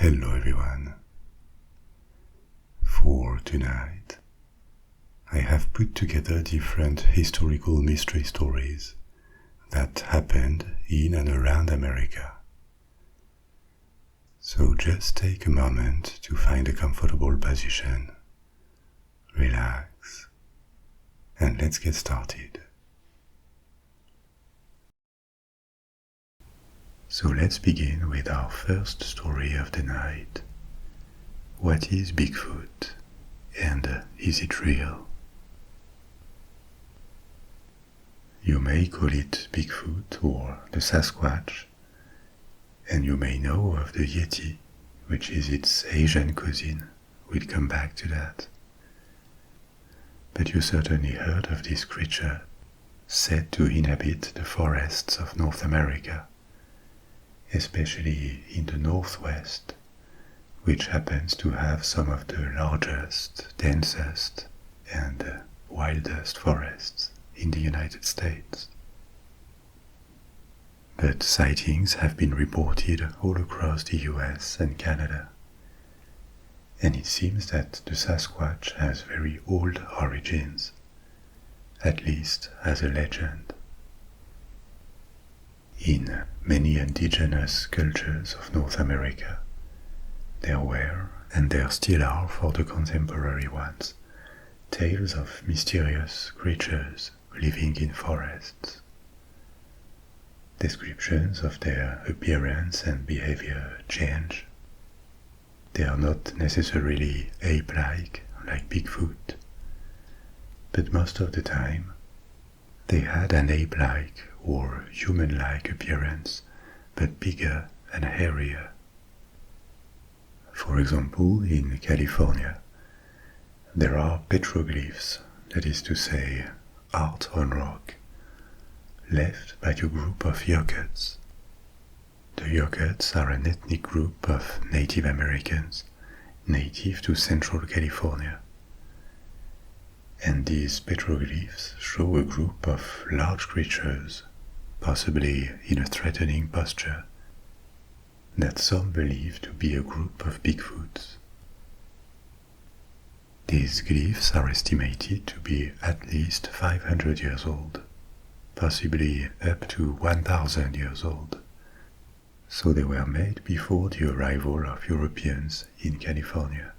Hello everyone. For tonight, I have put together different historical mystery stories that happened in and around America. So just take a moment to find a comfortable position, relax, and let's get started. So let's begin with our first story of the night. What is Bigfoot, and is it real? You may call it Bigfoot or the Sasquatch, and you may know of the Yeti, which is its Asian cousin. We'll come back to that. But you certainly heard of this creature, said to inhabit the forests of North America, especially in the Northwest, which happens to have some of the largest, densest, and wildest forests in the United States. But sightings have been reported all across the US and Canada, and it seems that the Sasquatch has very old origins, at least as a legend. In many indigenous cultures of North America, there were, and there still are for the contemporary ones, tales of mysterious creatures living in forests. Descriptions of their appearance and behavior change. They are not necessarily ape-like, like Bigfoot, but most of the time they had an ape-like or human-like appearance, but bigger and hairier. For example, in California, there are petroglyphs, that is to say, art on rock, left by a group of Yokuts. The Yokuts are an ethnic group of Native Americans native to Central California. And these petroglyphs show a group of large creatures, possibly in a threatening posture, that some believe to be a group of Bigfoots. These glyphs are estimated to be at least 500 years old, possibly up to 1,000 years old. So they were made before the arrival of Europeans in California.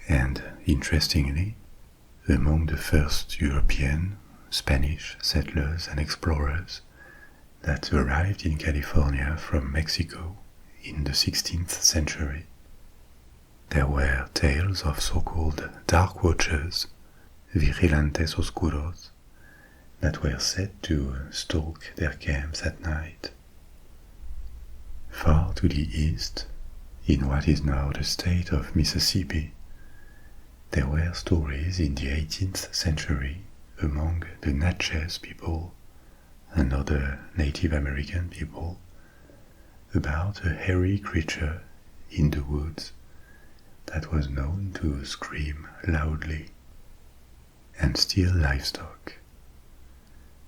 And interestingly, among the first European, Spanish settlers and explorers that arrived in California from Mexico in the 16th century, there were tales of so-called dark watchers, vigilantes oscuros, that were said to stalk their camps at night. Far to the east, in what is now the state of Mississippi, there were stories in the 18th century among the Natchez people and other Native American people about a hairy creature in the woods that was known to scream loudly and steal livestock.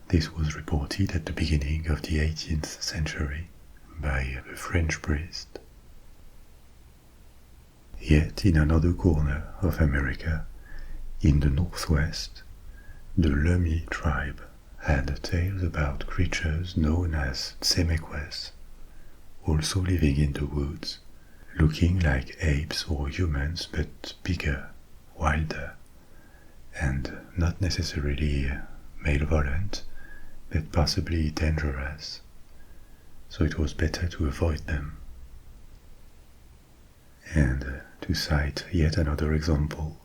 This was reported at the beginning of the 18th century by a French priest. Yet in another corner of America, in the Northwest, the Lummi tribe had tales about creatures known as Tsemeques, also living in the woods, looking like apes or humans but bigger, wilder, and not necessarily malevolent, but possibly dangerous, so it was better to avoid them. And to cite yet another example,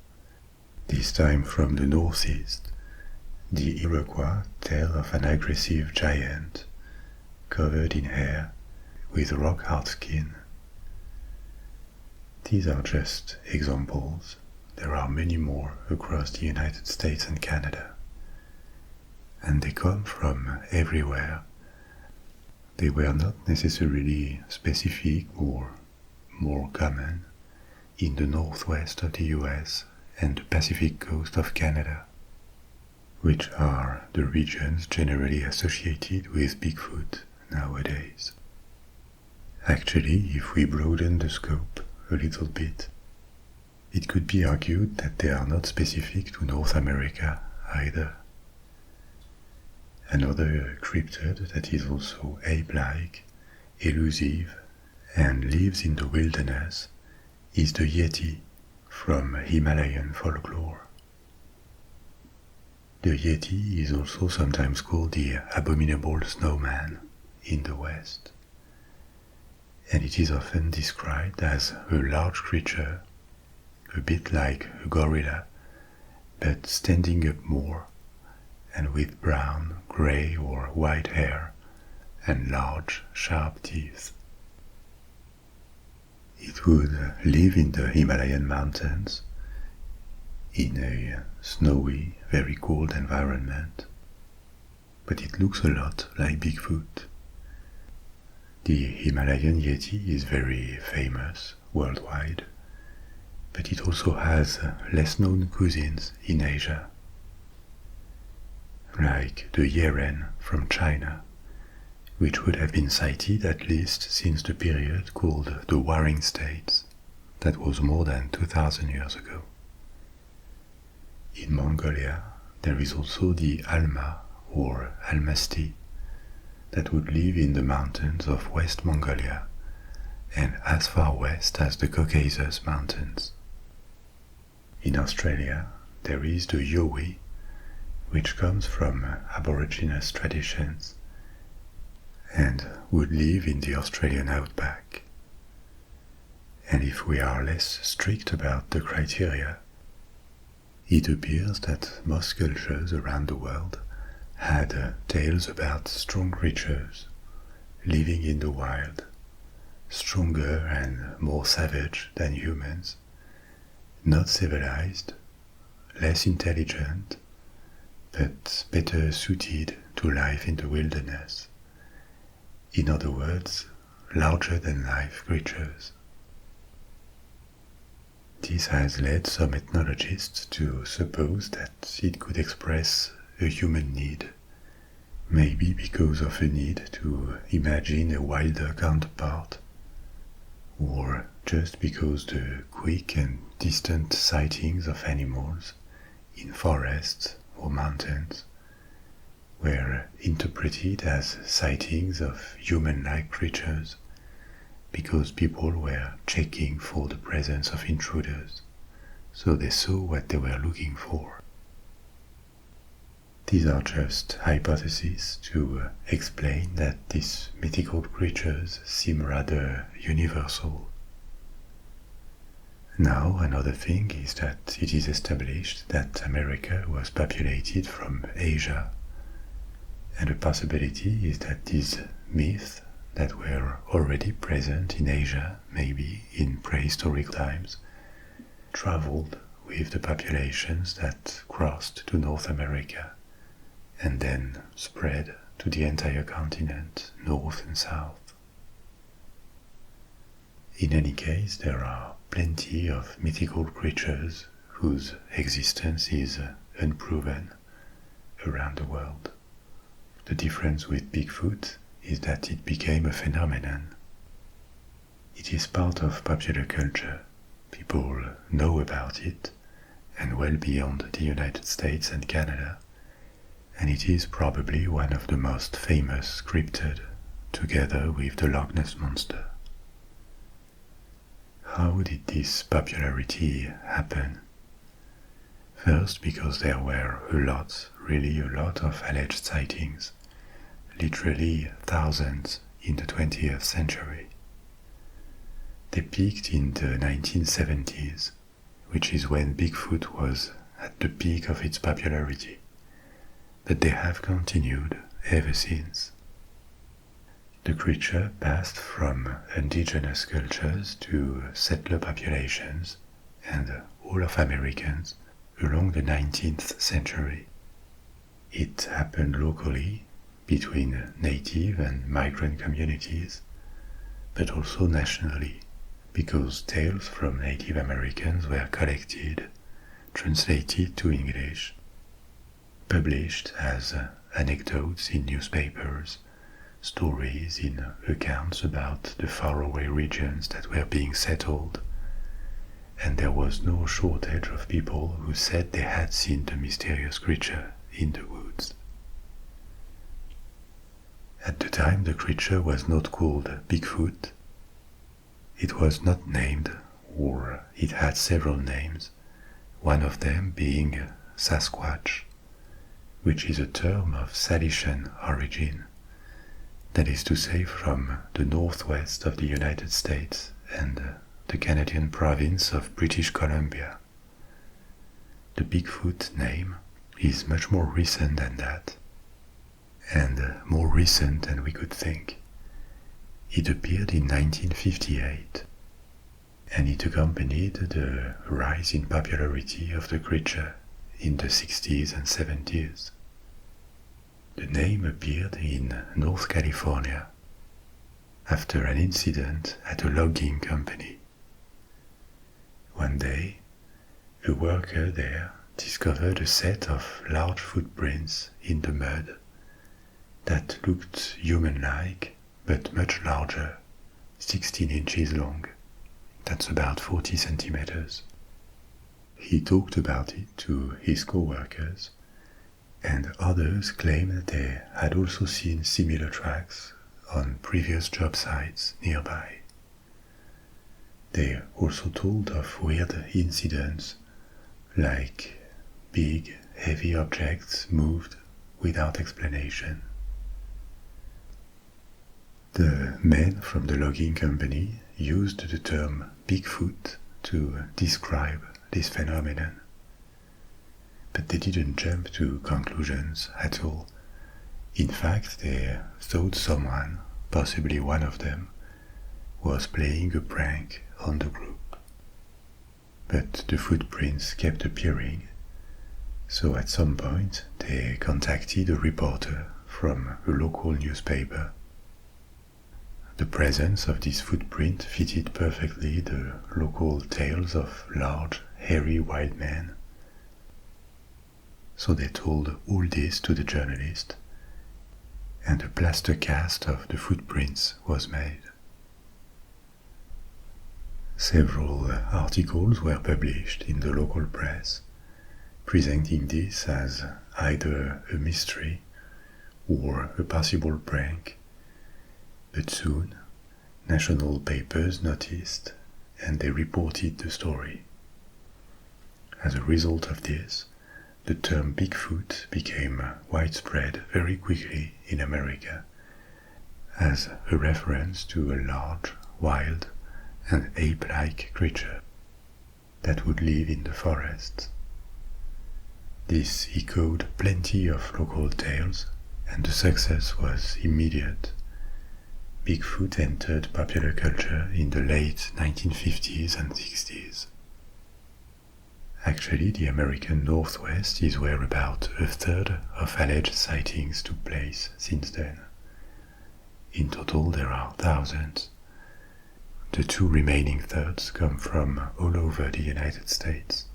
this time from the northeast, the Iroquois tell of an aggressive giant, covered in hair, with rock-hard skin. These are just examples. There are many more across the United States and Canada. And they come from everywhere. They were not necessarily specific or more common in the northwest of the US and the Pacific coast of Canada, which are the regions generally associated with Bigfoot nowadays. I Actually, if we broaden the scope a little bit, it could be argued that they are not specific to North America either. Another cryptid that is also ape-like, elusive, and lives in the wilderness is the Yeti from Himalayan folklore. The Yeti is also sometimes called the abominable snowman in the West, and it is often described as a large creature, a bit like a gorilla, but standing up more, and with brown, grey or white hair and large, sharp teeth. It would live in the Himalayan mountains, in a snowy, very cold environment, but it looks a lot like Bigfoot. The Himalayan Yeti is very famous worldwide, but it also has less known cousins in Asia, like the Yeren from China, which would have been sighted at least since the period called the Warring States, that was more than 2,000 years ago. In Mongolia, there is also the Alma or Almasty that would live in the mountains of West Mongolia and as far west as the Caucasus Mountains. In Australia, there is the Yowie, which comes from Aboriginous traditions and would live in the Australian outback. And if we are less strict about the criteria, it appears that most cultures around the world had tales about strong creatures living in the wild, stronger and more savage than humans, not civilized, less intelligent, but better suited to life in the wilderness. In other words, larger-than-life creatures. This has led some ethnologists to suppose that it could express a human need, maybe because of a need to imagine a wilder counterpart, or just because the quick and distant sightings of animals in forests or mountains were interpreted as sightings of human-like creatures, because people were checking for the presence of intruders, so they saw what they were looking for. These are just hypotheses to explain that these mythical creatures seem rather universal. Now, another thing is that it is established that America was populated from Asia, and a possibility is that these myths that were already present in Asia, maybe in prehistoric times, traveled with the populations that crossed to North America and then spread to the entire continent, north and south. In any case, there are plenty of mythical creatures whose existence is unproven around the world. The difference with Bigfoot is that it became a phenomenon. It is part of popular culture. People know about it, and well beyond the United States and Canada, and it is probably one of the most famous cryptid, together with the Loch Ness Monster. How did this popularity happen? First, because there were really a lot of alleged sightings, literally thousands in the 20th century. They peaked in the 1970s, which is when Bigfoot was at the peak of its popularity, but they have continued ever since. The creature passed from indigenous cultures to settler populations and all of Americans along the 19th century. It happened locally between native and migrant communities, but also nationally, because tales from Native Americans were collected, translated to English, published as anecdotes in newspapers, stories, in accounts about the faraway regions that were being settled, and there was no shortage of people who said they had seen the mysterious creature in the woods. At the time, the creature was not called Bigfoot. It was not named, or it had several names, one of them being Sasquatch, which is a term of Salesian origin, that is to say from the northwest of the United States and the Canadian province of British Columbia. The Bigfoot name is much more recent than that, and more recent than we could think. It appeared in 1958, and it accompanied the rise in popularity of the creature in the 60s and 70s. The name appeared in North California after an incident at a logging company. One day, a worker there discovered a set of large footprints in the mud that looked human-like but much larger, 16 inches long. That's about 40 centimeters. He talked about it to his co-workers, and others claimed they had also seen similar tracks on previous job sites nearby. They also told of weird incidents, like big, heavy objects moved without explanation. The men from the logging company used the term Bigfoot to describe this phenomenon. But they didn't jump to conclusions at all. In fact, they thought someone, possibly one of them, was playing a prank on the group. But the footprints kept appearing, so at some point they contacted a reporter from a local newspaper. The presence of this footprint fitted perfectly the local tales of large, hairy wild men. So they told all this to the journalist, and a plaster cast of the footprints was made. Several articles were published in the local press, presenting this as either a mystery or a possible prank, but soon national papers noticed and they reported the story. As a result of this, the term Bigfoot became widespread very quickly in America as a reference to a large, wild, and ape-like creature that would live in the forests. This echoed plenty of local tales, and the success was immediate. Bigfoot entered popular culture in the late 1950s and 60s. Actually, the American Northwest is where about a third of alleged sightings took place since then. In total, there are thousands. The two remaining thirds come from all over the United States.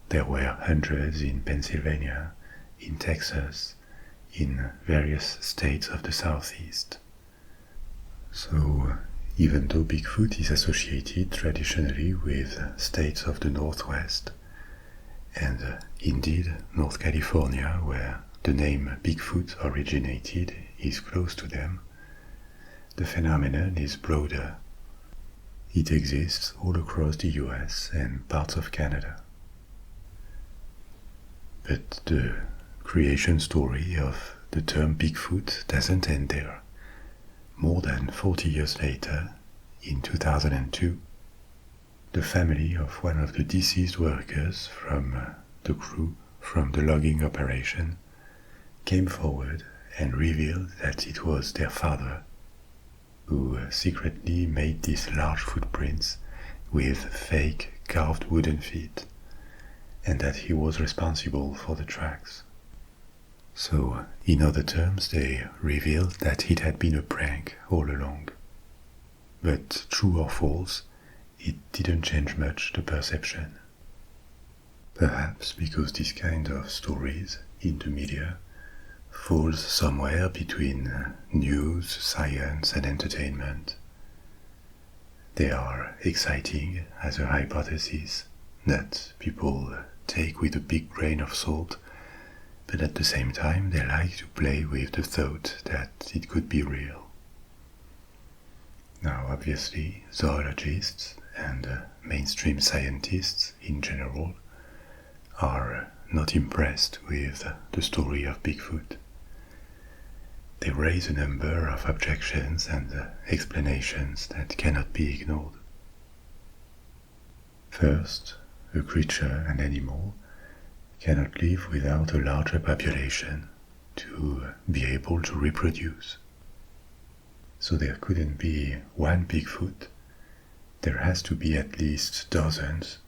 There were hundreds in Pennsylvania, in Texas, in various states of the Southeast. So, even though Bigfoot is associated traditionally with states of the Northwest, and indeed North California, where the name Bigfoot originated, is close to them, the phenomenon is broader. It exists all across the US and parts of Canada. But the creation story of the term Bigfoot doesn't end there. More than 40 years later, in 2002, the family of one of the deceased workers from the crew from the logging operation came forward and revealed that it was their father who secretly made these large footprints with fake carved wooden feet, and that he was responsible for the tracks. So, in other terms, they revealed that it had been a prank all along. But true or false, it didn't change much the perception. Perhaps because this kind of stories in the media falls somewhere between news, science, and entertainment. They are exciting as a hypothesis that people take with a big grain of salt, but at the same time they like to play with the thought that it could be real. Now, obviously, zoologists and mainstream scientists in general are not impressed with the story of Bigfoot. They raise a number of objections and explanations that cannot be ignored. First, a creature, an animal, cannot live without a larger population to be able to reproduce. So there couldn't be one Bigfoot, there has to be at least dozens,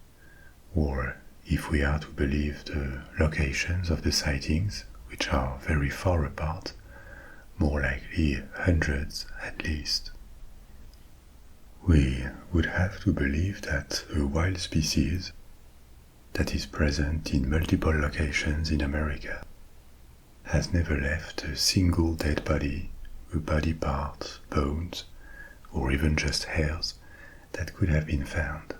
or if we are to believe the locations of the sightings, which are very far apart, more likely hundreds at least. We would have to believe that a wild species that is present in multiple locations in America has never left a single dead body, a body part, bones, or even just hairs that could have been found.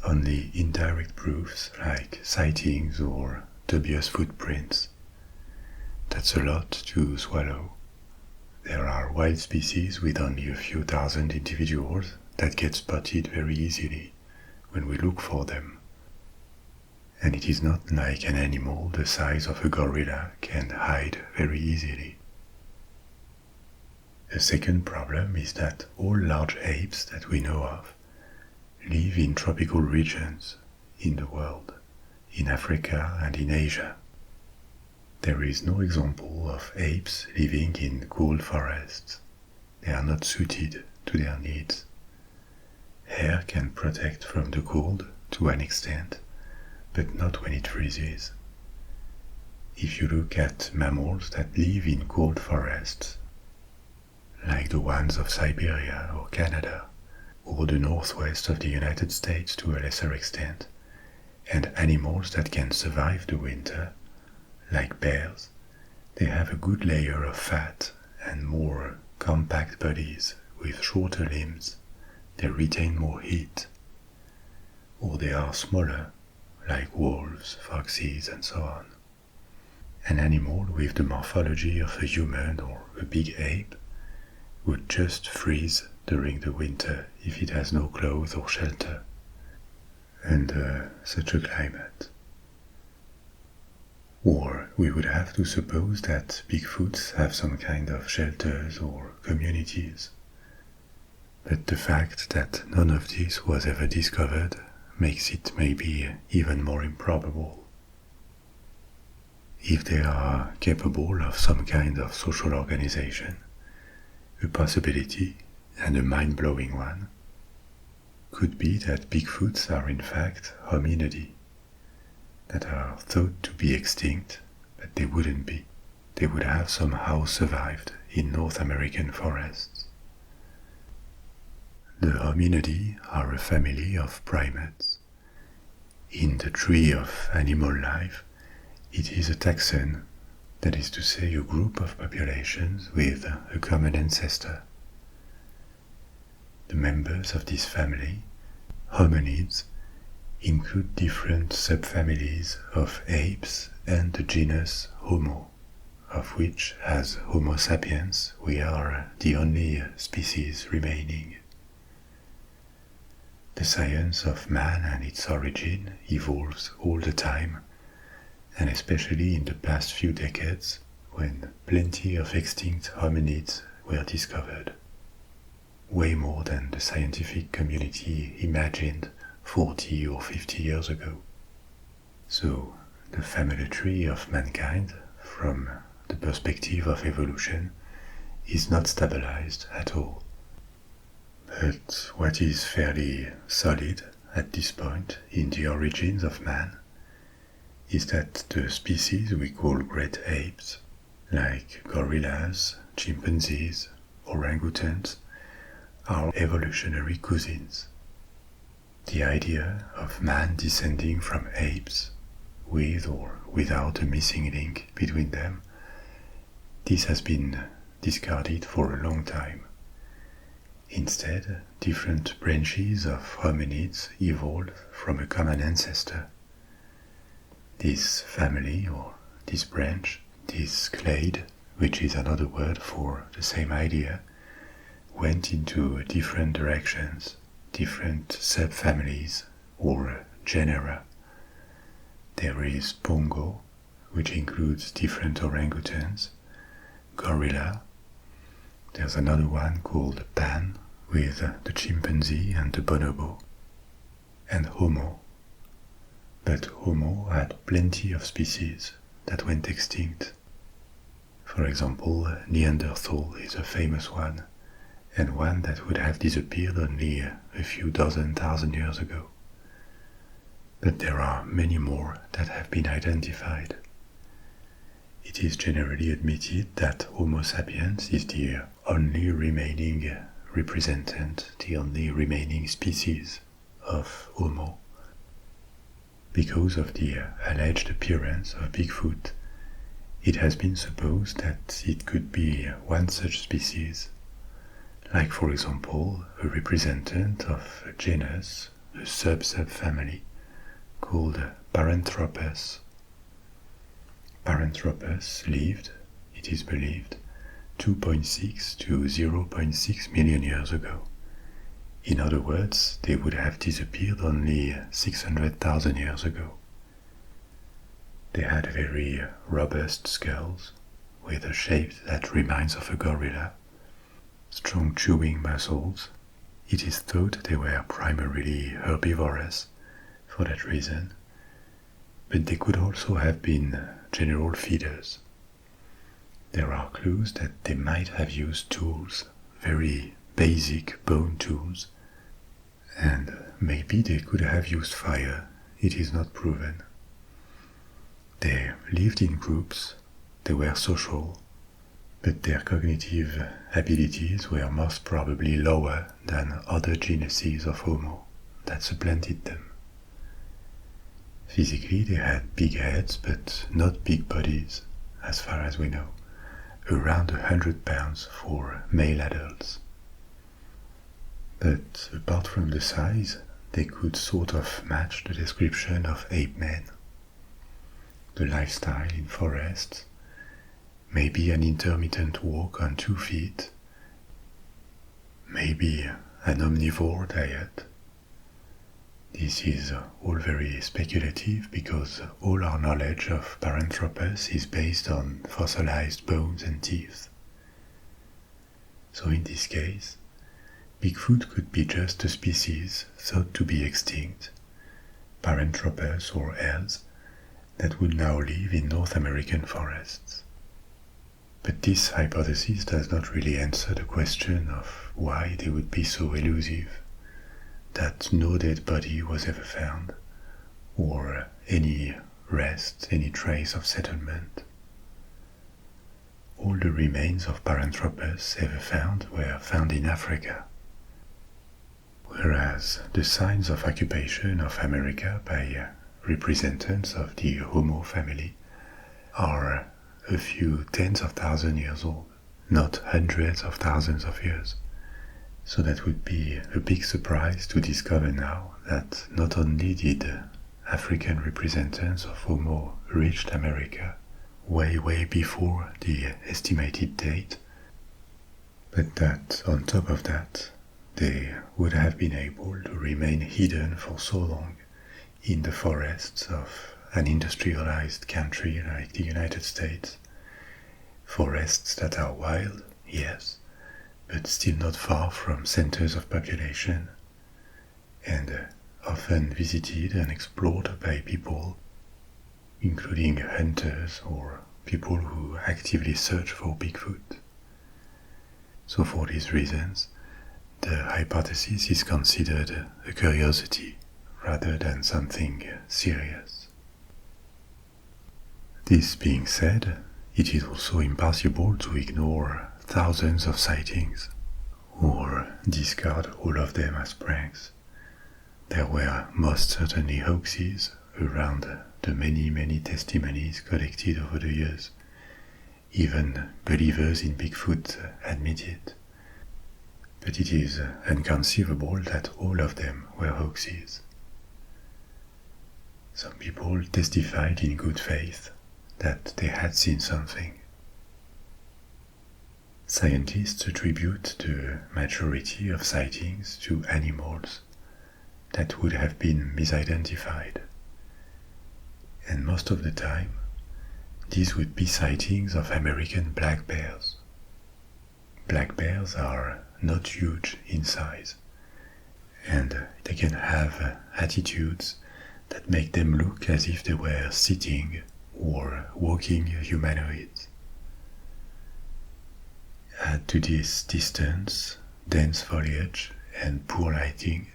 Only indirect proofs like sightings or dubious footprints. That's a lot to swallow. There are wild species with only a few thousand individuals that get spotted very easily when we look for them. And it is not like an animal the size of a gorilla can hide very easily. The second problem is that all large apes that we know of live in tropical regions in the world, in Africa and in Asia. There is no example of apes living in cold forests. They are not suited to their needs. Hair can protect from the cold to an extent, but not when it freezes. If you look at mammals that live in cold forests, like the ones of Siberia or Canada, or the northwest of the United States to a lesser extent, and animals that can survive the winter, like bears, they have a good layer of fat and more compact bodies with shorter limbs. They retain more heat. Or they are smaller, like wolves, foxes, and so on. An animal with the morphology of a human or a big ape would just freeze during the winter if it has no clothes or shelter under such a climate. Or we would have to suppose that Bigfoots have some kind of shelters or communities. But the fact that none of this was ever discovered makes it maybe even more improbable. If they are capable of some kind of social organization, a possibility, and a mind-blowing one, could be that Bigfoots are in fact hominidae, that are thought to be extinct, but they wouldn't be. They would have somehow survived in North American forests. The hominidae are a family of primates. In the tree of animal life, it is a taxon, that is to say a group of populations with a common ancestor. The members of this family, hominids, include different subfamilies of apes and the genus Homo, of which, as Homo sapiens, we are the only species remaining. The science of man and its origin evolves all the time, and especially in the past few decades, when plenty of extinct hominids were discovered. Way more than the scientific community imagined 40 or 50 years ago. So, the family tree of mankind, from the perspective of evolution, is not stabilized at all. But what is fairly solid at this point in the origins of man is that the species we call great apes, like gorillas, chimpanzees, orangutans, are evolutionary cousins. The idea of man descending from apes, with or without a missing link between them, this has been discarded for a long time. Instead, different branches of hominids evolved from a common ancestor. This family, or this branch, this clade, which is another word for the same idea, went into different directions, different subfamilies or genera. There is Pongo, which includes different orangutans, gorilla. There's another one called Pan, with the chimpanzee and the bonobo, and Homo. But Homo had plenty of species that went extinct. For example, Neanderthal is a famous one, and one that would have disappeared only a few dozen thousand years ago. But there are many more that have been identified. It is generally admitted that Homo sapiens is the only remaining representant, the only remaining species of Homo. Because of the alleged appearance of Bigfoot, it has been supposed that it could be one such species, like for example a representant of a genus, a sub-subfamily, called Paranthropus. Paranthropus lived, it is believed, 2.6 to 0.6 million years ago. In other words, they would have disappeared only 600,000 years ago. They had very robust skulls, with a shape that reminds of a gorilla, strong chewing muscles. It is thought they were primarily herbivorous for that reason, but they could also have been general feeders. There are clues that they might have used tools, very basic bone tools, and maybe they could have used fire, it is not proven. They lived in groups, they were social, but their cognitive abilities were most probably lower than other genuses of Homo that supplanted them. Physically they had big heads but not big bodies, as far as we know, around 100 pounds for male adults. But apart from the size, they could sort of match the description of ape men. The lifestyle in forests, maybe an intermittent walk on 2 feet, maybe an omnivore diet. This is all very speculative because all our knowledge of Paranthropus is based on fossilized bones and teeth. So in this case, Bigfoot could be just a species thought to be extinct, Paranthropus or else, that would now live in North American forests. But this hypothesis does not really answer the question of why they would be so elusive, that no dead body was ever found, or any rest, any trace of settlement. All the remains of Paranthropus ever found were found in Africa, whereas the signs of occupation of America by representatives of the Homo family are a few tens of thousands years old, not hundreds of thousands of years. So that would be a big surprise to discover now that not only did African representatives of Homo reached America way before the estimated date, but that on top of that they would have been able to remain hidden for so long in the forests of an industrialized country like the United States. Forests that are wild, yes, but still not far from centers of population, and often visited and explored by people, including hunters or people who actively search for Bigfoot. So for these reasons, the hypothesis is considered a curiosity rather than something serious. This being said, it is also impossible to ignore thousands of sightings, or discard all of them as pranks. There were most certainly hoaxes around the many testimonies collected over the years, Even believers in Bigfoot admit it. But it is inconceivable that all of them were hoaxes. Some people testified in good faith that they had seen something. Scientists attribute the majority of sightings to animals that would have been misidentified. And most of the time, these would be sightings of American black bears. Black bears are not huge in size, and they can have attitudes that make them look as if they were sitting or walking humanoids. Add to this distance, dense foliage, and poor lighting,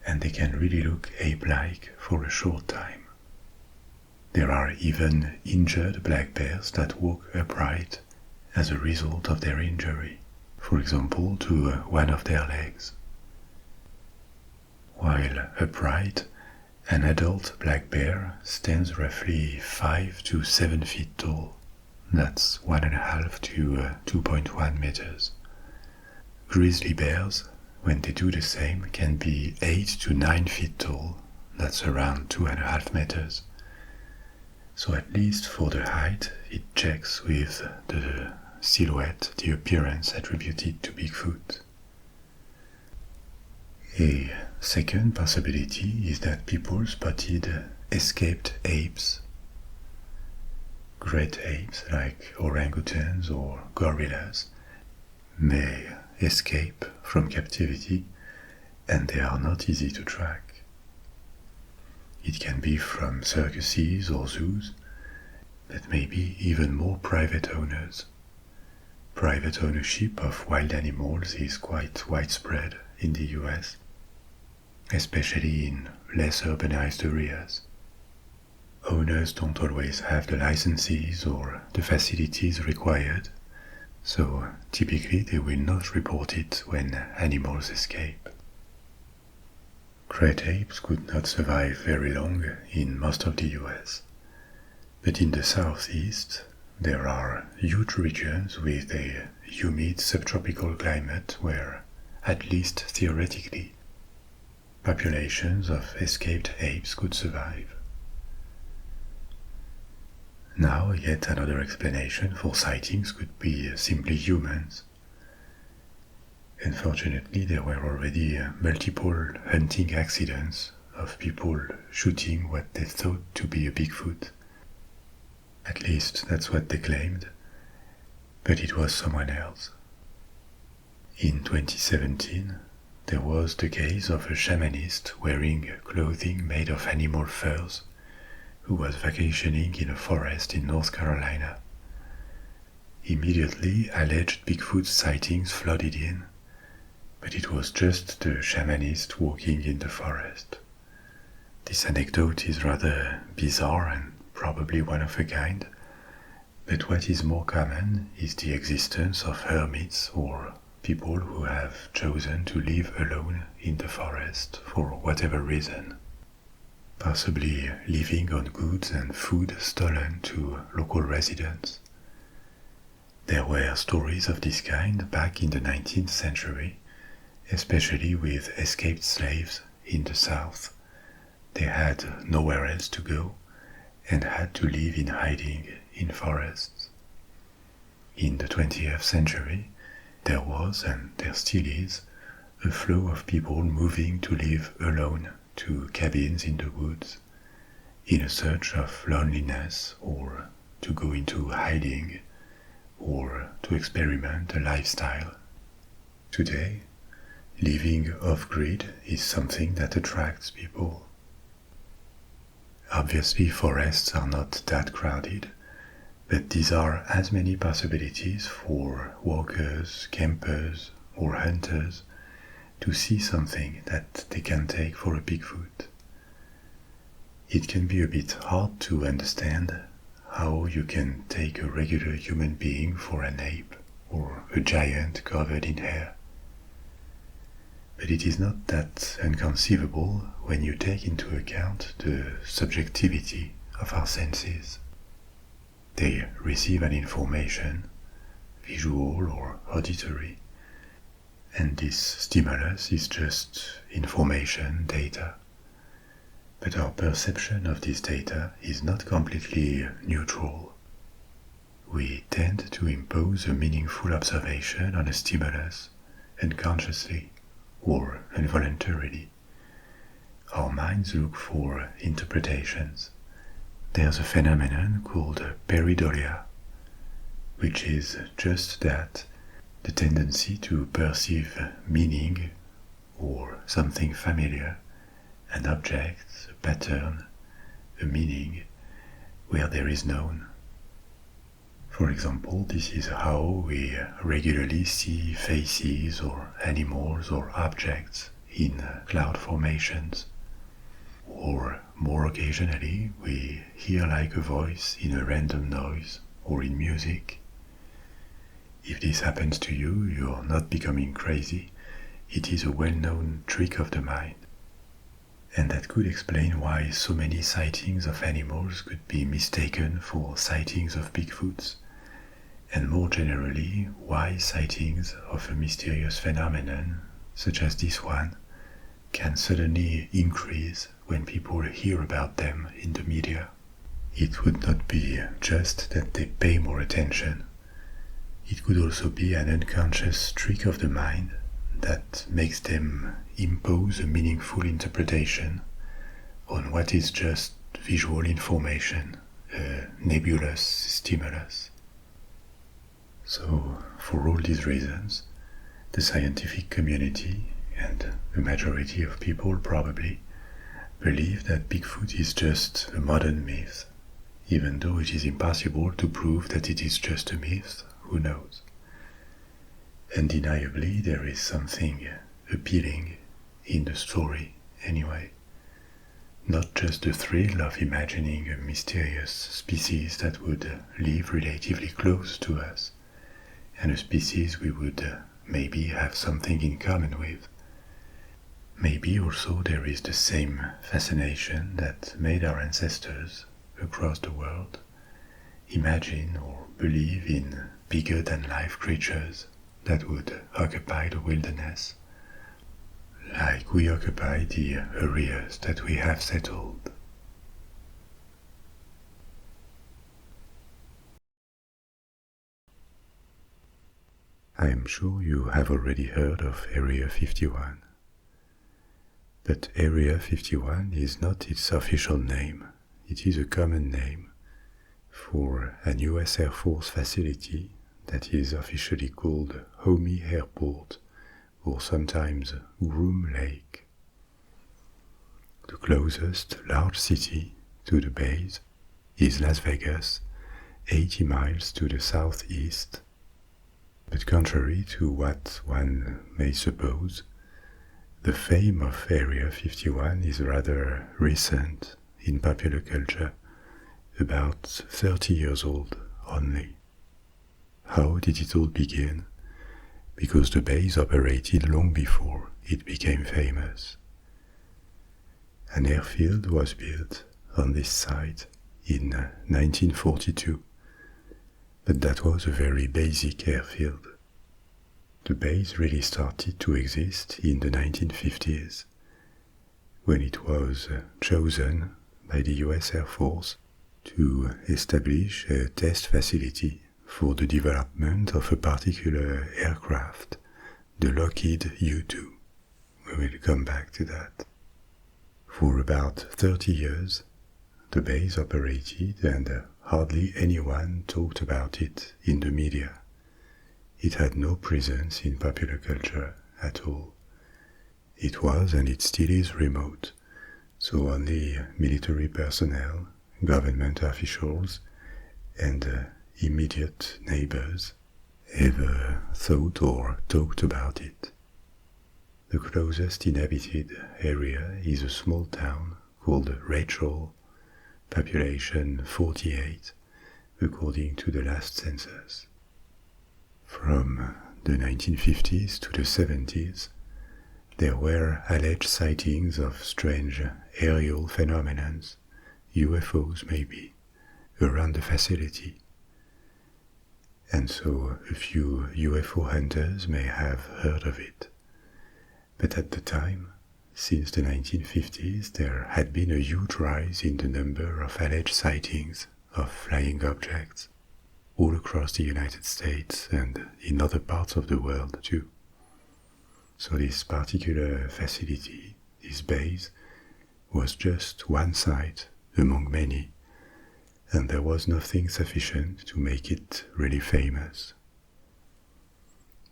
and they can really look ape-like for a short time. There are even injured black bears that walk upright as a result of their injury, for example to one of their legs. While upright, an adult black bear stands roughly 5 to 7 feet tall. That's 1.5 to 2.1 meters. Grizzly bears, when they do the same, can be 8 to 9 feet tall. That's around 2.5 meters. So at least for the height, it checks with the silhouette, the appearance attributed to Bigfoot. A second possibility is that people spotted escaped apes. Great apes like orangutans or gorillas may escape from captivity, and they are not easy to track. It can be from circuses or zoos, but maybe even more private owners. Private ownership of wild animals is quite widespread in the US, especially in less urbanized areas. Owners don't always have the licenses or the facilities required, so typically they will not report it when animals escape. Great apes could not survive very long in most of the US, but in the southeast there are huge regions with a humid subtropical climate where, at least theoretically, populations of escaped apes could survive. Now, yet another explanation for sightings could be simply humans. Unfortunately, there were already multiple hunting accidents of people shooting what they thought to be a Bigfoot. At least that's what they claimed, but it was someone else. In 2017, there was the case of a shamanist wearing clothing made of animal furs who was vacationing in a forest in North Carolina. Immediately, alleged Bigfoot sightings flooded in, but it was just the shamanist walking in the forest. This anecdote is rather bizarre and probably one of a kind, but what is more common is the existence of hermits or people who have chosen to live alone in the forest for whatever reason, possibly living on goods and food stolen to local residents. There were stories of this kind back in the 19th century, especially with escaped slaves in the South. They had nowhere else to go and had to live in hiding in forests. In the 20th century, there was, and there still is, a flow of people moving to live alone to cabins in the woods, in a search of loneliness or to go into hiding or to experiment a lifestyle. Today, living off-grid is something that attracts people. Obviously, forests are not that crowded, but these are as many possibilities for walkers, campers, or hunters to see something that they can take for a Bigfoot. It can be a bit hard to understand how you can take a regular human being for an ape or a giant covered in hair. But it is not that inconceivable when you take into account the subjectivity of our senses. They receive an information, visual or auditory, and this stimulus is just information, data. But our perception of this data is not completely neutral. We tend to impose a meaningful observation on a stimulus unconsciously or involuntarily. Our minds look for interpretations. There's a phenomenon called pareidolia, which is just that, the tendency to perceive meaning or something familiar, an object, a pattern, a meaning, where there is none. For example, this is how we regularly see faces or animals or objects in cloud formations. Or more occasionally, we hear like a voice in a random noise or in music. If this happens to you, you're not becoming crazy. It is a well-known trick of the mind. And that could explain why so many sightings of animals could be mistaken for sightings of Bigfoots, and more generally, why sightings of a mysterious phenomenon, such as this one, can suddenly increase when people hear about them in the media. It would not be just that they pay more attention. It could also be an unconscious trick of the mind that makes them impose a meaningful interpretation on what is just visual information, a nebulous stimulus. So, for all these reasons, the scientific community, and the majority of people probably, believe that Bigfoot is just a modern myth, even though it is impossible to prove that it is just a myth. Who knows? Undeniably, there is something appealing in the story, anyway. Not just the thrill of imagining a mysterious species that would live relatively close to us, and a species we would maybe have something in common with. Maybe also there is the same fascination that made our ancestors across the world imagine or believe in bigger-than-life creatures that would occupy the wilderness, like we occupy the areas that we have settled. I am sure you have already heard of Area 51. But Area 51 is not its official name. It is a common name for an US Air Force facility that is officially called Homey Airport, or sometimes Groom Lake. The closest large city to the base is Las Vegas, 80 miles to the southeast. But contrary to what one may suppose, the fame of Area 51 is rather recent in popular culture, about 30 years old only. How did it all begin? Because the base operated long before it became famous. An airfield was built on this site in 1942, but that was a very basic airfield. The base really started to exist in the 1950s, when it was chosen by the US Air Force to establish a test facility for the development of a particular aircraft, the Lockheed U-2. We will come back to that. For about 30 years, the base operated and hardly anyone talked about it in the media. It had no presence in popular culture at all. It was, and it still is, remote, so only military personnel, government officials, and immediate neighbors ever thought or talked about it. The closest inhabited area is a small town called Rachel, population 48, according to the last census. From the 1950s to the 70s, there were alleged sightings of strange aerial phenomena, UFOs maybe, around the facility, and so a few UFO hunters may have heard of it. But at the time, since the 1950s, there had been a huge rise in the number of alleged sightings of flying objects all across the United States and in other parts of the world too. So this particular facility, this base, was just one site among many, and there was nothing sufficient to make it really famous.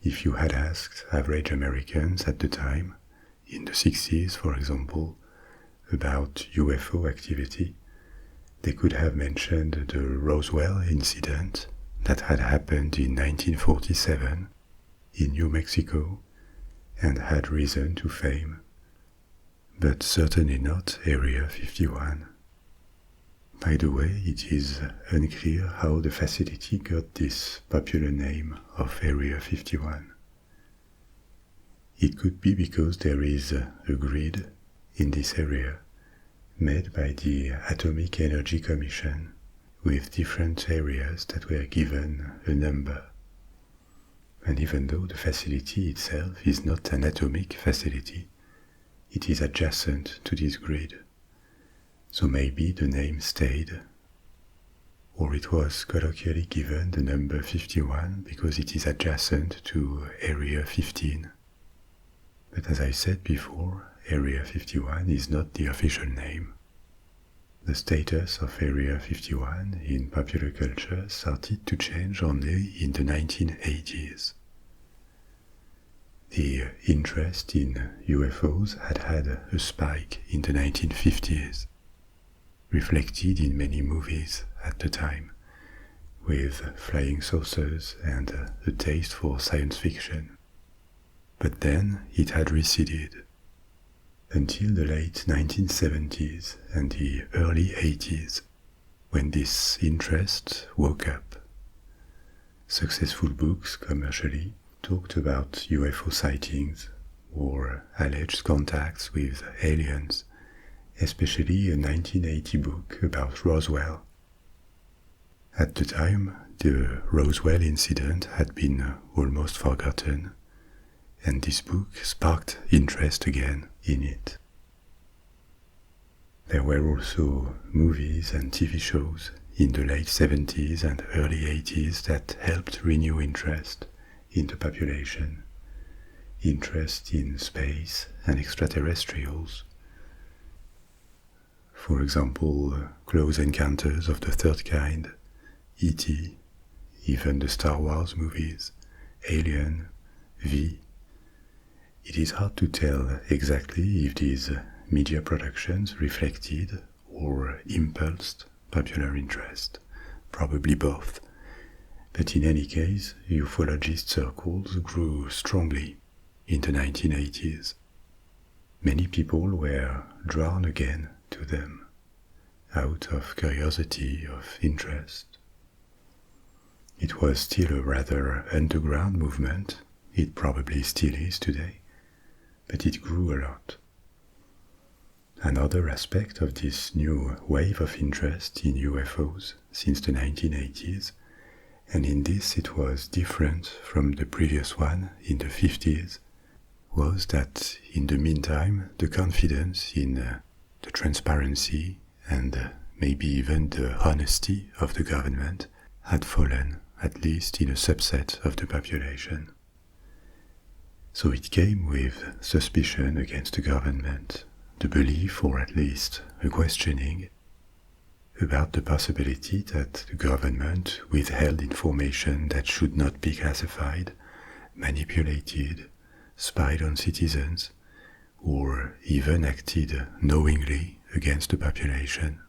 If you had asked average Americans at the time, in the 60s for example, about UFO activity, they could have mentioned the Roswell incident that had happened in 1947 in New Mexico and had risen to fame, but certainly not Area 51. By the way, it is unclear how the facility got this popular name of Area 51. It could be because there is a grid in this area made by the Atomic Energy Commission with different areas that were given a number. And even though the facility itself is not an atomic facility, it is adjacent to this grid. So maybe the name stayed, or it was colloquially given the number 51 because it is adjacent to Area 15. But as I said before, Area 51 is not the official name. The status of Area 51 in popular culture started to change only in the 1980s. The interest in UFOs had a spike in the 1950s, reflected in many movies at the time, with flying saucers and a taste for science fiction. But then it had receded until the late 1970s and the early 80s, when this interest woke up. Successful books commercially talked about UFO sightings or alleged contacts with aliens, especially a 1980 book about Roswell. At the time, the Roswell incident had been almost forgotten, and this book sparked interest again in it. There were also movies and TV shows in the late 70s and early 80s that helped renew interest in the population, interest in space and extraterrestrials. For example, Close Encounters of the Third Kind, E.T., even the Star Wars movies, Alien, V. It is hard to tell exactly if these media productions reflected or impulsed popular interest, probably both. But in any case, ufologist circles grew strongly in the 1980s. Many people were drawn again to them, out of curiosity, of interest. It was still a rather underground movement, it probably still is today, but it grew a lot. Another aspect of this new wave of interest in UFOs since the 1980s, and in this it was different from the previous one in the 50s, was that in the meantime the confidence in the transparency and maybe even the honesty of the government had fallen, at least in a subset of the population. So it came with suspicion against the government, the belief, or at least a questioning, about the possibility that the government withheld information that should not be classified, manipulated, spied on citizens, or even acted knowingly against the population.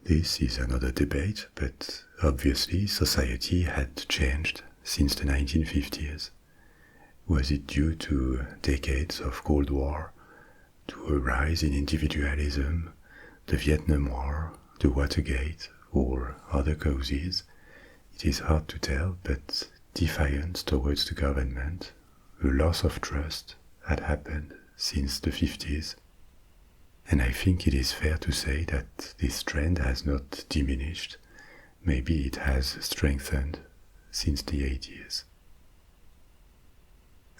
This is another debate, but obviously society had changed since the 1950s. Was it due to decades of Cold War, to a rise in individualism, the Vietnam War, the Watergate, or other causes? It is hard to tell, but defiance towards the government, a loss of trust, had happened since the 50s. And I think it is fair to say that this trend has not diminished. Maybe it has strengthened since the 80s.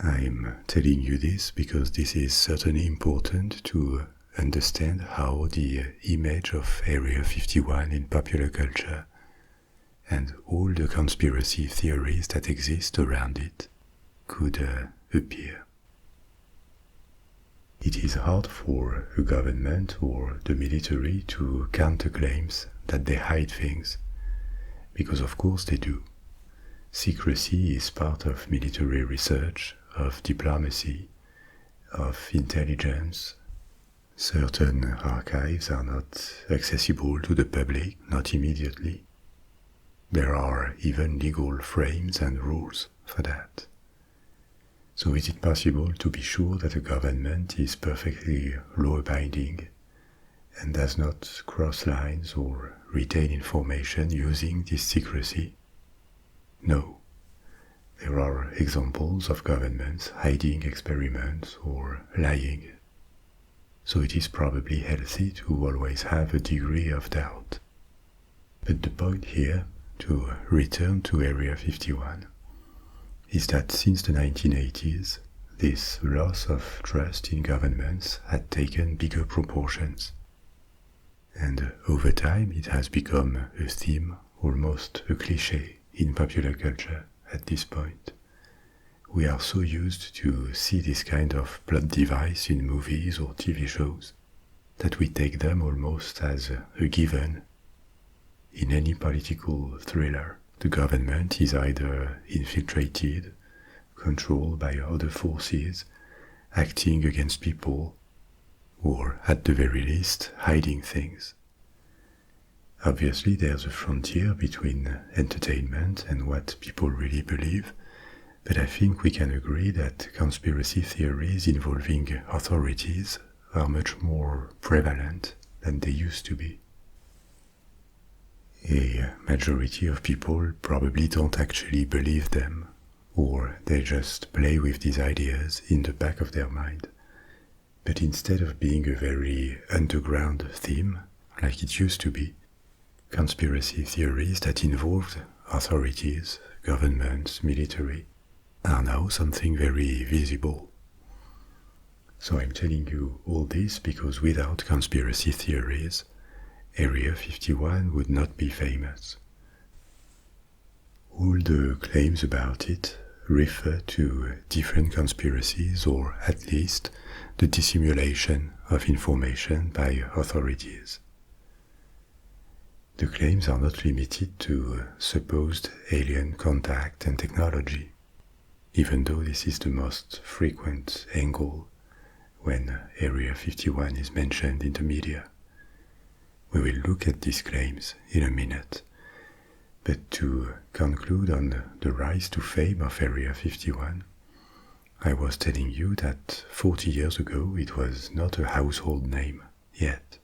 I'm telling you this because this is certainly important to understand how the image of Area 51 in popular culture and all the conspiracy theories that exist around it could appear. It is hard for a government or the military to counter claims that they hide things, because of course they do. Secrecy is part of military research, of diplomacy, of intelligence. Certain archives are not accessible to the public, not immediately. There are even legal frames and rules for that. So is it possible to be sure that a government is perfectly law-abiding and does not cross lines or retain information using this secrecy? No. There are examples of governments hiding experiments or lying. So it is probably healthy to always have a degree of doubt. But the point here, to return to Area 51, is that since the 1980s, this loss of trust in governments had taken bigger proportions. And over time it has become a theme, almost a cliché in popular culture at this point. We are so used to see this kind of plot device in movies or TV shows that we take them almost as a given. In any political thriller, the government is either infiltrated, controlled by other forces, acting against people, or at the very least, hiding things. Obviously, there's a frontier between entertainment and what people really believe, but I think we can agree that conspiracy theories involving authorities are much more prevalent than they used to be. A majority of people probably don't actually believe them, or they just play with these ideas in the back of their mind. But instead of being a very underground theme, like it used to be, conspiracy theories that involved authorities, governments, military, are now something very visible. So I'm telling you all this because without conspiracy theories, Area 51 would not be famous. All the claims about it refer to different conspiracies, or at least the dissimulation of information by authorities. The claims are not limited to supposed alien contact and technology, even though this is the most frequent angle when Area 51 is mentioned in the media. We will look at these claims in a minute, but to conclude on the rise to fame of Area 51, I was telling you that 40 years ago it was not a household name yet.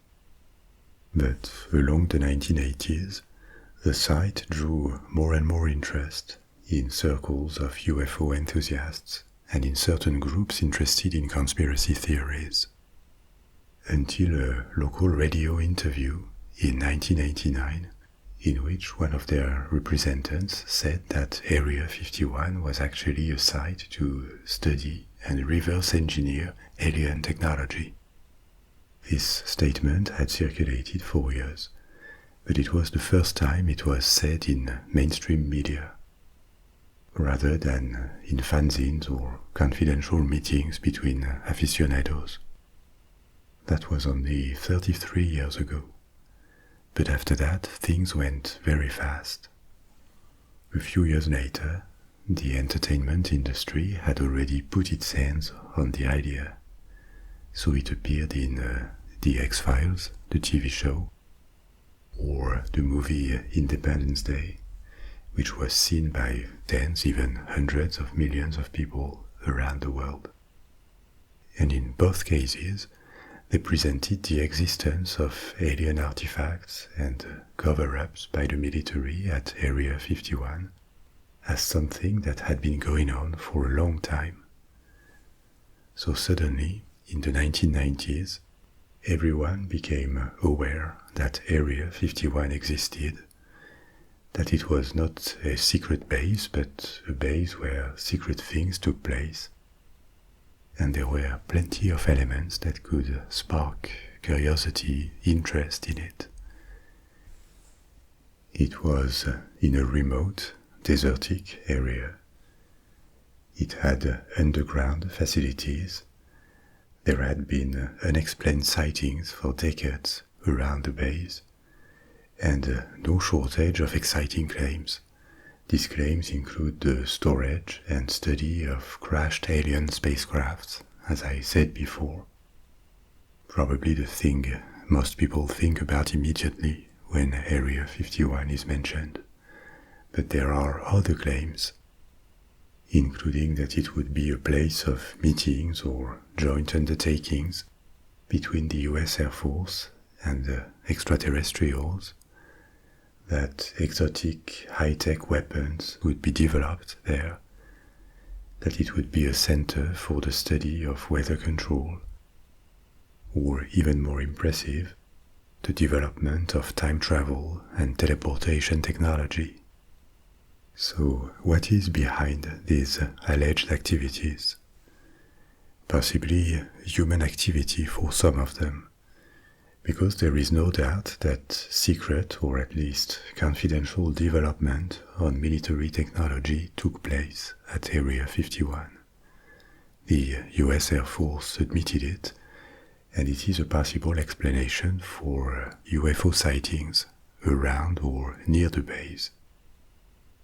But along the 1980s, the site drew more and more interest in circles of UFO enthusiasts and in certain groups interested in conspiracy theories. Until a local radio interview in 1989, in which one of their representatives said that Area 51 was actually a site to study and reverse engineer alien technology. This statement had circulated for years, but it was the first time it was said in mainstream media, rather than in fanzines or confidential meetings between aficionados. That was only 33 years ago. But after that, things went very fast. A few years later, the entertainment industry had already put its hands on the idea. So it appeared in The X-Files, the TV show, or the movie Independence Day, which was seen by tens, even hundreds of millions of people around the world. And in both cases, they presented the existence of alien artifacts and cover-ups by the military at Area 51 as something that had been going on for a long time. So suddenly, in the 1990s, everyone became aware that Area 51 existed, that it was not a secret base, but a base where secret things took place, and there were plenty of elements that could spark curiosity, interest in it. It was in a remote, desertic area. It had underground facilities. There had been unexplained sightings for decades around the base, and no shortage of exciting claims. These claims include the storage and study of crashed alien spacecrafts, as I said before. Probably the thing most people think about immediately when Area 51 is mentioned. But there are other claims, including that it would be a place of meetings or joint undertakings between the US Air Force and the extraterrestrials, that exotic high-tech weapons would be developed there, that it would be a center for the study of weather control, or even more impressive, the development of time travel and teleportation technology. So, what is behind these alleged activities? Possibly human activity for some of them, because there is no doubt that secret or at least confidential development on military technology took place at Area 51. The US Air Force admitted it, and it is a possible explanation for UFO sightings around or near the base.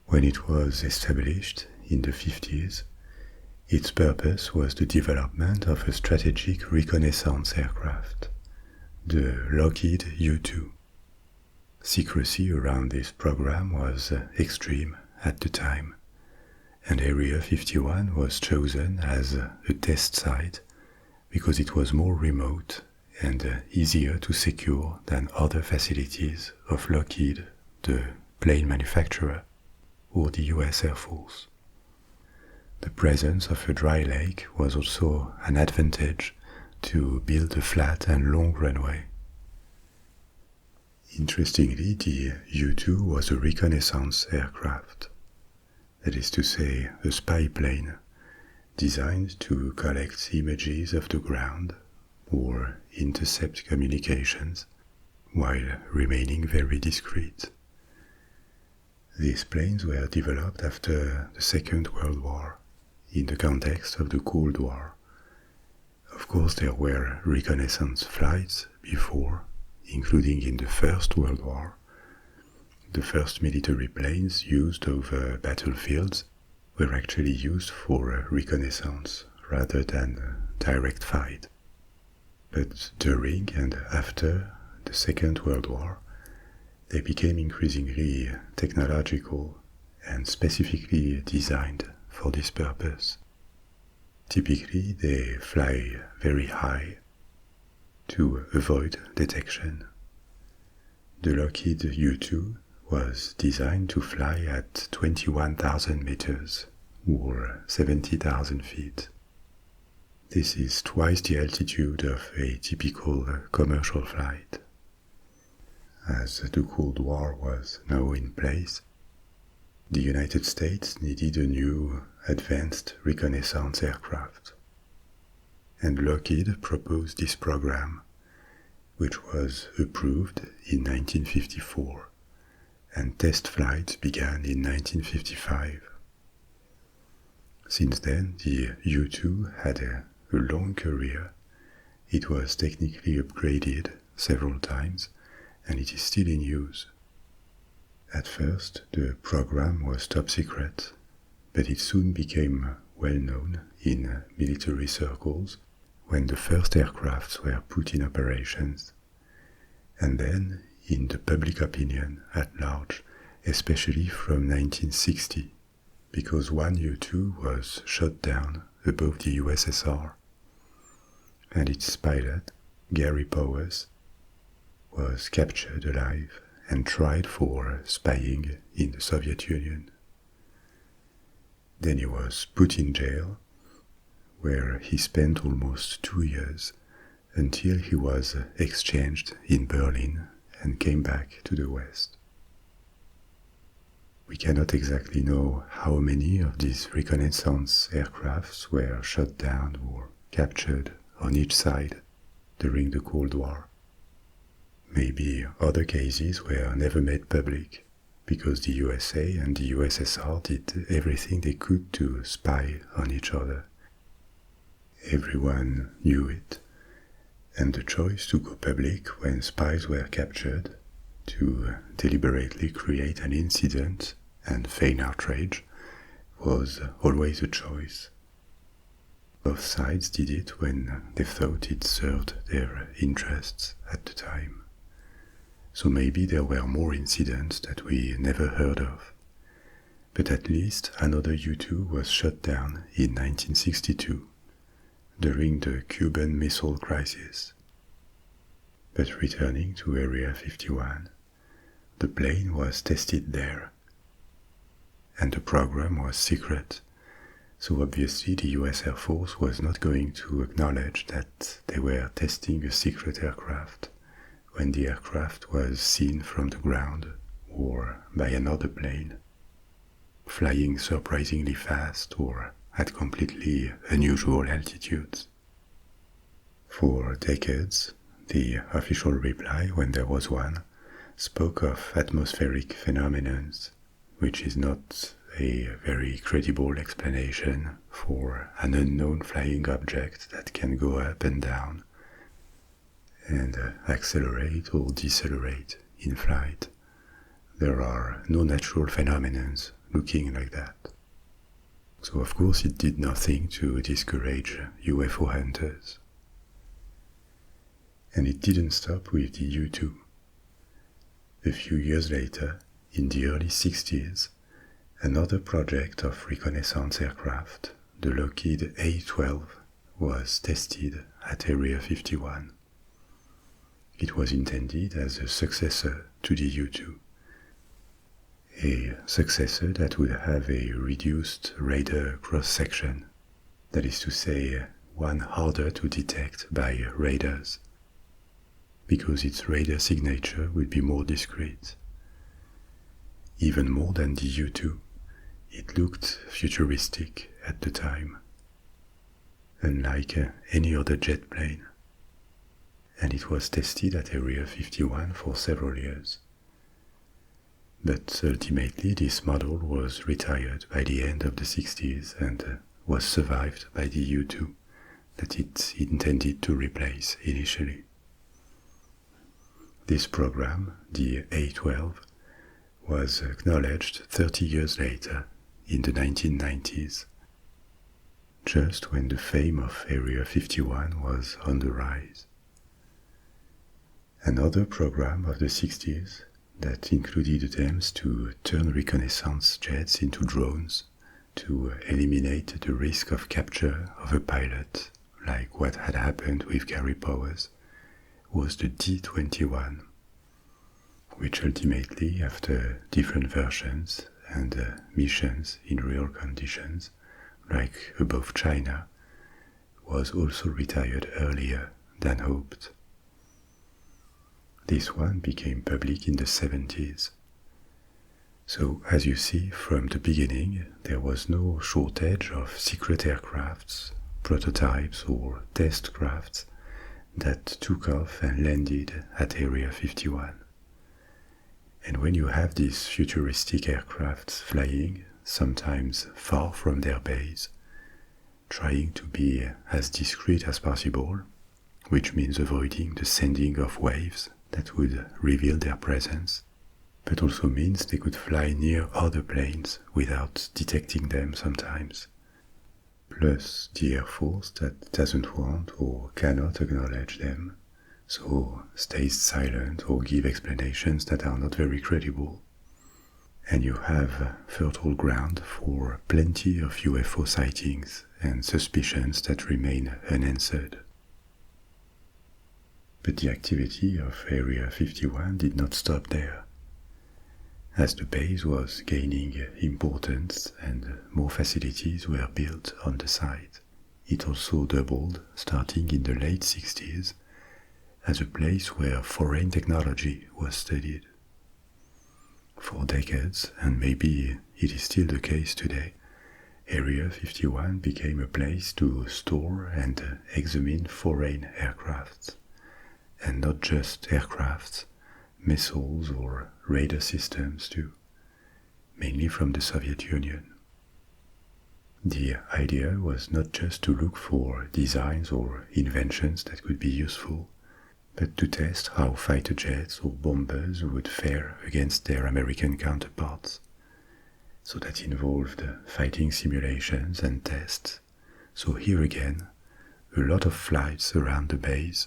When it was established in the 50s, its purpose was the development of a strategic reconnaissance aircraft, the Lockheed U-2. Secrecy around this program was extreme at the time, and Area 51 was chosen as a test site because it was more remote and easier to secure than other facilities of Lockheed, the plane manufacturer, or the US Air Force. The presence of a dry lake was also an advantage to build a flat and long runway. Interestingly, the U-2 was a reconnaissance aircraft, that is to say, a spy plane designed to collect images of the ground or intercept communications while remaining very discreet. These planes were developed after the Second World War, in the context of the Cold War. Of course, there were reconnaissance flights before, including in the First World War. The first military planes used over battlefields were actually used for reconnaissance rather than direct fight. But during and after the Second World War, they became increasingly technological and specifically designed for this purpose. Typically, they fly very high to avoid detection. The Lockheed U-2 was designed to fly at 21,000 meters, or 70,000 feet. This is twice the altitude of a typical commercial flight. As the Cold War was now in place, the United States needed a new, advanced reconnaissance aircraft. And Lockheed proposed this program, which was approved in 1954, and test flights began in 1955. Since then, the U-2 had a long career. It was technically upgraded several times, and it is still in use. At first, the program was top secret, but it soon became well known in military circles when the first aircrafts were put in operations, and then in the public opinion at large, especially from 1960, because one U-2 was shot down above the USSR, and its pilot, Gary Powers, was captured alive and tried for spying in the Soviet Union. Then he was put in jail, where he spent almost 2 years until he was exchanged in Berlin and came back to the West. We cannot exactly know how many of these reconnaissance aircrafts were shot down or captured on each side during the Cold War. Maybe other cases were never made public because the USA and the USSR did everything they could to spy on each other. Everyone knew it, and the choice to go public when spies were captured, to deliberately create an incident and feign outrage, was always a choice. Both sides did it when they thought it served their interests at the time. So maybe there were more incidents that we never heard of. But at least another U-2 was shot down in 1962 during the Cuban Missile Crisis. But returning to Area 51, the plane was tested there. And the program was secret, so obviously the US Air Force was not going to acknowledge that they were testing a secret aircraft when the aircraft was seen from the ground or by another plane, flying surprisingly fast or at completely unusual altitudes. For decades, the official reply, when there was one, spoke of atmospheric phenomena, which is not a very credible explanation for an unknown flying object that can go up and down and accelerate or decelerate in flight. There are no natural phenomena looking like that. So of course it did nothing to discourage UFO hunters. And it didn't stop with the U-2. A few years later, in the early 60s, another project of reconnaissance aircraft, the Lockheed A-12, was tested at Area 51. It was intended as a successor to the U-2. A successor that would have a reduced radar cross-section, that is to say, one harder to detect by radars, because its radar signature would be more discreet. Even more than the U-2, it looked futuristic at the time, unlike any other jet plane, and it was tested at Area 51 for several years. But ultimately this model was retired by the end of the 60s and was survived by the U-2 that it intended to replace initially. This program, the A-12, was acknowledged 30 years later in the 1990s, just when the fame of Area 51 was on the rise. Another program of the 60s that included attempts to turn reconnaissance jets into drones to eliminate the risk of capture of a pilot, like what had happened with Gary Powers, was the D-21, which ultimately, after different versions and missions in real conditions, like above China, was also retired earlier than hoped. This one became public in the 70s. So, as you see, from the beginning, there was no shortage of secret aircrafts, prototypes or test crafts that took off and landed at Area 51. And when you have these futuristic aircrafts flying, sometimes far from their base, trying to be as discreet as possible, which means avoiding the sending of waves that would reveal their presence, but also means they could fly near other planes without detecting them sometimes. Plus the Air Force that doesn't want or cannot acknowledge them, so stays silent or give explanations that are not very credible. And you have fertile ground for plenty of UFO sightings and suspicions that remain unanswered. But the activity of Area 51 did not stop there. As the base was gaining importance and more facilities were built on the site, it also doubled, starting in the late 60s, as a place where foreign technology was studied. For decades, and maybe it is still the case today, Area 51 became a place to store and examine foreign aircrafts, and not just aircrafts, missiles or radar systems too, mainly from the Soviet Union. The idea was not just to look for designs or inventions that could be useful, but to test how fighter jets or bombers would fare against their American counterparts. So that involved fighting simulations and tests. So here again, a lot of flights around the base,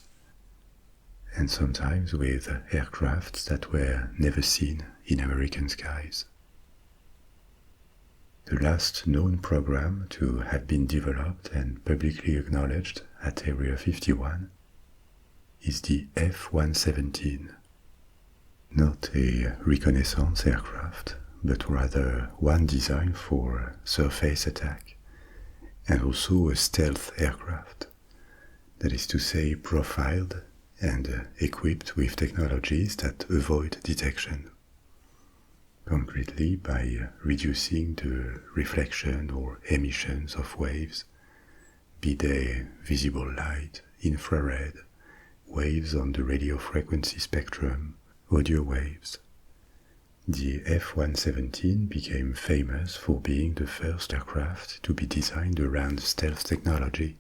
and sometimes with aircrafts that were never seen in American skies. The last known program to have been developed and publicly acknowledged at Area 51 is the F-117, not a reconnaissance aircraft, but rather one designed for surface attack, and also a stealth aircraft, that is to say profiled and equipped with technologies that avoid detection, concretely by reducing the reflection or emissions of waves, be they visible light, infrared, waves on the radio frequency spectrum, audio waves. The F-117 became famous for being the first aircraft to be designed around stealth technology,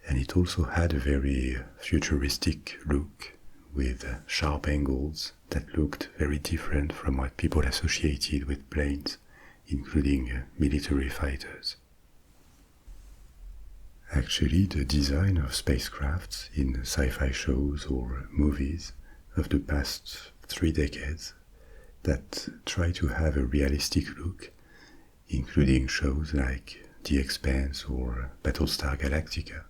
and it also had a very futuristic look with sharp angles that looked very different from what people associated with planes, including military fighters. Actually, the design of spacecrafts in sci-fi shows or movies of the past 3 decades that try to have a realistic look, including shows like The Expanse or Battlestar Galactica,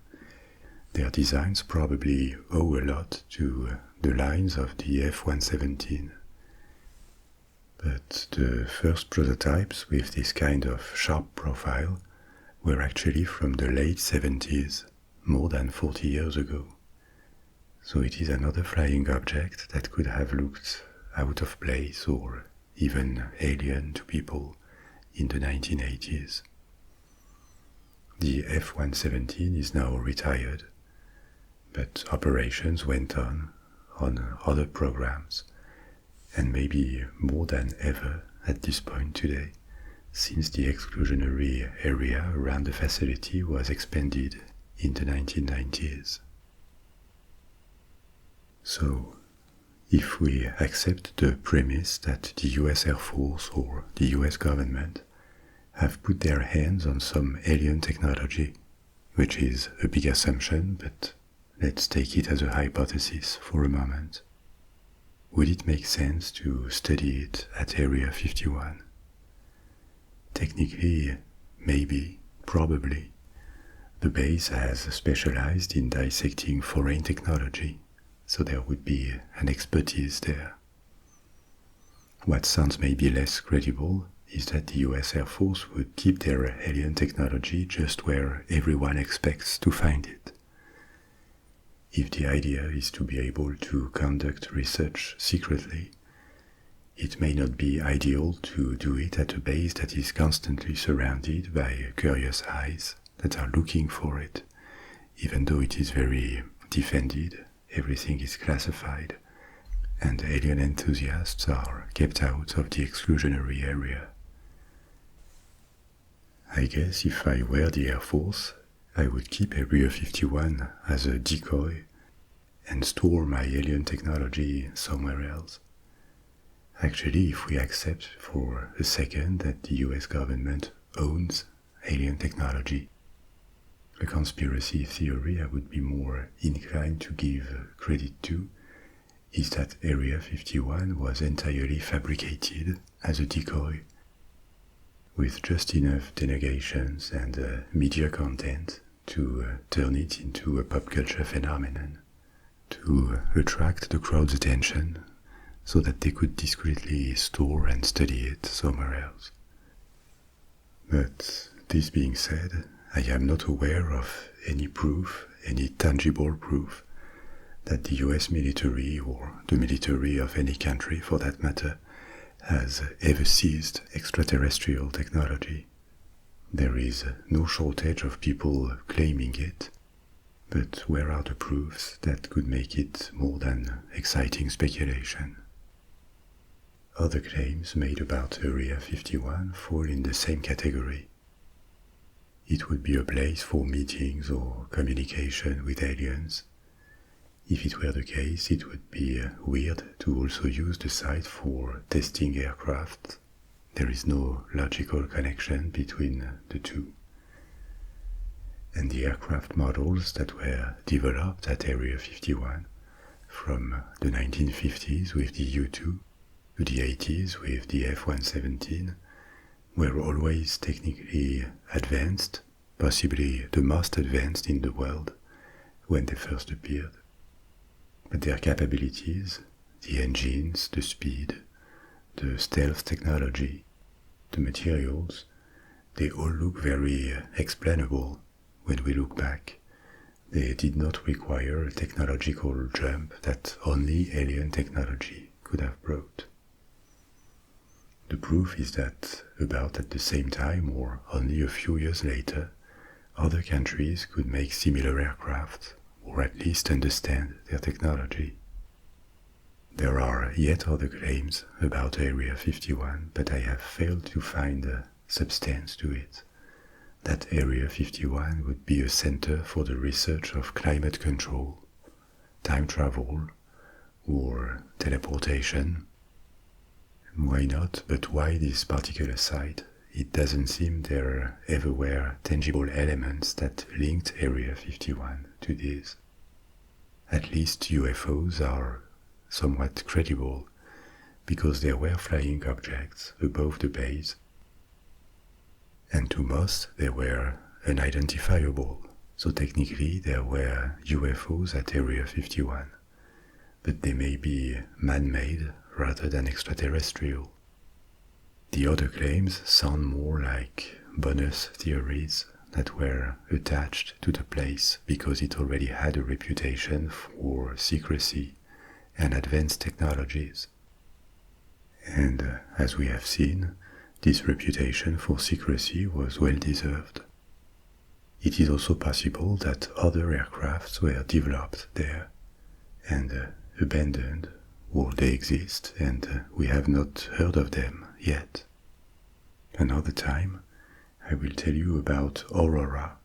their designs probably owe a lot to the lines of the F-117. But the first prototypes with this kind of sharp profile were actually from the late 70s, more than 40 years ago. So it is another flying object that could have looked out of place or even alien to people in the 1980s. The F-117 is now retired, but operations went on other programs, and maybe more than ever at this point today, since the exclusionary area around the facility was expanded in the 1990s. So, if we accept the premise that the US Air Force or the US government have put their hands on some alien technology, which is a big assumption, but let's take it as a hypothesis for a moment, would it make sense to study it at Area 51? Technically, maybe, probably. The base has specialized in dissecting foreign technology, so there would be an expertise there. What sounds maybe less credible is that the US Air Force would keep their alien technology just where everyone expects to find it. If the idea is to be able to conduct research secretly, it may not be ideal to do it at a base that is constantly surrounded by curious eyes that are looking for it, even though it is very defended, everything is classified, and alien enthusiasts are kept out of the exclusionary area. I guess if I were the Air Force, I would keep Area 51 as a decoy and store my alien technology somewhere else. Actually, if we accept for a second that the US government owns alien technology, a conspiracy theory I would be more inclined to give credit to is that Area 51 was entirely fabricated as a decoy, with just enough denegations and media content to turn it into a pop culture phenomenon, to attract the crowd's attention so that they could discreetly store and study it somewhere else. But this being said, I am not aware of any proof, any tangible proof, that the US military, or the military of any country for that matter, has ever seized extraterrestrial technology. There is no shortage of people claiming it, but where are the proofs that could make it more than exciting speculation? Other claims made about Area 51 fall in the same category. It would be a place for meetings or communication with aliens. If it were the case, it would be weird to also use the site for testing aircraft. There is no logical connection between the two. And the aircraft models that were developed at Area 51 from the 1950s with the U-2 to the 80s with the F-117 were always technically advanced, possibly the most advanced in the world when they first appeared. But their capabilities, the engines, the speed, the stealth technology, the materials, they all look very explainable when we look back. They did not require a technological jump that only alien technology could have brought. The proof is that about at the same time or only a few years later, other countries could make similar aircraft or at least understand their technology. There are yet other claims about Area 51, but I have failed to find substance to it. That Area 51 would be a center for the research of climate control, time travel, or teleportation. Why not? But why this particular site? It doesn't seem there ever were tangible elements that linked Area 51 to this. At least UFOs are somewhat credible, because there were flying objects above the base, and to most they were unidentifiable, so technically there were UFOs at Area 51, but they may be man-made rather than extraterrestrial. The other claims sound more like bonus theories that were attached to the place because it already had a reputation for secrecy and advanced technologies. And as we have seen, this reputation for secrecy was well deserved. It is also possible that other aircrafts were developed there and abandoned, or they exist and we have not heard of them yet. Another time, I will tell you about Aurora,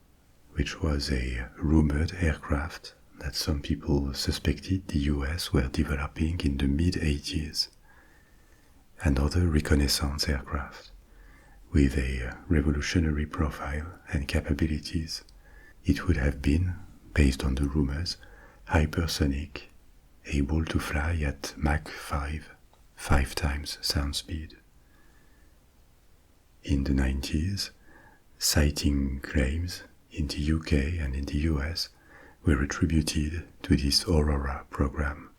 which was a rumored aircraft that some people suspected the US were developing in the mid-80s. Another reconnaissance aircraft with a revolutionary profile and capabilities. It would have been, based on the rumors, hypersonic, able to fly at Mach 5, 5 times sound speed. In the 90s, sighting claims in the UK and in the US were attributed to this Aurora program.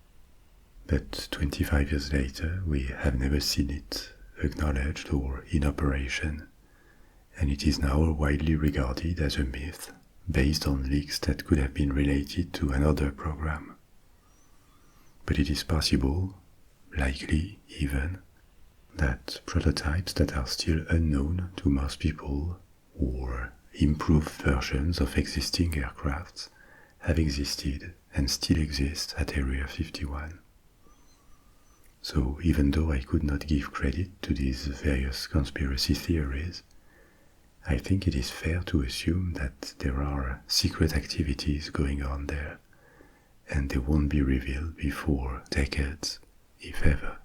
But 25 years later, we have never seen it acknowledged or in operation, and it is now widely regarded as a myth based on leaks that could have been related to another program. But it is possible, likely even, that prototypes that are still unknown to most people or improved versions of existing aircrafts have existed and still exist at Area 51. So even though I could not give credit to these various conspiracy theories, I think it is fair to assume that there are secret activities going on there, and they won't be revealed before decades, if ever.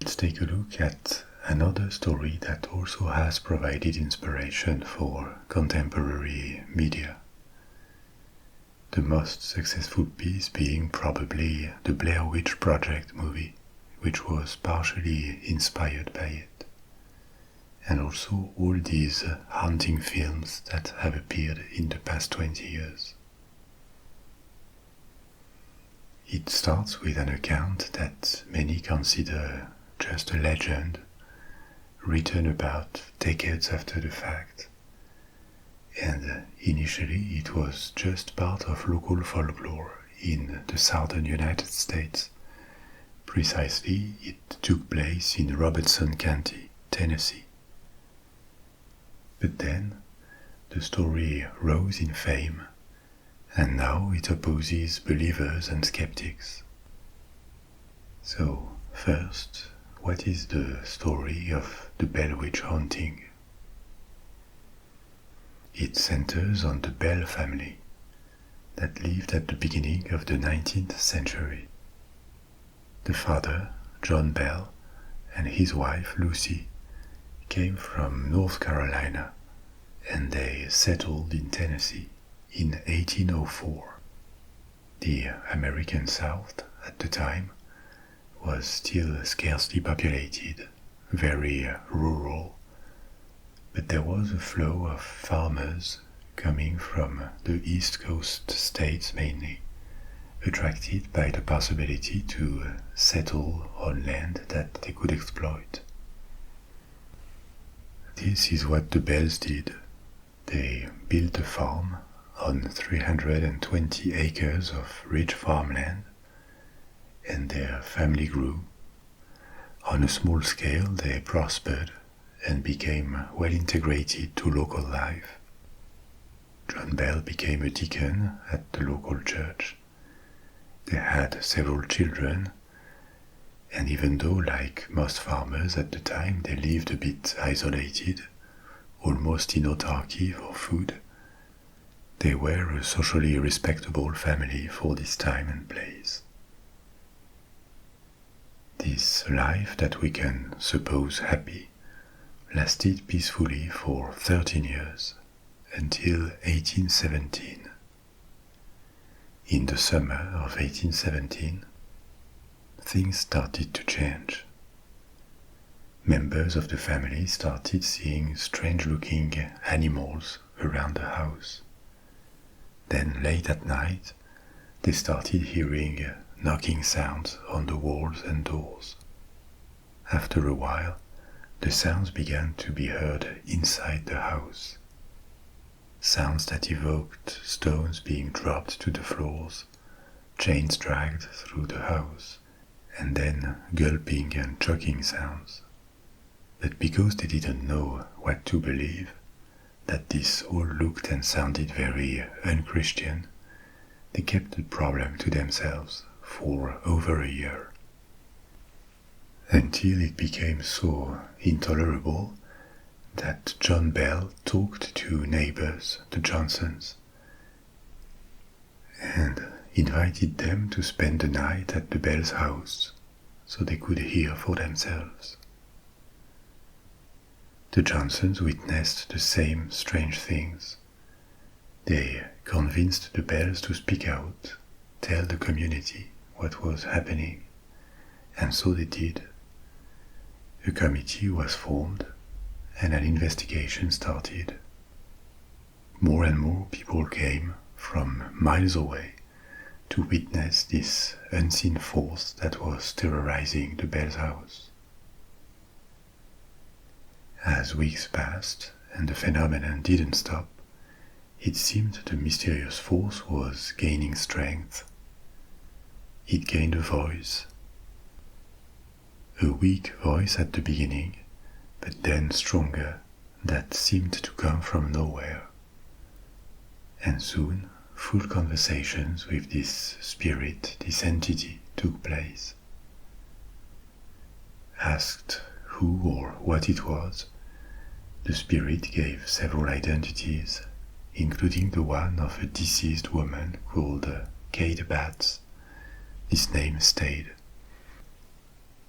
Let's take a look at another story that also has provided inspiration for contemporary media. The most successful piece being probably the Blair Witch Project movie, which was partially inspired by it, and also all these haunting films that have appeared in the past 20 years. It starts with an account that many consider just a legend, written about decades after the fact, and initially it was just part of local folklore in the southern United States, Precisely, it took place in Robertson County, Tennessee. But then, the story rose in fame, and now it opposes believers and skeptics. So, first, what is the story of the Bell Witch haunting? It centers on the Bell family that lived at the beginning of the 19th century. The father, John Bell, and his wife, Lucy, came from North Carolina, and they settled in Tennessee in 1804. The American South, at the time, was still scarcely populated, very rural, but there was a flow of farmers coming from the East Coast states mainly, attracted by the possibility to settle on land that they could exploit. This is what the Bells did. They built a farm on 320 acres of rich farmland, and their family grew. On a small scale, they prospered and became well integrated to local life. John Bell became a deacon at the local church. They had several children, and even though, like most farmers at the time, they lived a bit isolated, almost in autarky for food, they were a socially respectable family for this time and place. This life that we can suppose happy lasted peacefully for 13 years, until 1817. In the summer of 1817, things started to change. Members of the family started seeing strange-looking animals around the house. Then late at night, they started hearing knocking sounds on the walls and doors. After a while, the sounds began to be heard inside the house. Sounds that evoked stones being dropped to the floors, chains dragged through the house, and then gulping and choking sounds. But because they didn't know what to believe, that this all looked and sounded very unchristian, they kept the problem to themselves for over a year, until it became so intolerable that John Bell talked to neighbors, the Johnsons, and invited them to spend the night at the Bell's house so they could hear for themselves. The Johnsons witnessed the same strange things. They convinced the Bells to speak out, tell the community what was happening, and so they did. A committee was formed and an investigation started. More and more people came from miles away to witness this unseen force that was terrorizing the Bell's house. As weeks passed and the phenomenon didn't stop, it seemed the mysterious force was gaining strength. It gained a voice. A weak voice at the beginning, but then stronger, that seemed to come from nowhere. And soon, full conversations with this spirit, this entity, took place. Asked who or what it was, the spirit gave several identities, including the one of a deceased woman called Kate Batts. This name stayed.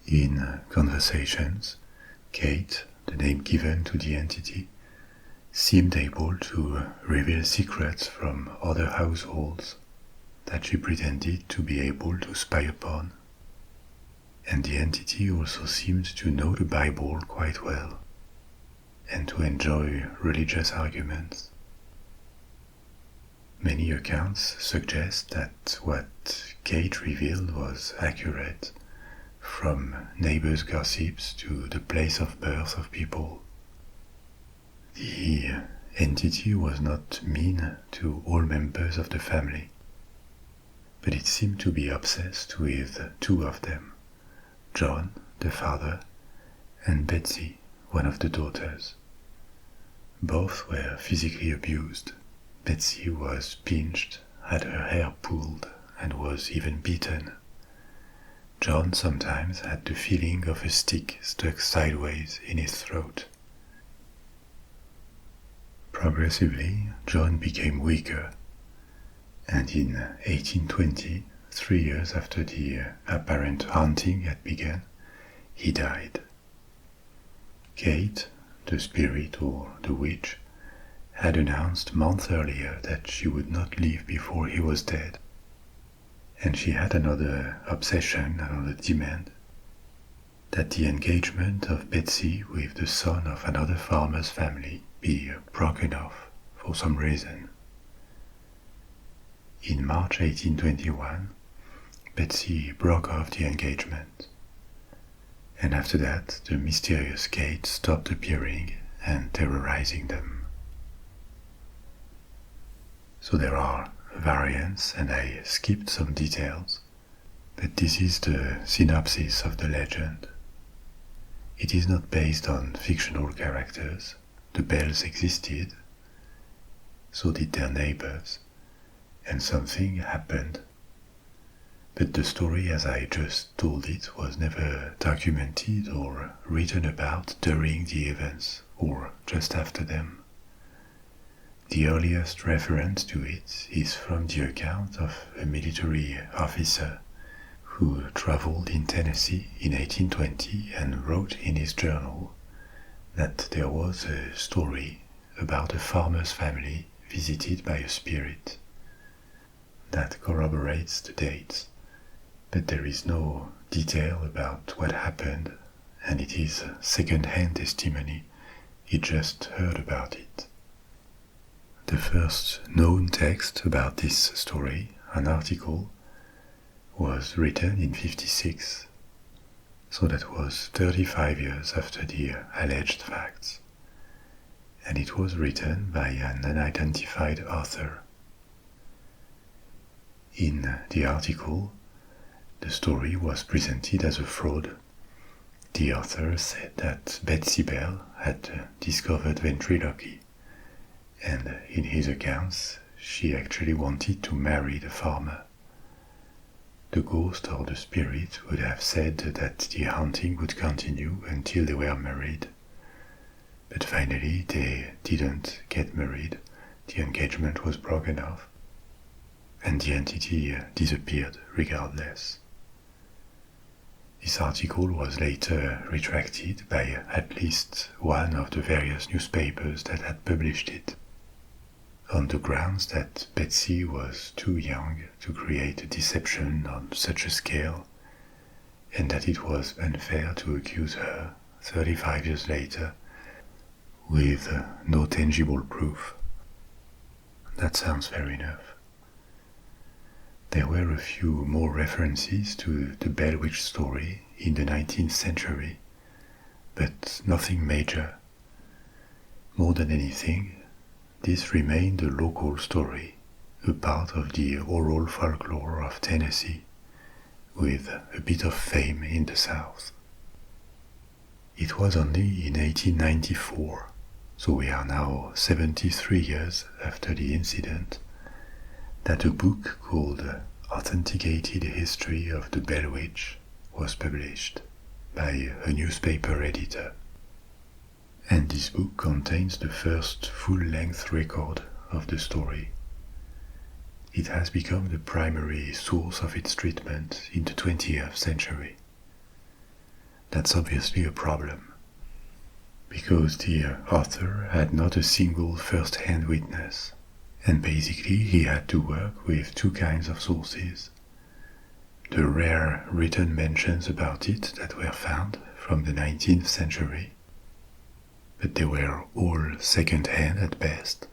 In conversations, Kate, the name given to the entity, seemed able to reveal secrets from other households that she pretended to be able to spy upon. And the entity also seemed to know the Bible quite well, and to enjoy religious arguments. Many accounts suggest that what Kate revealed was accurate, from neighbors' gossips to the place of birth of people. The entity was not mean to all members of the family, but it seemed to be obsessed with two of them, John, the father, and Betsy, one of the daughters. Both were physically abused. Betsy was pinched, had her hair pulled, and was even beaten. John sometimes had the feeling of a stick stuck sideways in his throat. Progressively, John became weaker, and in 1820, 3 years after the apparent haunting had begun, he died. Kate, the spirit or the witch, had announced months earlier that she would not leave before he was dead. And she had another obsession, another demand, that the engagement of Betsy with the son of another farmer's family be broken off for some reason. In March 1821, Betsy broke off the engagement, and after that the mysterious Kate stopped appearing and terrorizing them. So there are variants, and I skipped some details, but this is the synopsis of the legend. It is not based on fictional characters. The Bells existed, so did their neighbors, and something happened. But the story as I just told it was never documented or written about during the events or just after them. The earliest reference to it is from the account of a military officer who traveled in Tennessee in 1820 and wrote in his journal that there was a story about a farmer's family visited by a spirit. That corroborates the dates, but there is no detail about what happened, and it is a second-hand testimony. He just heard about it. The first known text about this story, an article, was written in 1956, so that was 35 years after the alleged facts, and it was written by an unidentified author. In the article, the story was presented as a fraud. The author said that Betsy Bell had discovered ventriloquy, and in his accounts she actually wanted to marry the farmer. The ghost or the spirit would have said that the haunting would continue until they were married. But finally they didn't get married, the engagement was broken off, and the entity disappeared regardless. This article was later retracted by at least one of the various newspapers that had published it, on the grounds that Betsy was too young to create a deception on such a scale, and that it was unfair to accuse her 35 years later with no tangible proof. That sounds fair enough. There were a few more references to the Bell Witch story in the 19th century, but nothing major. More than anything, this remained a local story, a part of the oral folklore of Tennessee, with a bit of fame in the South. It was only in 1894, so we are now 73 years after the incident, that a book called Authenticated History of the Bell Witch was published by a newspaper editor. And this book contains the first full-length record of the story. It has become the primary source of its treatment in the 20th century. That's obviously a problem, because the author had not a single first-hand witness, and basically he had to work with two kinds of sources. The rare written mentions about it that were found from the 19th century, but they were all second-hand at best,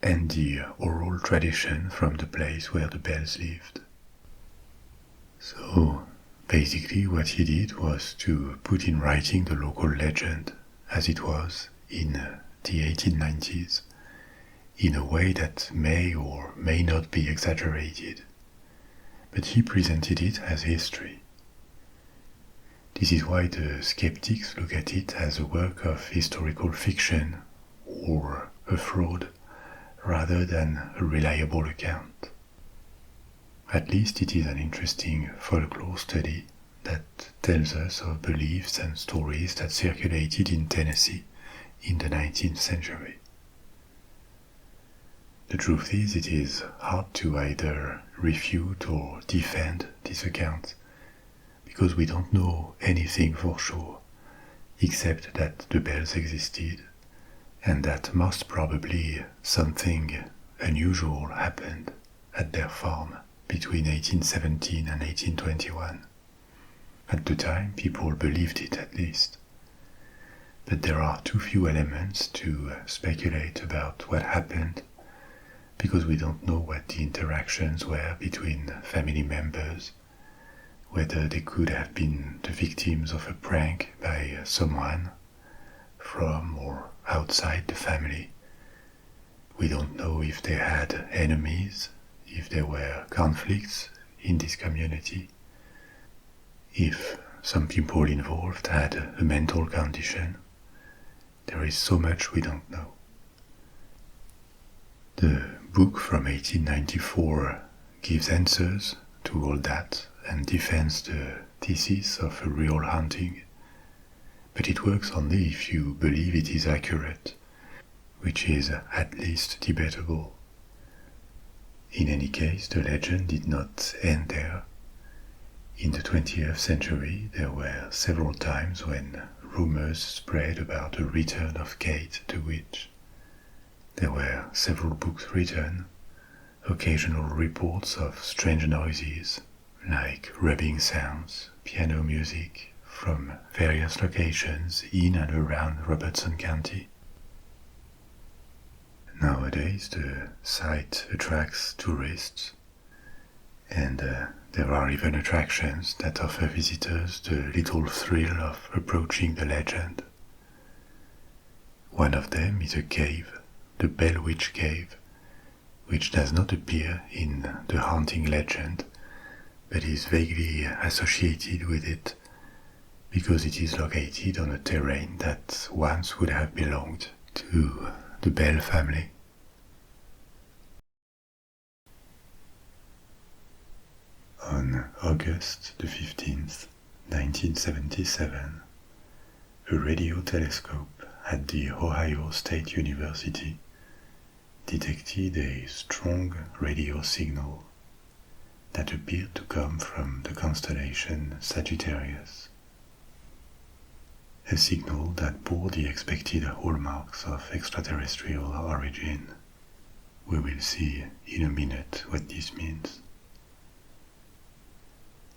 and the oral tradition from the place where the Bells lived. So basically what he did was to put in writing the local legend as it was in the 1890s, in a way that may or may not be exaggerated, but he presented it as history. This is why the skeptics look at it as a work of historical fiction or a fraud rather than a reliable account. At least it is an interesting folklore study that tells us of beliefs and stories that circulated in Tennessee in the 19th century. The truth is, it is hard to either refute or defend this account, because we don't know anything for sure, except that the bells existed, and that most probably something unusual happened at their farm between 1817 and 1821. At the time, people believed it at least. But there are too few elements to speculate about what happened, because we don't know what the interactions were between family members, whether they could have been the victims of a prank by someone from or outside the family. We don't know if they had enemies, if there were conflicts in this community, if some people involved had a mental condition. There is so much we don't know. The book from 1894 gives answers to all that and defends the thesis of a real haunting, but it works only if you believe it is accurate, which is at least debatable. In any case, the legend did not end there. In the 20th century, there were several times when rumors spread about the return of Kate the witch. There were several books written, occasional reports of strange noises, like rubbing sounds, piano music, from various locations in and around Robertson County. Nowadays, the site attracts tourists, and there are even attractions that offer visitors the little thrill of approaching the legend. One of them is a cave, the Bell Witch Cave, which does not appear in the haunting legend, but is vaguely associated with it because it is located on a terrain that once would have belonged to the Bell family. On August the 15th, 1977, a radio telescope at the Ohio State University detected a strong radio signal that appeared to come from the constellation Sagittarius. A signal that bore the expected hallmarks of extraterrestrial origin. We will see in a minute what this means.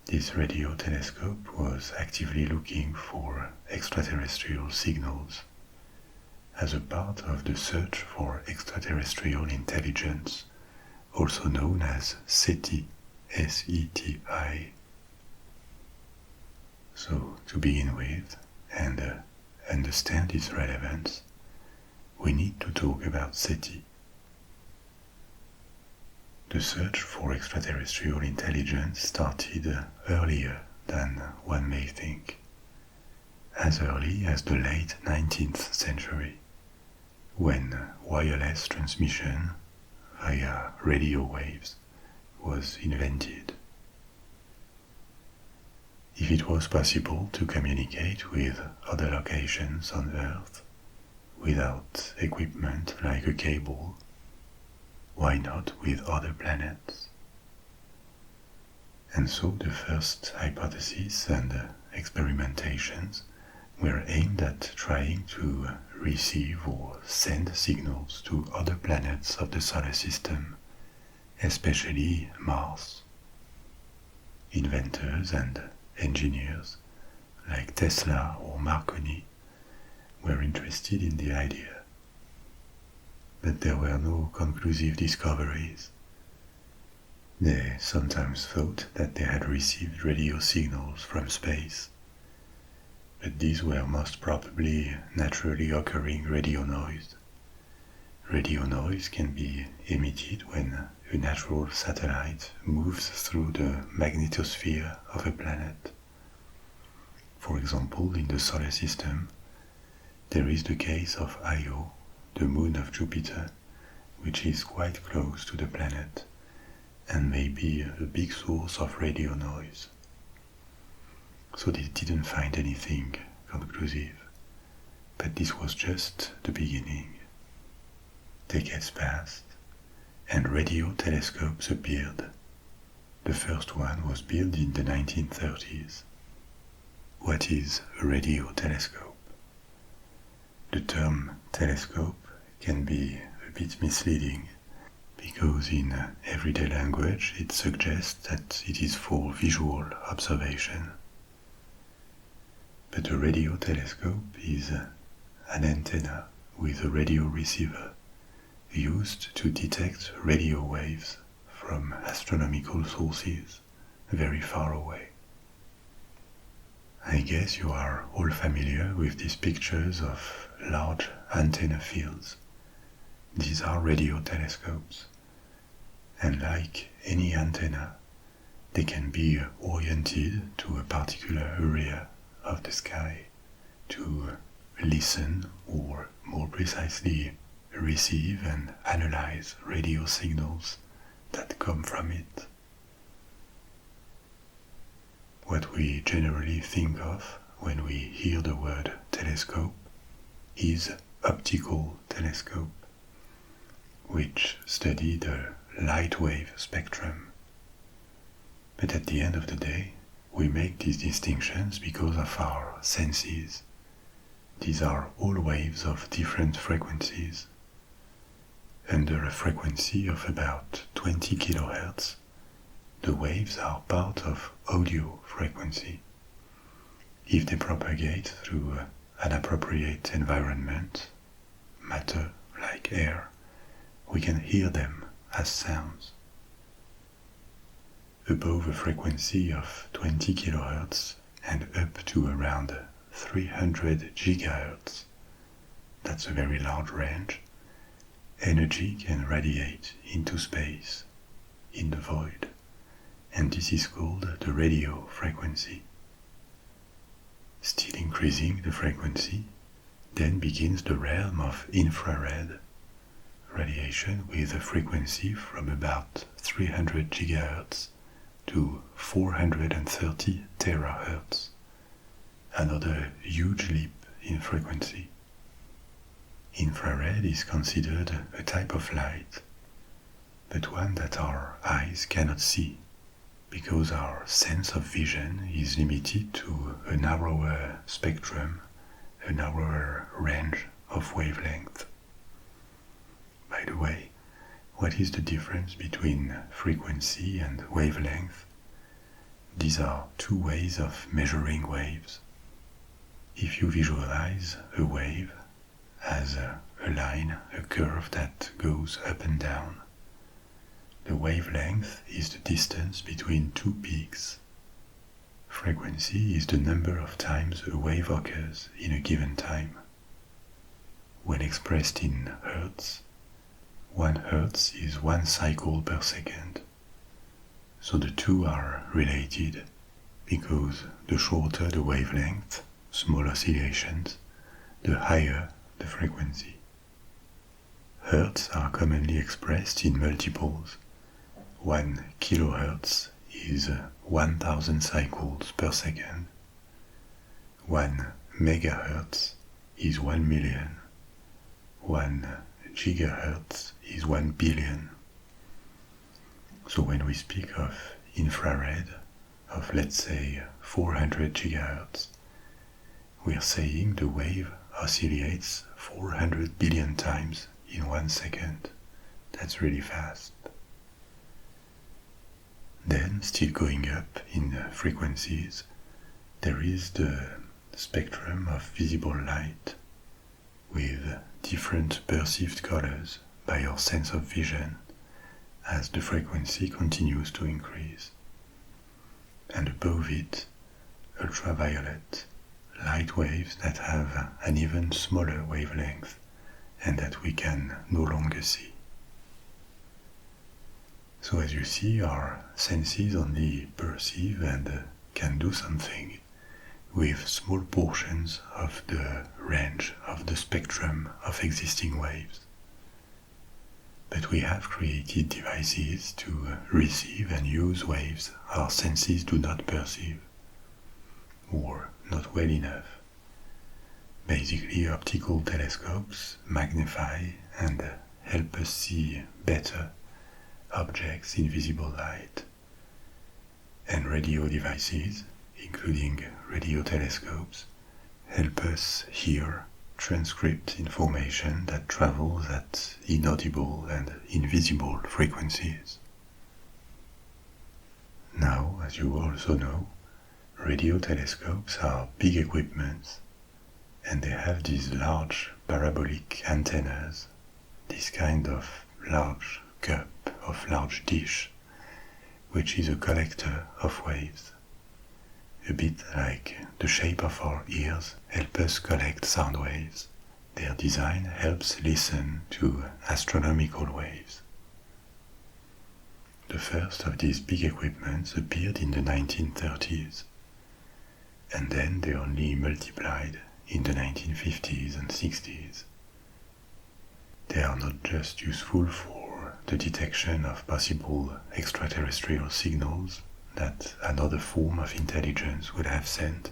This radio telescope was actively looking for extraterrestrial signals as a part of the search for extraterrestrial intelligence, also known as SETI, S-E-T-I. So, to begin with, and understand its relevance, we need to talk about SETI. The search for extraterrestrial intelligence started earlier than one may think, as early as the late 19th century, when wireless transmission via radio waves was invented. If it was possible to communicate with other locations on Earth without equipment like a cable, why not with other planets? And so the first hypotheses and experimentations were aimed at trying to receive or send signals to other planets of the solar system, especially Mars. Inventors and engineers like Tesla or Marconi were interested in the idea. But there were no conclusive discoveries. They sometimes thought that they had received radio signals from space, but these were most probably naturally occurring radio noise. Radio noise can be emitted when a natural satellite moves through the magnetosphere of a planet. For example, in the solar system, there is the case of Io, the moon of Jupiter, which is quite close to the planet and may be a big source of radio noise. So they didn't find anything conclusive, but this was just the beginning. Decades passed, and radio telescopes appeared. The first one was built in the 1930s. What is a radio telescope? The term telescope can be a bit misleading because in everyday language it suggests that it is for visual observation. But a radio telescope is an antenna with a radio receiver used to detect radio waves from astronomical sources very far away. I guess you are all familiar with these pictures of large antenna fields. These are radio telescopes, and like any antenna, they can be oriented to a particular area of the sky to listen, or more precisely receive and analyze radio signals that come from it. What we generally think of when we hear the word telescope is optical telescope, which study the light wave spectrum. But at the end of the day, we make these distinctions because of our senses. These are all waves of different frequencies. Under a frequency of about 20 kHz, the waves are part of audio frequency. If they propagate through an appropriate environment, matter like air, we can hear them as sounds. Above a frequency of 20 kHz and up to around 300 GHz, that's a very large range, energy can radiate into space, in the void, and this is called the radio frequency. Still increasing the frequency, then begins the realm of infrared radiation with a frequency from about 300 GHz to 430 terahertz, another huge leap in frequency. Infrared is considered a type of light, but one that our eyes cannot see, because our sense of vision is limited to a narrower spectrum, a narrower range of wavelength. By the way, what is the difference between frequency and wavelength? These are two ways of measuring waves. If you visualize a wave as a line, a curve that goes up and down, the wavelength is the distance between two peaks. Frequency is the number of times a wave occurs in a given time. When expressed in hertz, 1 hertz is 1 cycle per second. So the two are related because the shorter the wavelength, small oscillations, the higher the frequency. Hertz are commonly expressed in multiples. 1 kilohertz is 1000 cycles per second. 1 megahertz is 1 million. 1 gigahertz is 1 billion. So when we speak of infrared, of let's say 400 gigahertz, we are saying the wave oscillates 400 billion times in 1 second. That's really fast. Then, still going up in frequencies, there is the spectrum of visible light, with different perceived colors by our sense of vision as the frequency continues to increase. And above it, ultraviolet, light waves that have an even smaller wavelength and that we can no longer see. So as you see, our senses only perceive and can do something with small portions of the range of the spectrum of existing waves. But we have created devices to receive and use waves our senses do not perceive, or not well enough. Basically, optical telescopes magnify and help us see better objects in visible light. And radio devices, including radio telescopes, help us hear, transcript information that travels at inaudible and invisible frequencies. Now, as you also know, radio telescopes are big equipments, and they have these large parabolic antennas, this kind of large cup, of large dish, which is a collector of waves. A bit like the shape of our ears help us collect sound waves. Their design helps listen to astronomical waves. The first of these big equipments appeared in the 1930s, and then they only multiplied in the 1950s and 60s. They are not just useful for the detection of possible extraterrestrial signals that another form of intelligence would have sent.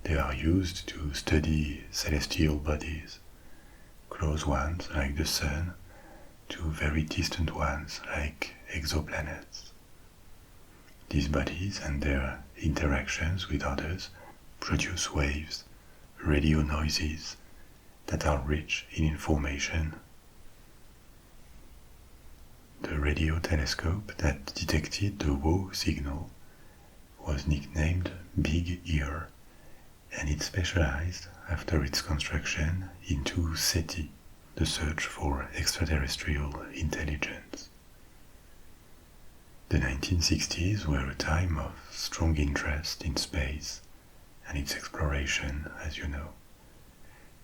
They are used to study celestial bodies, close ones like the Sun, to very distant ones like exoplanets. These bodies and their interactions with others produce waves, radio noises, that are rich in information. The radio telescope that detected the WOW signal was nicknamed Big Ear, and it specialized after its construction into SETI, the search for extraterrestrial intelligence. The 1960s were a time of strong interest in space and its exploration, as you know,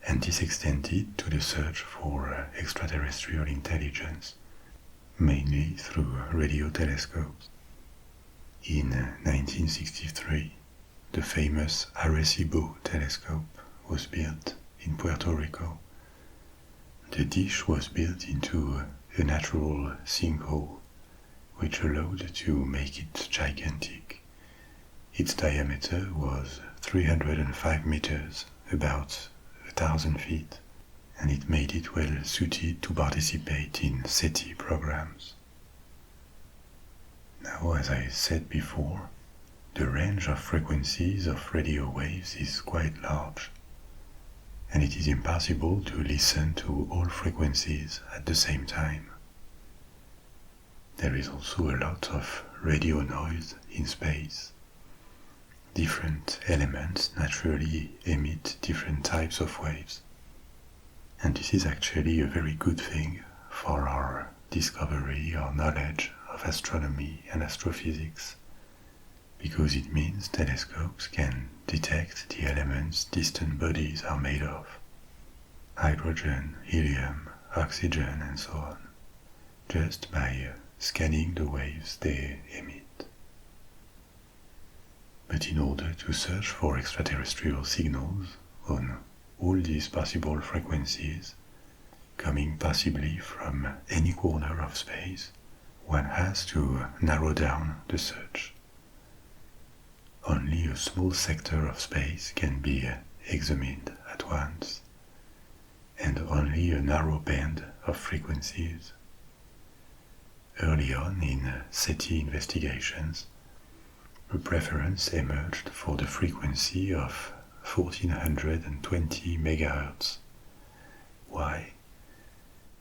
and this extended to the search for extraterrestrial intelligence, mainly through radio telescopes. In 1963, the famous Arecibo telescope was built in Puerto Rico. The dish was built into a natural sinkhole, which allowed to make it gigantic. Its diameter was 305 meters, about 1,000 feet, and it made it well suited to participate in SETI programs. Now, as I said before, the range of frequencies of radio waves is quite large, and it is impossible to listen to all frequencies at the same time. There is also a lot of radio noise in space. Different elements naturally emit different types of waves, and this is actually a very good thing for our discovery or knowledge of astronomy and astrophysics, because it means telescopes can detect the elements distant bodies are made of: hydrogen, helium, oxygen, and so on, just by scanning the waves they emit. But in order to search for extraterrestrial signals on all these possible frequencies, coming possibly from any corner of space, one has to narrow down the search. Only a small sector of space can be examined at once, and only a narrow band of frequencies. Early on in SETI investigations, a preference emerged for the frequency of 1420 MHz. Why?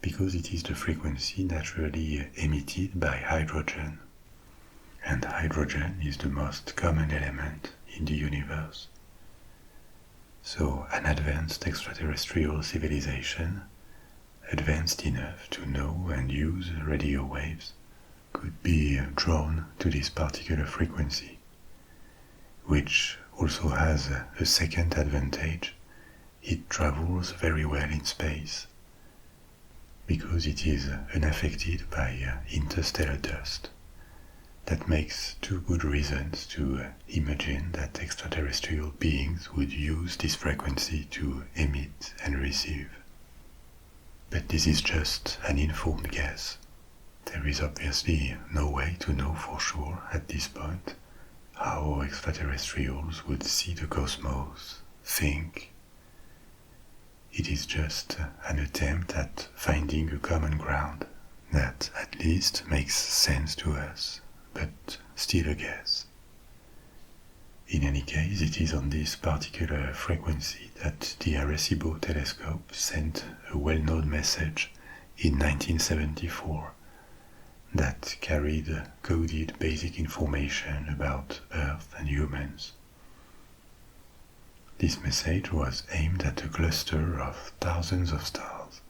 Because it is the frequency naturally emitted by hydrogen, and hydrogen is the most common element in the universe. So an advanced extraterrestrial civilization, advanced enough to know and use radio waves, could be drawn to this particular frequency, which also has a second advantage: it travels very well in space, because it is unaffected by interstellar dust. that makes two good reasons to imagine that extraterrestrial beings would use this frequency to emit and receive. But this is just an informed guess. There is obviously no way to know for sure at this point how extraterrestrials would see the cosmos, think. It is just an attempt at finding a common ground that at least makes sense to us, but still a guess. In any case, it is on this particular frequency that the Arecibo telescope sent a well-known message in 1974 that carried coded basic information about Earth and humans. This message was aimed at a cluster of thousands of stars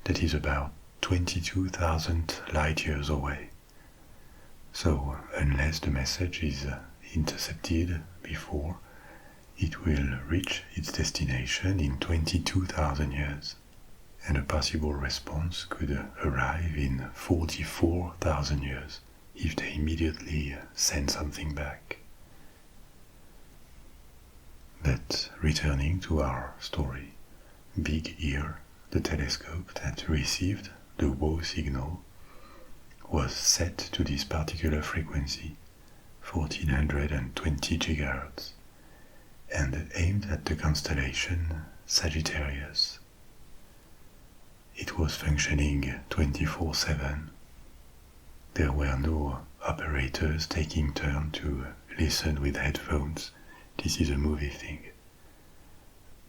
that is about 22,000 light-years away. So, unless the message is intercepted before, it will reach its destination in 22,000 years, and a possible response could arrive in 44,000 years if they immediately send something back. But returning to our story, Big Ear, the telescope that received the WOW signal, was set to this particular frequency, 1420 GHz, and aimed at the constellation Sagittarius. It was functioning 24/7. There were no operators taking turn to listen with headphones. This is a movie thing.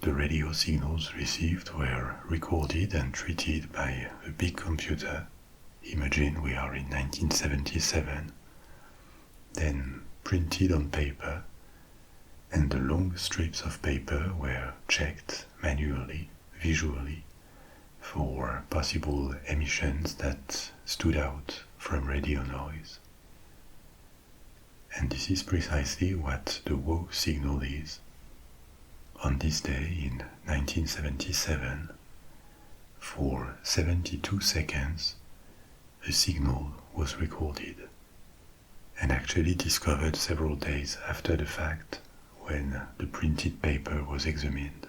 The radio signals received were recorded and treated by a big computer. Imagine we are in 1977. Then printed on paper, and the long strips of paper were checked manually, visually, for possible emissions that stood out from radio noise. And this is precisely what the WOW signal is. On this day in 1977, for 72 seconds, a signal was recorded, and actually discovered several days after the fact when the printed paper was examined.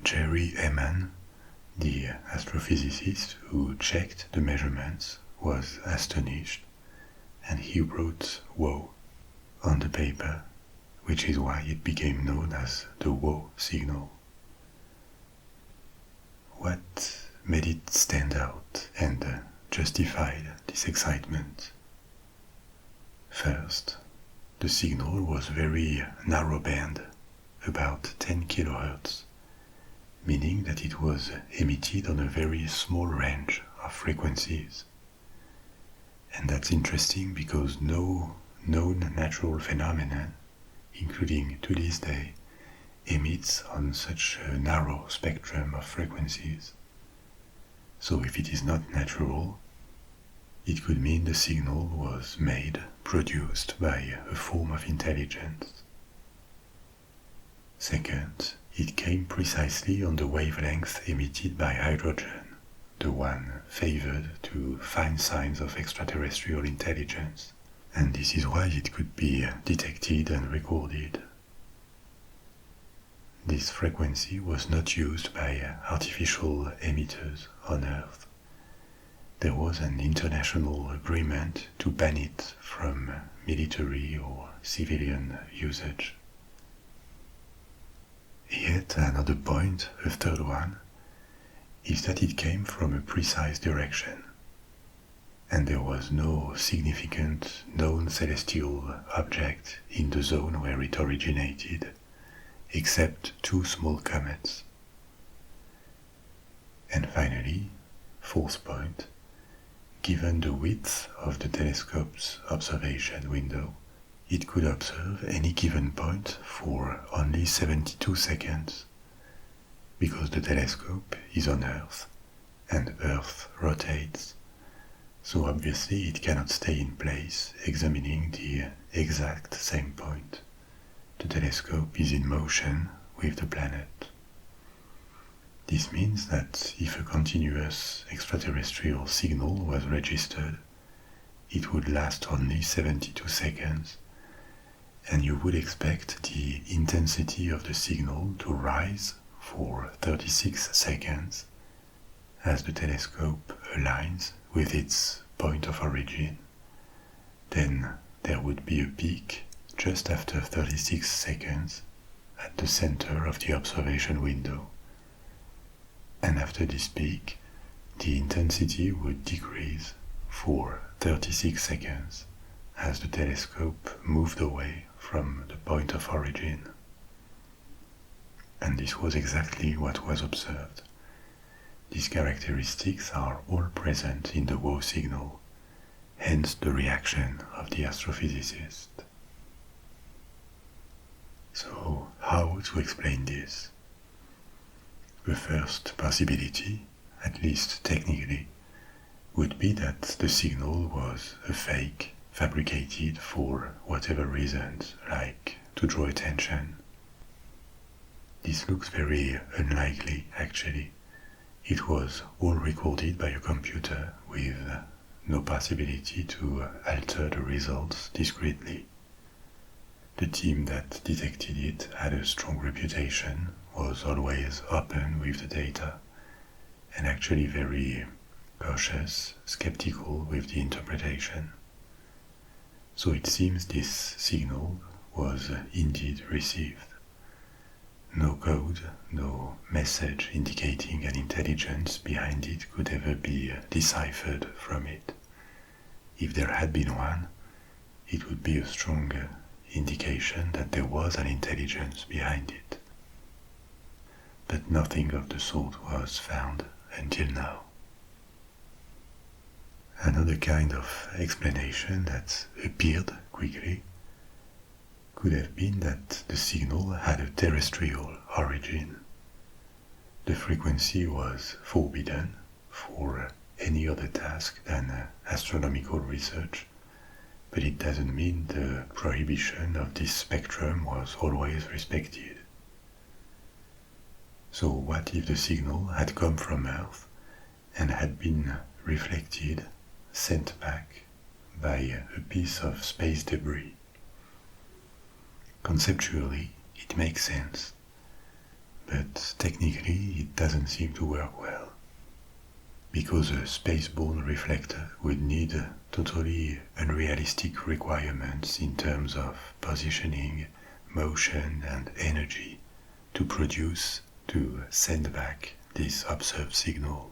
Jerry Eman, the astrophysicist who checked the measurements, was astonished, and he wrote WOW on the paper, which is why it became known as the WOW signal. What made it stand out and justified this excitement? First, the signal was very narrowband, about 10 kHz, meaning that it was emitted on a very small range of frequencies. And that's interesting because no known natural phenomenon, including to this day, emits on such a narrow spectrum of frequencies. So if it is not natural, it could mean the signal was produced by a form of intelligence. Second, it came precisely on the wavelength emitted by hydrogen, the one favored to find signs of extraterrestrial intelligence, and this is why it could be detected and recorded. This frequency was not used by artificial emitters on Earth. There was an international agreement to ban it from military or civilian usage. Yet another point, a third one, is that it came from a precise direction, and there was no significant known celestial object in the zone where it originated, except 2 small comets. And finally, fourth point, given the width of the telescope's observation window, it could observe any given point for only 72 seconds, because the telescope is on Earth, and Earth rotates, so obviously it cannot stay in place examining the exact same point. The telescope is in motion with the planet. This means that if a continuous extraterrestrial signal was registered, it would last only 72 seconds, and you would expect the intensity of the signal to rise for 36 seconds as the telescope aligns with its point of origin. Then there would be a peak just after 36 seconds at the center of the observation window. And after this peak, the intensity would decrease for 36 seconds as the telescope moved away from the point of origin. And this was exactly what was observed. These characteristics are all present in the WOW signal, hence the reaction of the astrophysicist. So, how to explain this? The first possibility, at least technically, would be that the signal was a fake, fabricated for whatever reasons, like to draw attention. This looks very unlikely, actually. It was all recorded by a computer with no possibility to alter the results discreetly. The team that detected it had a strong reputation, was always open with the data, and actually very cautious, skeptical with the interpretation. So it seems this signal was indeed received. No code, no message indicating an intelligence behind it could ever be deciphered from it. If there had been one, it would be a strong indication that there was an intelligence behind it. But nothing of the sort was found until now. Another kind of explanation that appeared quickly could have been that the signal had a terrestrial origin. The frequency was forbidden for any other task than astronomical research, but it doesn't mean the prohibition of this spectrum was always respected. So what if the signal had come from Earth and had been reflected, sent back by a piece of space debris? Conceptually, it makes sense, but technically it doesn't seem to work well, because a space-borne reflector would need totally unrealistic requirements in terms of positioning, motion and energy to send back this observed signal.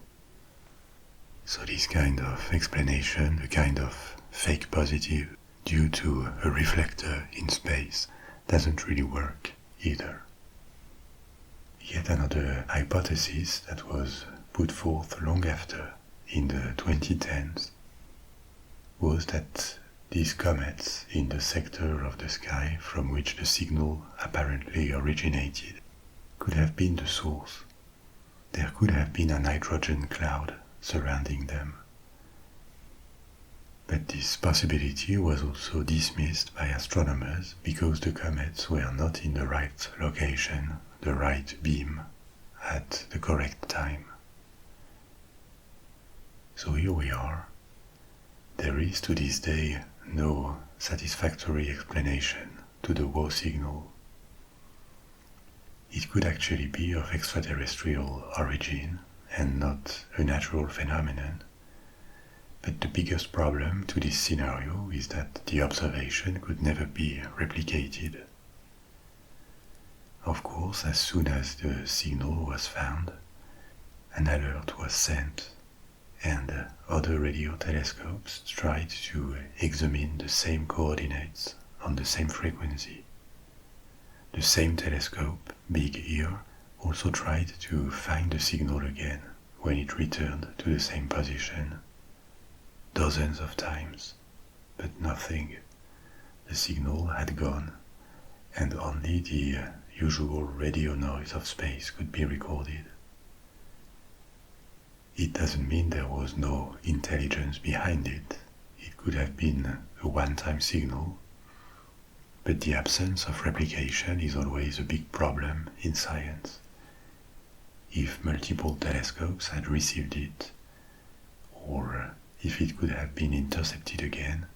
So this kind of explanation, a kind of fake positive due to a reflector in space, doesn't really work either. Yet another hypothesis that was put forth long after, in the 2010s, was that these comets in the sector of the sky from which the signal apparently originated could have been the source. There could have been a nitrogen cloud surrounding them. But this possibility was also dismissed by astronomers because the comets were not in the right location, the right beam, at the correct time. So here we are. There is to this day no satisfactory explanation to the WOW signal. It could actually be of extraterrestrial origin and not a natural phenomenon. But the biggest problem to this scenario is that the observation could never be replicated. Of course, as soon as the signal was found, an alert was sent, and other radio telescopes tried to examine the same coordinates on the same frequency. The same telescope, Big Ear, also tried to find the signal again when it returned to the same position. Dozens of times, but nothing. The signal had gone, and only the usual radio noise of space could be recorded. It doesn't mean there was no intelligence behind it. It could have been a one-time signal, but the absence of replication is always a big problem in science. If multiple telescopes had received it, or if it could have been intercepted again,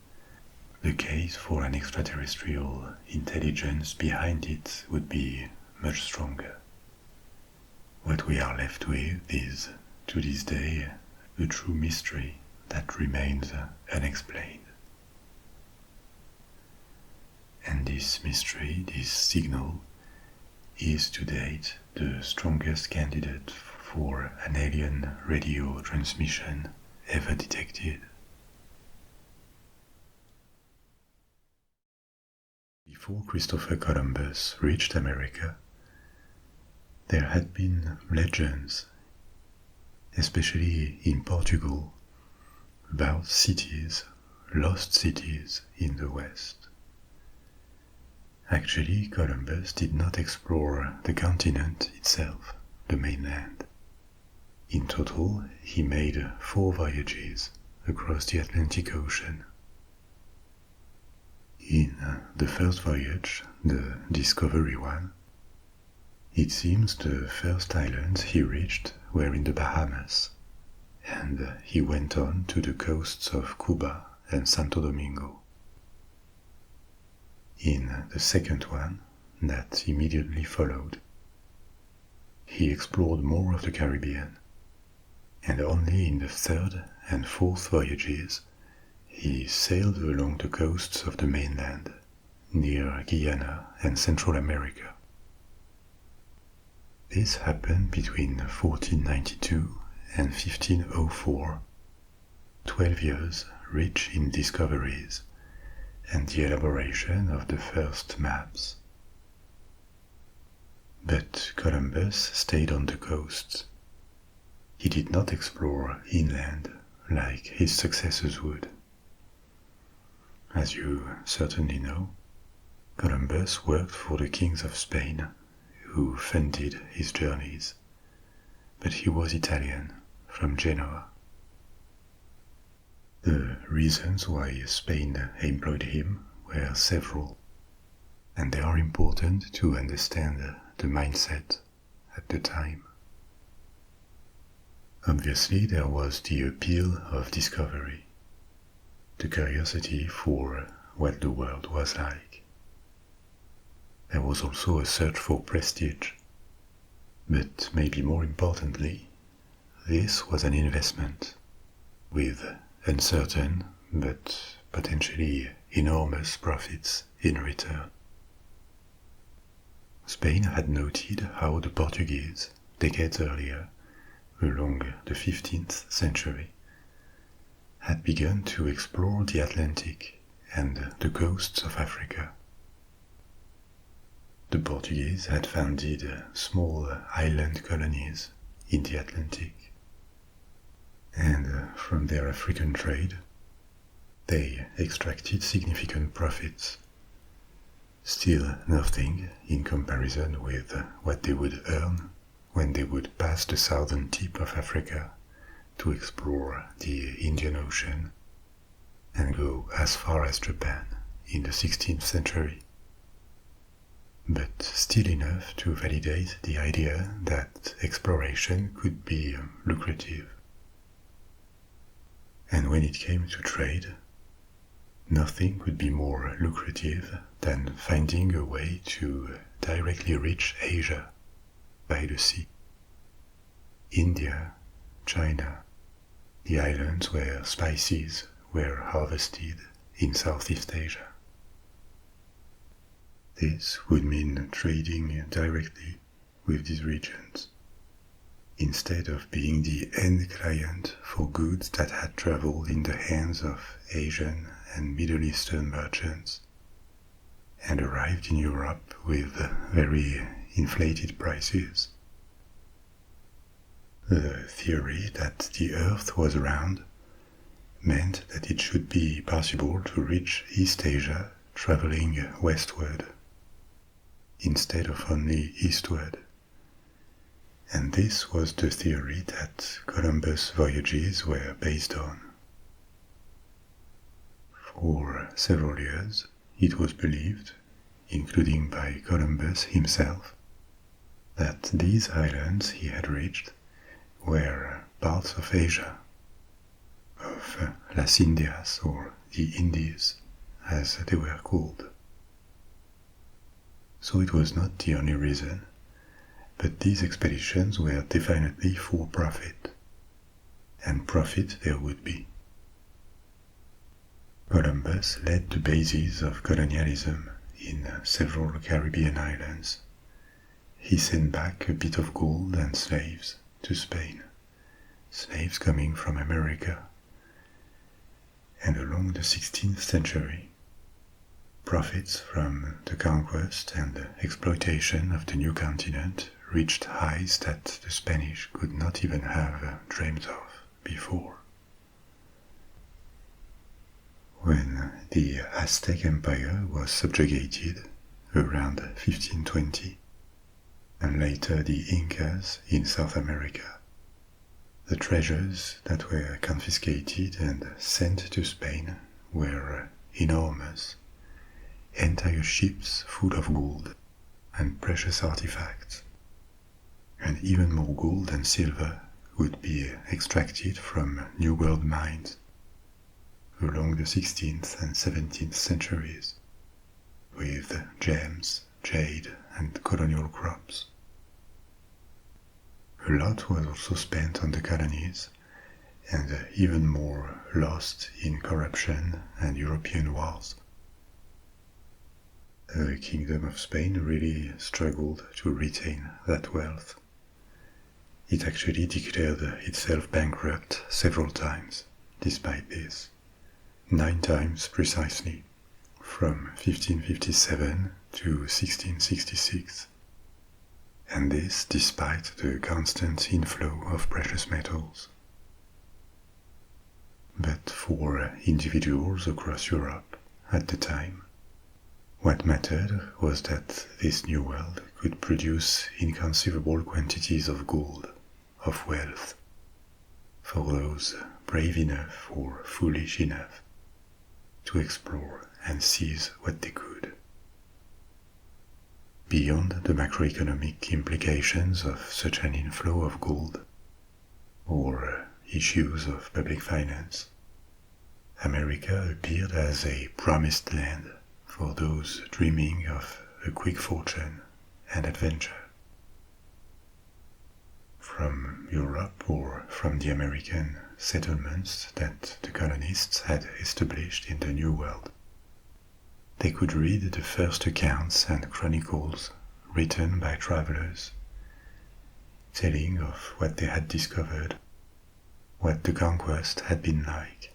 the case for an extraterrestrial intelligence behind it would be much stronger. What we are left with is, to this day, a true mystery that remains unexplained. And this mystery, this signal, is to date the strongest candidate for an alien radio transmission ever detected. Before Christopher Columbus reached America, there had been legends, especially in Portugal, about cities, lost cities in the West. Actually, Columbus did not explore the continent itself, the mainland. In total, he made 4 voyages across the Atlantic Ocean. In the first voyage, the Discovery one, it seems the first islands he reached were in the Bahamas, and he went on to the coasts of Cuba and Santo Domingo. In the second one, that immediately followed, he explored more of the Caribbean, and only in the third and fourth voyages he sailed along the coasts of the mainland, near Guyana and Central America. This happened between 1492 and 1504, 12 years rich in discoveries and the elaboration of the first maps. But Columbus stayed on the coasts. He did not explore inland like his successors would. As you certainly know, Columbus worked for the kings of Spain, who funded his journeys, but he was Italian, from Genoa. The reasons why Spain employed him were several, and they are important to understand the mindset at the time. Obviously, there was the appeal of discovery, the curiosity for what the world was like. There was also a search for prestige, but maybe more importantly, this was an investment with uncertain but potentially enormous profits in return. Spain had noted how the Portuguese, decades earlier, along the 15th century, had begun to explore the Atlantic and the coasts of Africa. The Portuguese had founded small island colonies in the Atlantic, and from their African trade, they extracted significant profits. Still nothing in comparison with what they would earn when they would pass the southern tip of Africa to explore the Indian Ocean and go as far as Japan in the 16th century. But still enough to validate the idea that exploration could be lucrative. And when it came to trade, nothing could be more lucrative than finding a way to directly reach Asia by the sea. India, China, the islands where spices were harvested in Southeast Asia. This would mean trading directly with these regions, instead of being the end client for goods that had traveled in the hands of Asian and Middle Eastern merchants and arrived in Europe with very inflated prices. The theory that the Earth was round meant that it should be possible to reach East Asia traveling westward instead of only eastward. And this was the theory that Columbus' voyages were based on. For several years, it was believed, including by Columbus himself, that these islands he had reached were parts of Asia, of Las Indias, or the Indies, as they were called. So it was not the only reason, but these expeditions were definitely for profit, and profit there would be. Columbus laid the basis of colonialism in several Caribbean islands. He sent back a bit of gold and slaves to Spain, slaves coming from America. And along the 16th century, profits from the conquest and the exploitation of the new continent reached heights that the Spanish could not even have dreamed of before. When the Aztec Empire was subjugated around 1520, and later the Incas in South America, the treasures that were confiscated and sent to Spain were enormous. Entire ships full of gold and precious artifacts, and even more gold and silver would be extracted from New World mines along the 16th and 17th centuries, with gems, jade, and colonial crops. A lot was also spent on the colonies, and even more lost in corruption and European wars. The Kingdom of Spain really struggled to retain that wealth. It actually declared itself bankrupt several times, despite this. 9 times precisely, from 1557 to 1666. And this despite the constant inflow of precious metals. But for individuals across Europe at the time, what mattered was that this new world could produce inconceivable quantities of gold, of wealth, for those brave enough or foolish enough to explore and seize what they could. Beyond the macroeconomic implications of such an inflow of gold, or issues of public finance, America appeared as a promised land for those dreaming of a quick fortune and adventure. From Europe or from the American settlements that the colonists had established in the New World, they could read the first accounts and chronicles written by travelers, telling of what they had discovered, what the conquest had been like,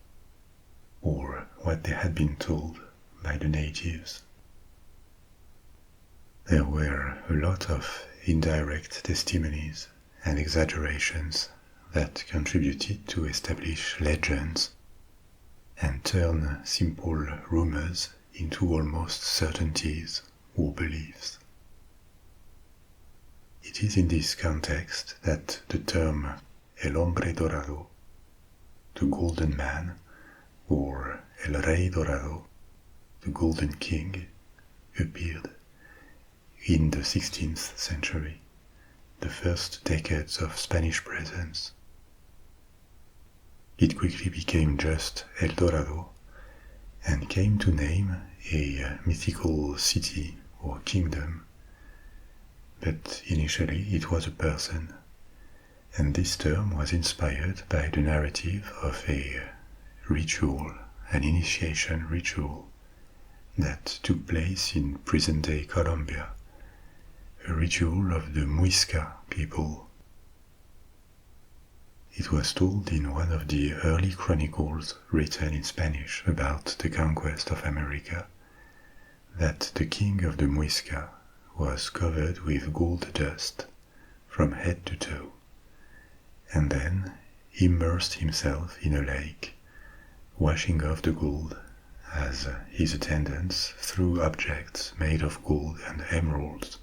or what they had been told by the natives. There were a lot of indirect testimonies and exaggerations that contributed to establish legends and turn simple rumors into almost certainties or beliefs. It is in this context that the term El Hombre Dorado, the Golden Man, or El Rey Dorado, the Golden King, appeared in the 16th century, the first decades of Spanish presence. It quickly became just El Dorado and came to name a mythical city or kingdom, but initially it was a person, and this term was inspired by the narrative of a ritual, an initiation ritual, that took place in present-day Colombia, a ritual of the Muisca people. It was told in one of the early chronicles written in Spanish about the conquest of America that the king of the Muisca was covered with gold dust from head to toe, and then immersed himself in a lake, washing off the gold as his attendants threw objects made of gold and emeralds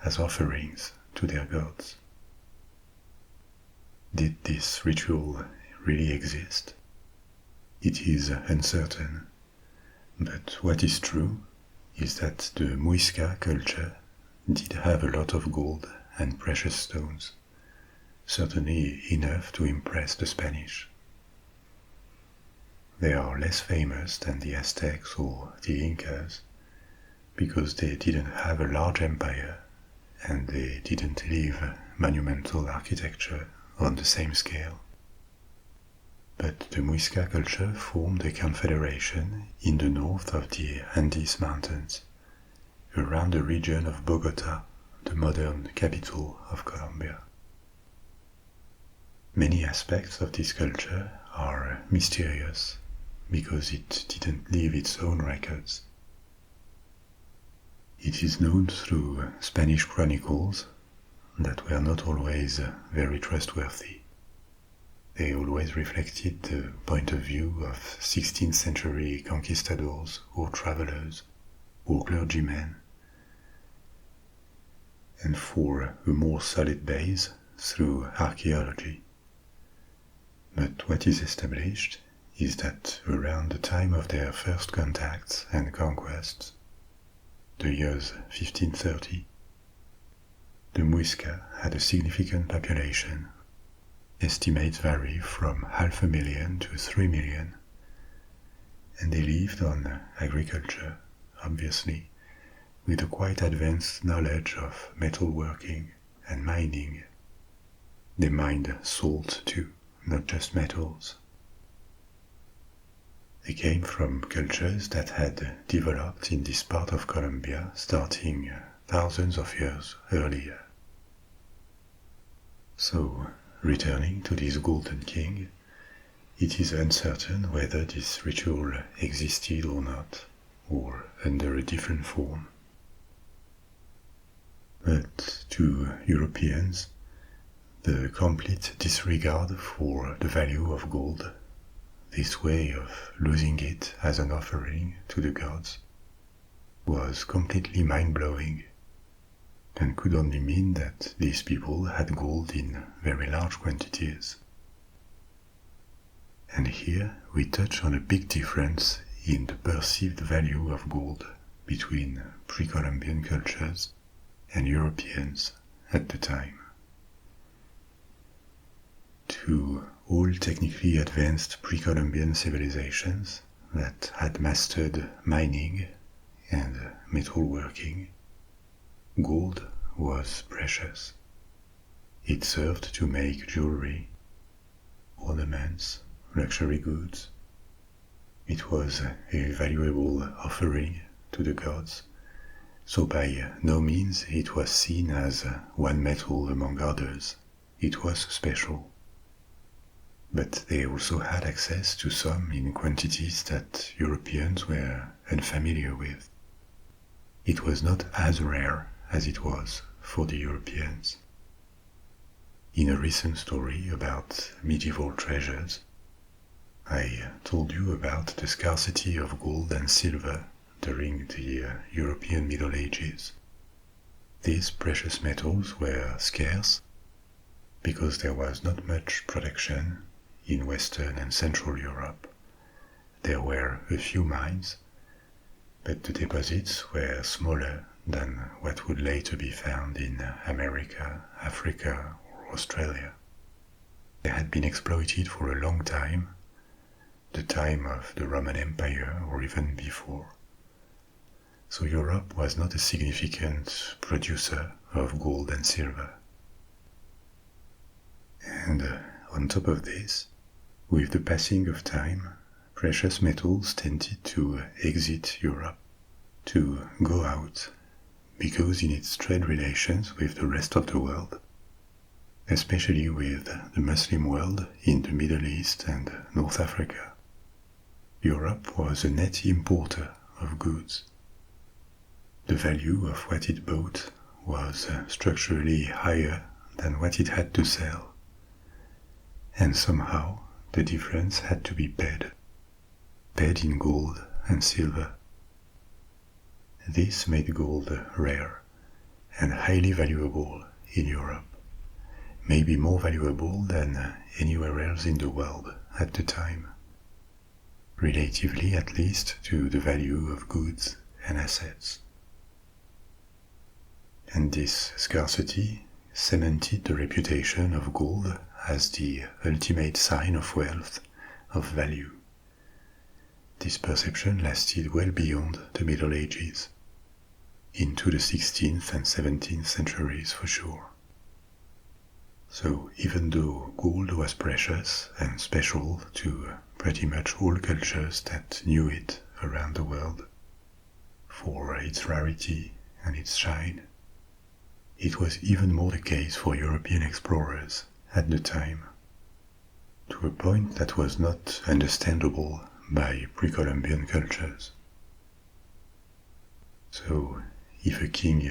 as offerings to their gods. Did this ritual really exist? It is uncertain, but what is true is that the Muisca culture did have a lot of gold and precious stones, certainly enough to impress the Spanish. they are less famous than the Aztecs or the Incas because they didn't have a large empire and they didn't leave monumental architecture on the same scale. But the Muisca culture formed a confederation in the north of the Andes Mountains, around the region of Bogota, the modern capital of Colombia. Many aspects of this culture are mysterious because it didn't leave its own records. It is known through Spanish chronicles that were not always very trustworthy. They always reflected the point of view of 16th century conquistadors or travelers or clergymen, and for a more solid base through archaeology. But what is established is that around the time of their first contacts and conquests, the years 1530, the Muisca had a significant population. Estimates vary from 500,000 to 3 million, and they lived on agriculture, obviously, with a quite advanced knowledge of metalworking and mining. They mined salt too, not just metals. They came from cultures that had developed in this part of Colombia starting thousands of years earlier. So, returning to this Golden King, it is uncertain whether this ritual existed or not, or under a different form. But to Europeans, the complete disregard for the value of gold, this way of losing it as an offering to the gods, was completely mind-blowing, and could only mean that these people had gold in very large quantities. And here we touch on a big difference in the perceived value of gold between pre-Columbian cultures and Europeans at the time. To all technically advanced pre-Columbian civilizations that had mastered mining and metalworking, gold was precious. It served to make jewelry, ornaments, luxury goods. It was a valuable offering to the gods, so by no means it was seen as one metal among others. It was special. But they also had access to some in quantities that Europeans were unfamiliar with. It was not as rare as it was for the Europeans. In a recent story about medieval treasures, I told you about the scarcity of gold and silver during the European Middle Ages. These precious metals were scarce because there was not much production in Western and Central Europe. There were a few mines, but the deposits were smaller than what would later be found in America, Africa, or Australia. They had been exploited for a long time, the time of the Roman Empire or even before. So Europe was not a significant producer of gold and silver. And on top of this, with the passing of time, precious metals tended to exit Europe, to go out, because in its trade relations with the rest of the world, especially with the Muslim world in the Middle East and North Africa, Europe was a net importer of goods. The value of what it bought was structurally higher than what it had to sell, and somehow the difference had to be paid in gold and silver. This made gold rare and highly valuable in Europe, maybe more valuable than anywhere else in the world at the time, relatively at least to the value of goods and assets. And this scarcity cemented the reputation of gold as the ultimate sign of wealth, of value. this perception lasted well beyond the Middle Ages, into the 16th and 17th centuries for sure. So even though gold was precious and special to pretty much all cultures that knew it around the world, for its rarity and its shine, it was even more the case for European explorers at the time, to a point that was not understandable by pre-Columbian cultures. So, if a king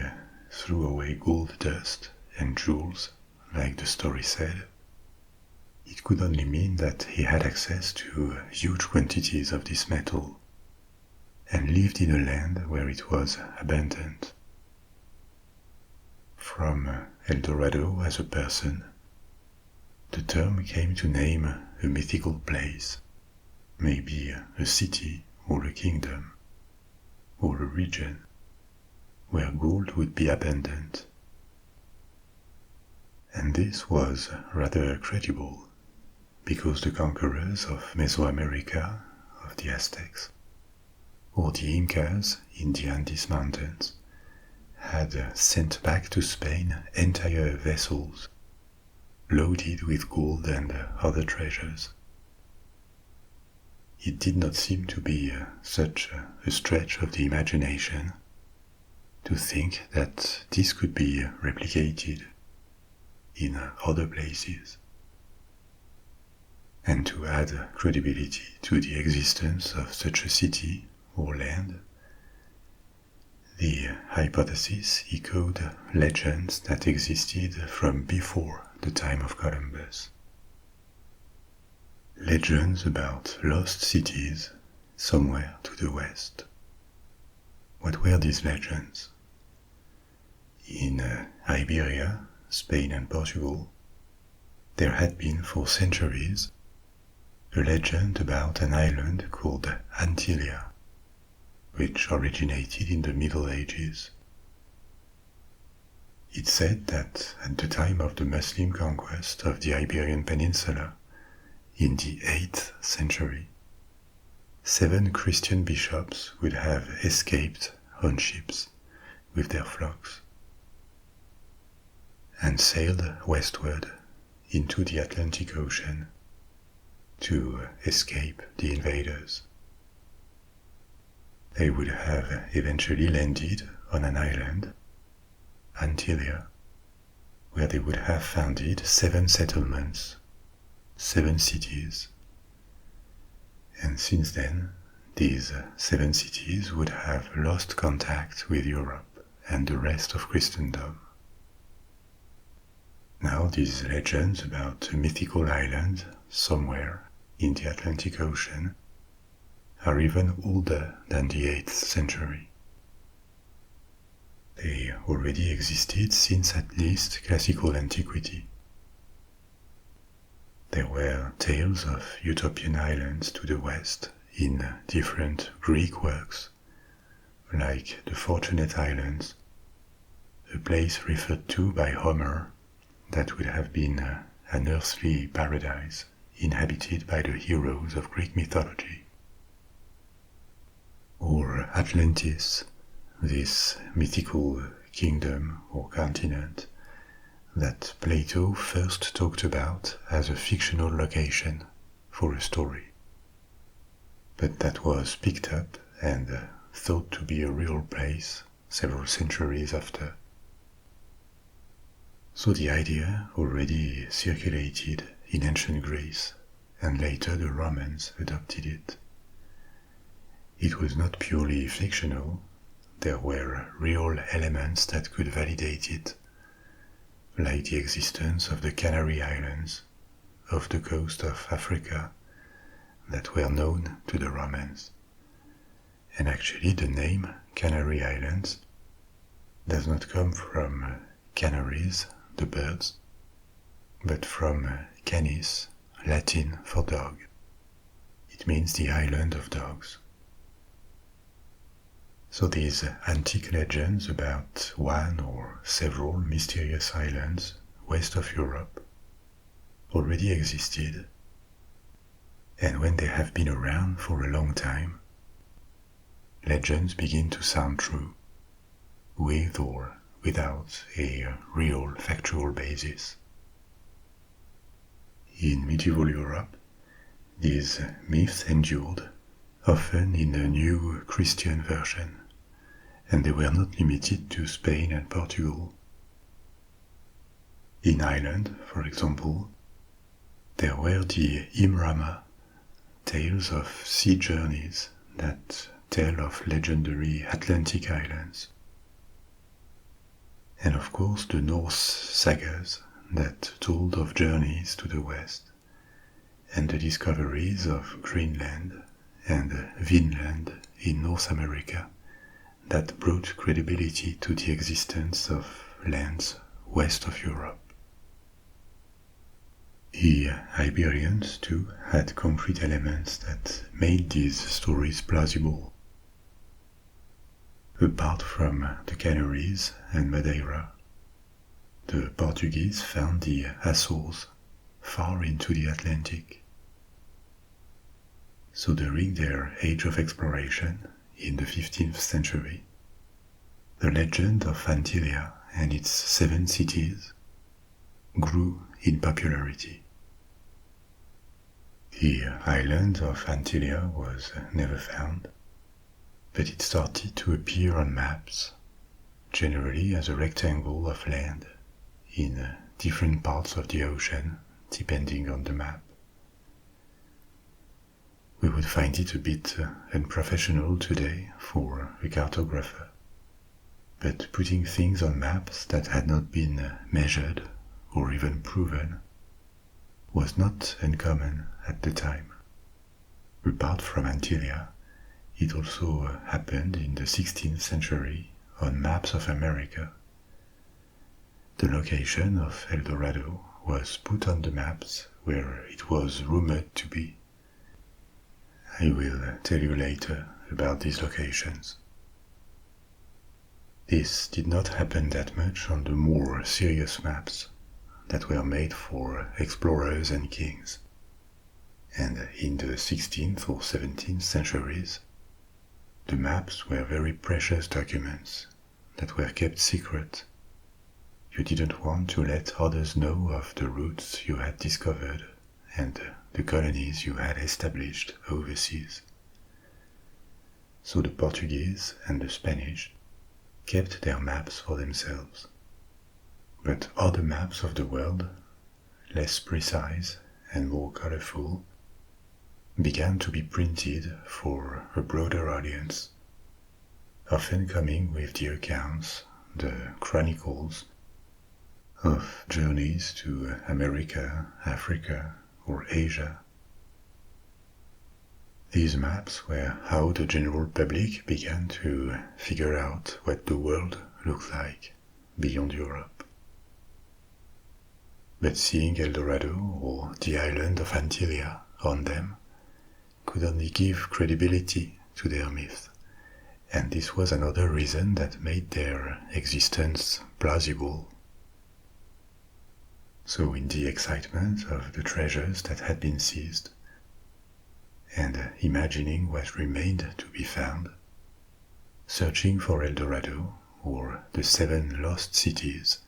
threw away gold dust and jewels, like the story said, it could only mean that he had access to huge quantities of this metal and lived in a land where it was abundant. From El Dorado as a person, the term came to name a mythical place, maybe a city or a kingdom, or a region, where gold would be abundant. And this was rather credible, because the conquerors of Mesoamerica, of the Aztecs, or the Incas in the Andes Mountains, had sent back to Spain entire vessels loaded with gold and other treasures. It did not seem to be such a stretch of the imagination to think that this could be replicated in other places. And to add credibility to the existence of such a city or land, the hypothesis echoed legends that existed from before the time of Columbus. Legends about lost cities somewhere to the west. What were these legends? In Iberia, Spain and Portugal, there had been for centuries a legend about an island called Antillia, which originated in the Middle Ages. It said that at the time of the Muslim conquest of the Iberian Peninsula in the 8th century, 7 Christian bishops would have escaped on ships with their flocks and sailed westward into the Atlantic Ocean to escape the invaders. They would have eventually landed on an island, Antillia, where they would have founded 7 settlements, 7 cities. And since then, these 7 cities would have lost contact with Europe and the rest of Christendom. Now these legends about a mythical island somewhere in the Atlantic Ocean are even older than the 8th century. They already existed since at least classical antiquity. There were tales of utopian islands to the west in different Greek works, like the Fortunate Islands, a place referred to by Homer that would have been an earthly paradise inhabited by the heroes of Greek mythology. Or Atlantis, this mythical kingdom or continent that Plato first talked about as a fictional location for a story, but that was picked up and thought to be a real place several centuries after. So the idea already circulated in ancient Greece, and later the Romans adopted it. It was not purely fictional, there were real elements that could validate it, like the existence of the Canary Islands off the coast of Africa that were known to the Romans. And actually the name Canary Islands does not come from canaries, the birds, but from canis, Latin for dog. It means the island of dogs. So these antique legends about one or several mysterious islands west of Europe already existed, And when they have been around for a long time, legends begin to sound true, with or without a real factual basis. In medieval Europe, these myths endured, often in a new Christian version, and they were not limited to Spain and Portugal. In Ireland, for example, there were the Imrama, tales of sea journeys that tell of legendary Atlantic islands. And of course the Norse sagas that told of journeys to the west and the discoveries of Greenland and Vinland in North America that brought credibility to the existence of lands west of Europe. The Iberians, too, had concrete elements that made these stories plausible. Apart from the Canaries and Madeira, the Portuguese found the Azores far into the Atlantic. So during their age of exploration in the 15th century, the legend of Antillia and its 7 cities grew in popularity. The island of Antillia was never found, but it started to appear on maps, generally as a rectangle of land in different parts of the ocean, depending on the map. We would find it a bit unprofessional today for a cartographer, but putting things on maps that had not been measured or even proven was not uncommon at the time. Apart from Antillia, it also happened in the 16th century on maps of America. The location of El Dorado was put on the maps where it was rumored to be. I will tell you later about these locations. This did not happen that much on the more serious maps that were made for explorers and kings. And in the 16th or 17th centuries, the maps were very precious documents that were kept secret. You didn't want to let others know of the routes you had discovered and the colonies you had established overseas. So the Portuguese and the Spanish kept their maps for themselves. But other maps of the world, less precise and more colorful, began to be printed for a broader audience, often coming with the accounts, the chronicles, of journeys to America, Africa, or Asia. These maps were how the general public began to figure out what the world looked like beyond Europe. But seeing El Dorado or the island of Antillia on them could only give credibility to their myth, and this was another reason that made their existence plausible. So in the excitement of the treasures that had been seized, and imagining what remained to be found, searching for El Dorado or the 7 lost cities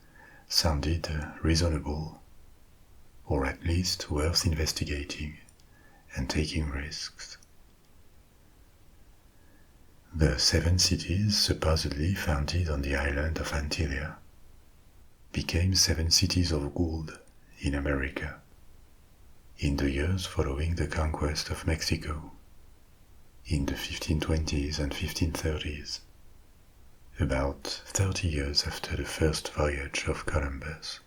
sounded reasonable, or at least worth investigating and taking risks. The 7 cities supposedly founded on the island of Antillia became 7 cities of gold in America in the years following the conquest of Mexico in the 1520s and 1530s, about 30 years after the first voyage of Columbus.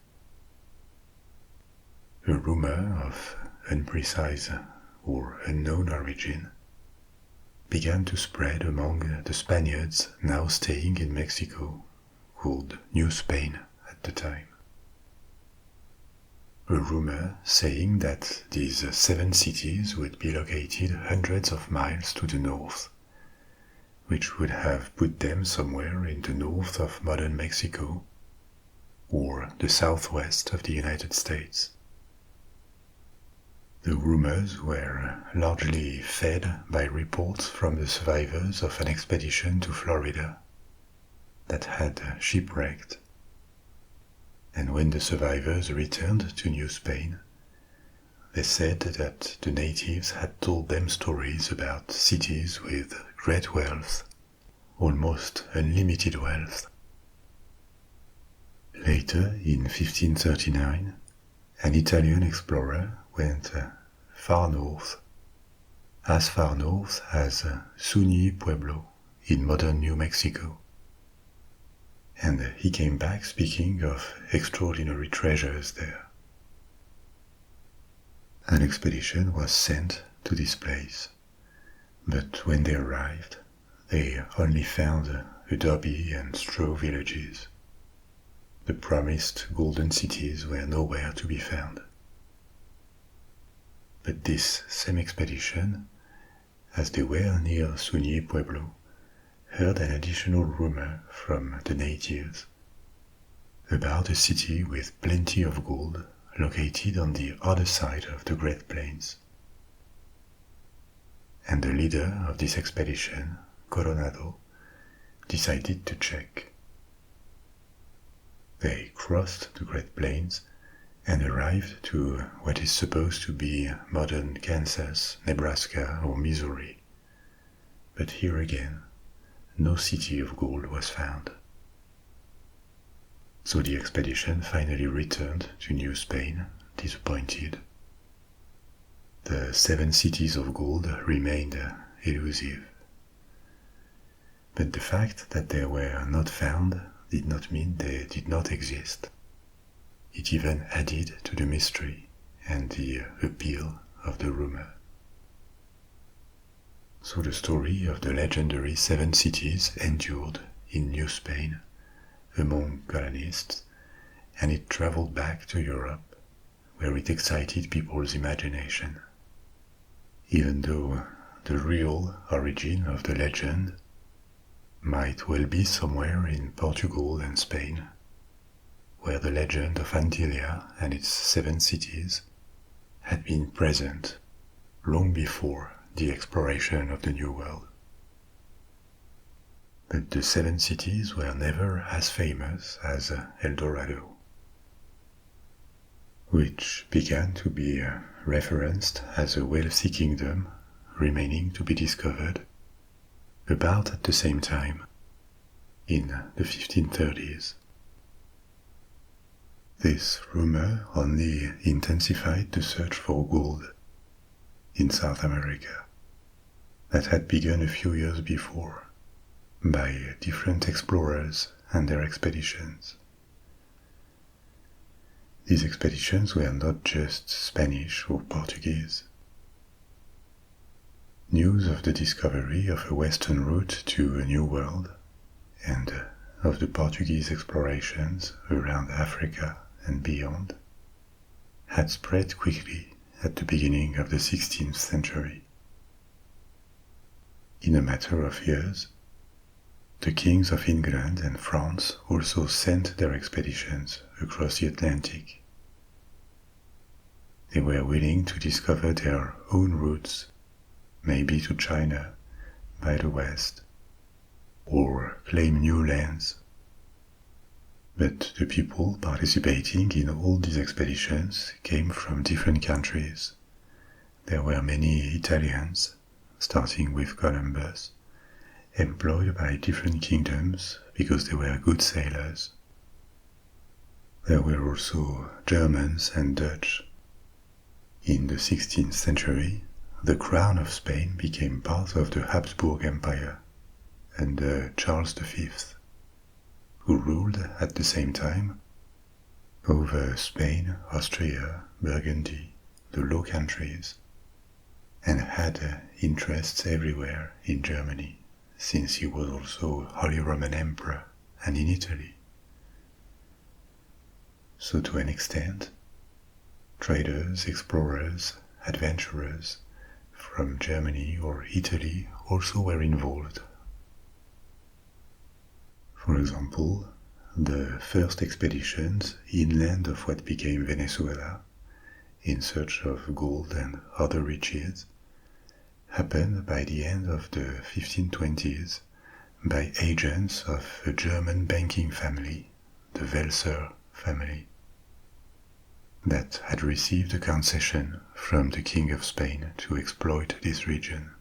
A rumor of imprecise or unknown origin began to spread among the Spaniards now staying in Mexico, called New Spain at the time. A rumor saying that these 7 cities would be located hundreds of miles to the north, which would have put them somewhere in the north of modern Mexico or the southwest of the United States. The rumors were largely fed by reports from the survivors of an expedition to Florida that had shipwrecked. And when the survivors returned to New Spain, they said that the natives had told them stories about cities with great wealth, almost unlimited wealth. Later, in 1539, an Italian explorer went far north, as far north as Zuni Pueblo in modern New Mexico. And he came back speaking of extraordinary treasures there. An expedition was sent to this place, but when they arrived, they only found adobe and straw villages. The promised golden cities were nowhere to be found. But this same expedition, as they were near Zuni Pueblo, heard an additional rumor from the natives about a city with plenty of gold located on the other side of the Great Plains. And the leader of this expedition, Dorado, decided to check. They crossed the Great Plains and arrived to what is supposed to be modern Kansas, Nebraska, or Missouri. But here again, no city of gold was found. So the expedition finally returned to New Spain, disappointed. The 7 cities of gold remained elusive. But the fact that they were not found did not mean they did not exist. It even added to the mystery and the appeal of the rumor. So the story of the legendary 7 cities endured in New Spain among colonists, and it traveled back to Europe, where it excited people's imagination. Even though the real origin of the legend might well be somewhere in Portugal and Spain, where the legend of Antillia and its 7 cities had been present long before the exploration of the New World. But the 7 cities were never as famous as El Dorado, which began to be referenced as a wealthy kingdom remaining to be discovered about at the same time, in the 1530s. This rumor only intensified the search for gold in South America that had begun a few years before by different explorers and their expeditions. These expeditions were not just Spanish or Portuguese. News of the discovery of a western route to a new world and of the Portuguese explorations around Africa and beyond had spread quickly at the beginning of the 16th century. In a matter of years, the kings of England and France also sent their expeditions across the Atlantic. They were willing to discover their own routes, maybe to China by the west, or claim new lands. But the people participating in all these expeditions came from different countries. There were many Italians, starting with Columbus, employed by different kingdoms because they were good sailors. There were also Germans and Dutch. In the 16th century, the crown of Spain became part of the Habsburg Empire under Charles V, who ruled at the same time over Spain, Austria, Burgundy, the Low Countries, and had interests everywhere in Germany, since he was also Holy Roman Emperor and in Italy. So to an extent, traders, explorers, adventurers from Germany or Italy also were involved. For example, the first expeditions inland of what became Venezuela in search of gold and other riches happened by the end of the 1520s by agents of a German banking family, the Welser family, that had received a concession from the King of Spain to exploit this region.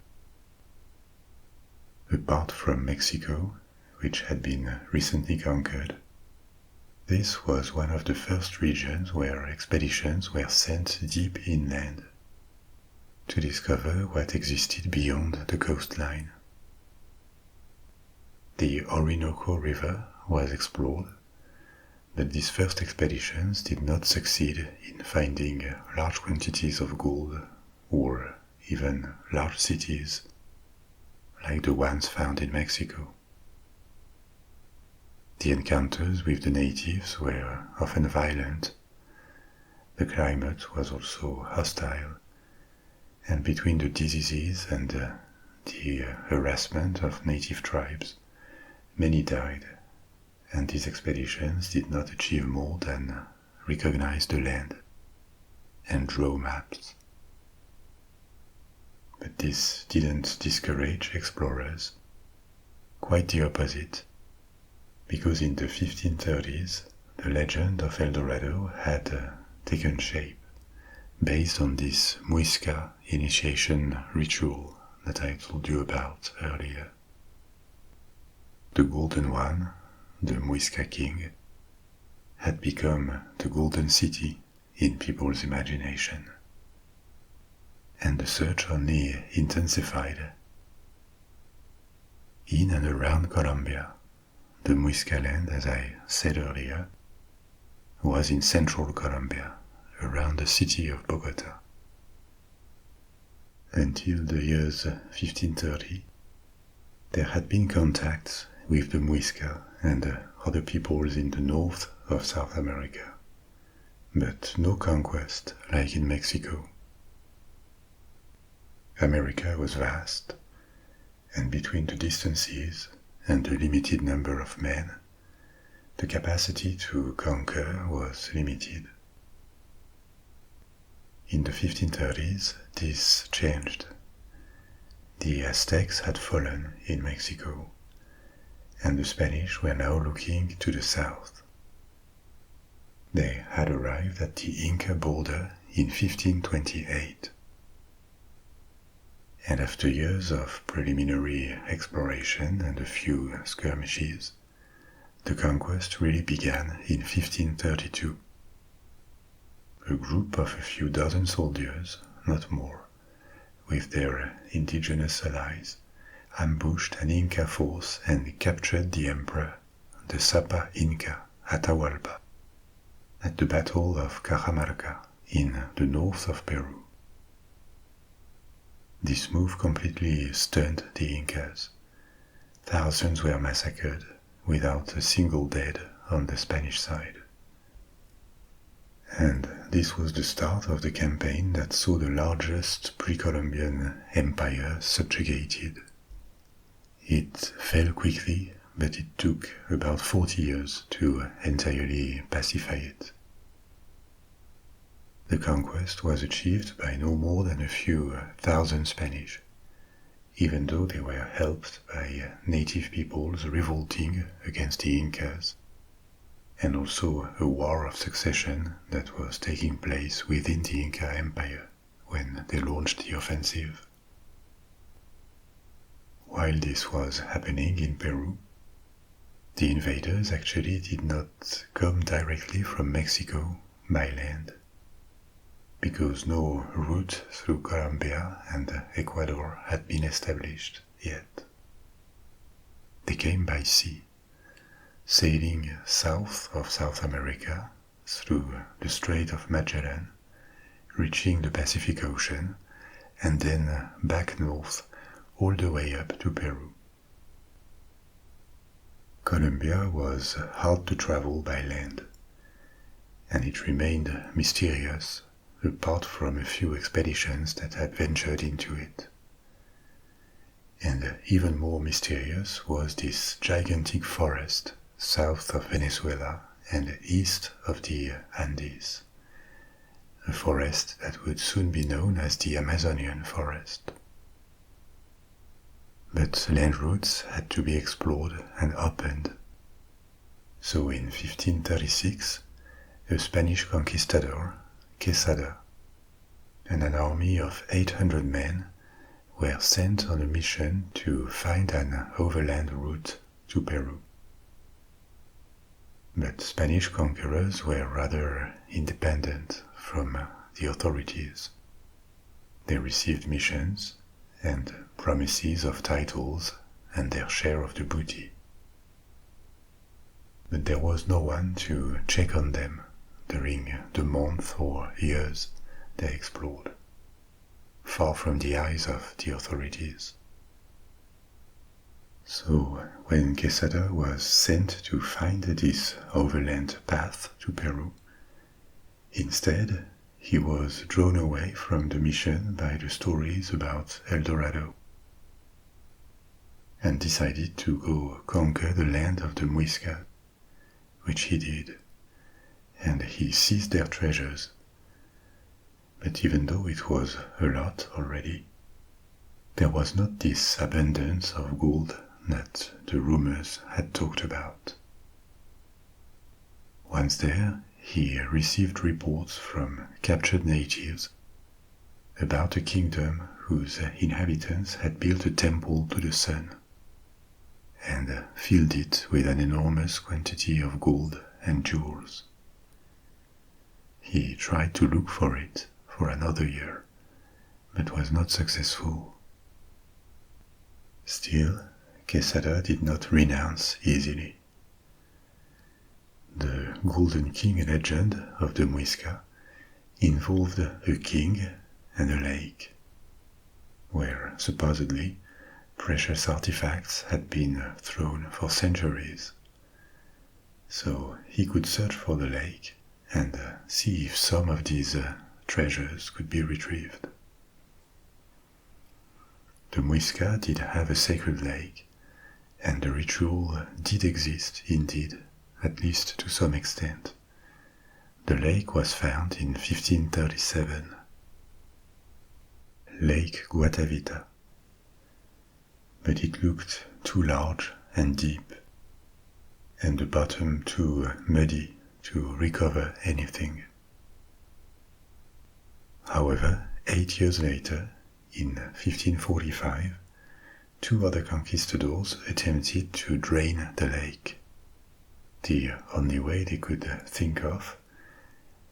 Apart from Mexico, which had been recently conquered, this was one of the first regions where expeditions were sent deep inland to discover what existed beyond the coastline. The Orinoco River was explored, but these first expeditions did not succeed in finding large quantities of gold or even large cities like the ones found in Mexico. The encounters with the natives were often violent. The climate was also hostile, and between the diseases and the harassment of native tribes, many died, and these expeditions did not achieve more than recognize the land and draw maps. But this didn't discourage explorers. Quite the opposite, because in the 1530s the legend of El Dorado had taken shape based on this Muisca initiation ritual that I told you about earlier. The Golden One, the Muisca King, had become the Golden City in people's imagination. And the search only intensified. In and around Colombia, the Muisca land, as I said earlier, was in central Colombia, around the city of Bogota. Until the years 1530, there had been contacts with the Muisca and other peoples in the north of South America, but no conquest like in Mexico. America was vast, and between the distances and the limited number of men, the capacity to conquer was limited. In the 1530s, this changed. The Aztecs had fallen in Mexico, and the Spanish were now looking to the south. They had arrived at the Inca border in 1528. And after years of preliminary exploration and a few skirmishes, the conquest really began in 1532. A group of a few dozen soldiers, not more, with their indigenous allies, ambushed an Inca force and captured the emperor, the Sapa Inca Atahualpa, at the Battle of Cajamarca in the north of Peru. This move completely stunned the Incas. Thousands were massacred without a single dead on the Spanish side. And this was the start of the campaign that saw the largest pre-Columbian empire subjugated. It fell quickly, but it took about 40 years to entirely pacify it. The conquest was achieved by no more than a few thousand Spanish, even though they were helped by native peoples revolting against the Incas, and also a war of succession that was taking place within the Inca Empire when they launched the offensive. While this was happening in Peru, the invaders actually did not come directly from Mexico by land, because no route through Colombia and Ecuador had been established yet. They came by sea, sailing south of South America through the Strait of Magellan, reaching the Pacific Ocean, and then back north all the way up to Peru. Colombia was hard to travel by land, and it remained mysterious apart from a few expeditions that had ventured into it. And even more mysterious was this gigantic forest south of Venezuela and east of the Andes, a forest that would soon be known as the Amazonian forest. But land routes had to be explored and opened. So in 1536, a Spanish conquistador, Quesada, and an army of 800 men were sent on a mission to find an overland route to Peru. But Spanish conquerors were rather independent from the authorities. They received missions and promises of titles and their share of the booty. But there was no one to check on them during the month or years they explored, far from the eyes of the authorities. So when Quesada was sent to find this overland path to Peru, instead he was drawn away from the mission by the stories about El Dorado and decided to go conquer the land of the Muisca, which he did, and he seized their treasures. But even though it was a lot already, there was not this abundance of gold that the rumors had talked about. Once there, he received reports from captured natives about a kingdom whose inhabitants had built a temple to the sun and filled it with an enormous quantity of gold and jewels. He tried to look for it for another year, but was not successful. Still, Quesada did not renounce easily. The Golden King legend of the Muisca involved a king and a lake, where supposedly precious artifacts had been thrown for centuries. So he could search for the lake and see if some of these treasures could be retrieved. The Muisca did have a sacred lake, and the ritual did exist indeed, at least to some extent. The lake was found in 1537. Lake Guatavita. But it looked too large and deep, and the bottom too muddy to recover anything. However, 8 years later, in 1545, 2 other conquistadors attempted to drain the lake. The only way they could think of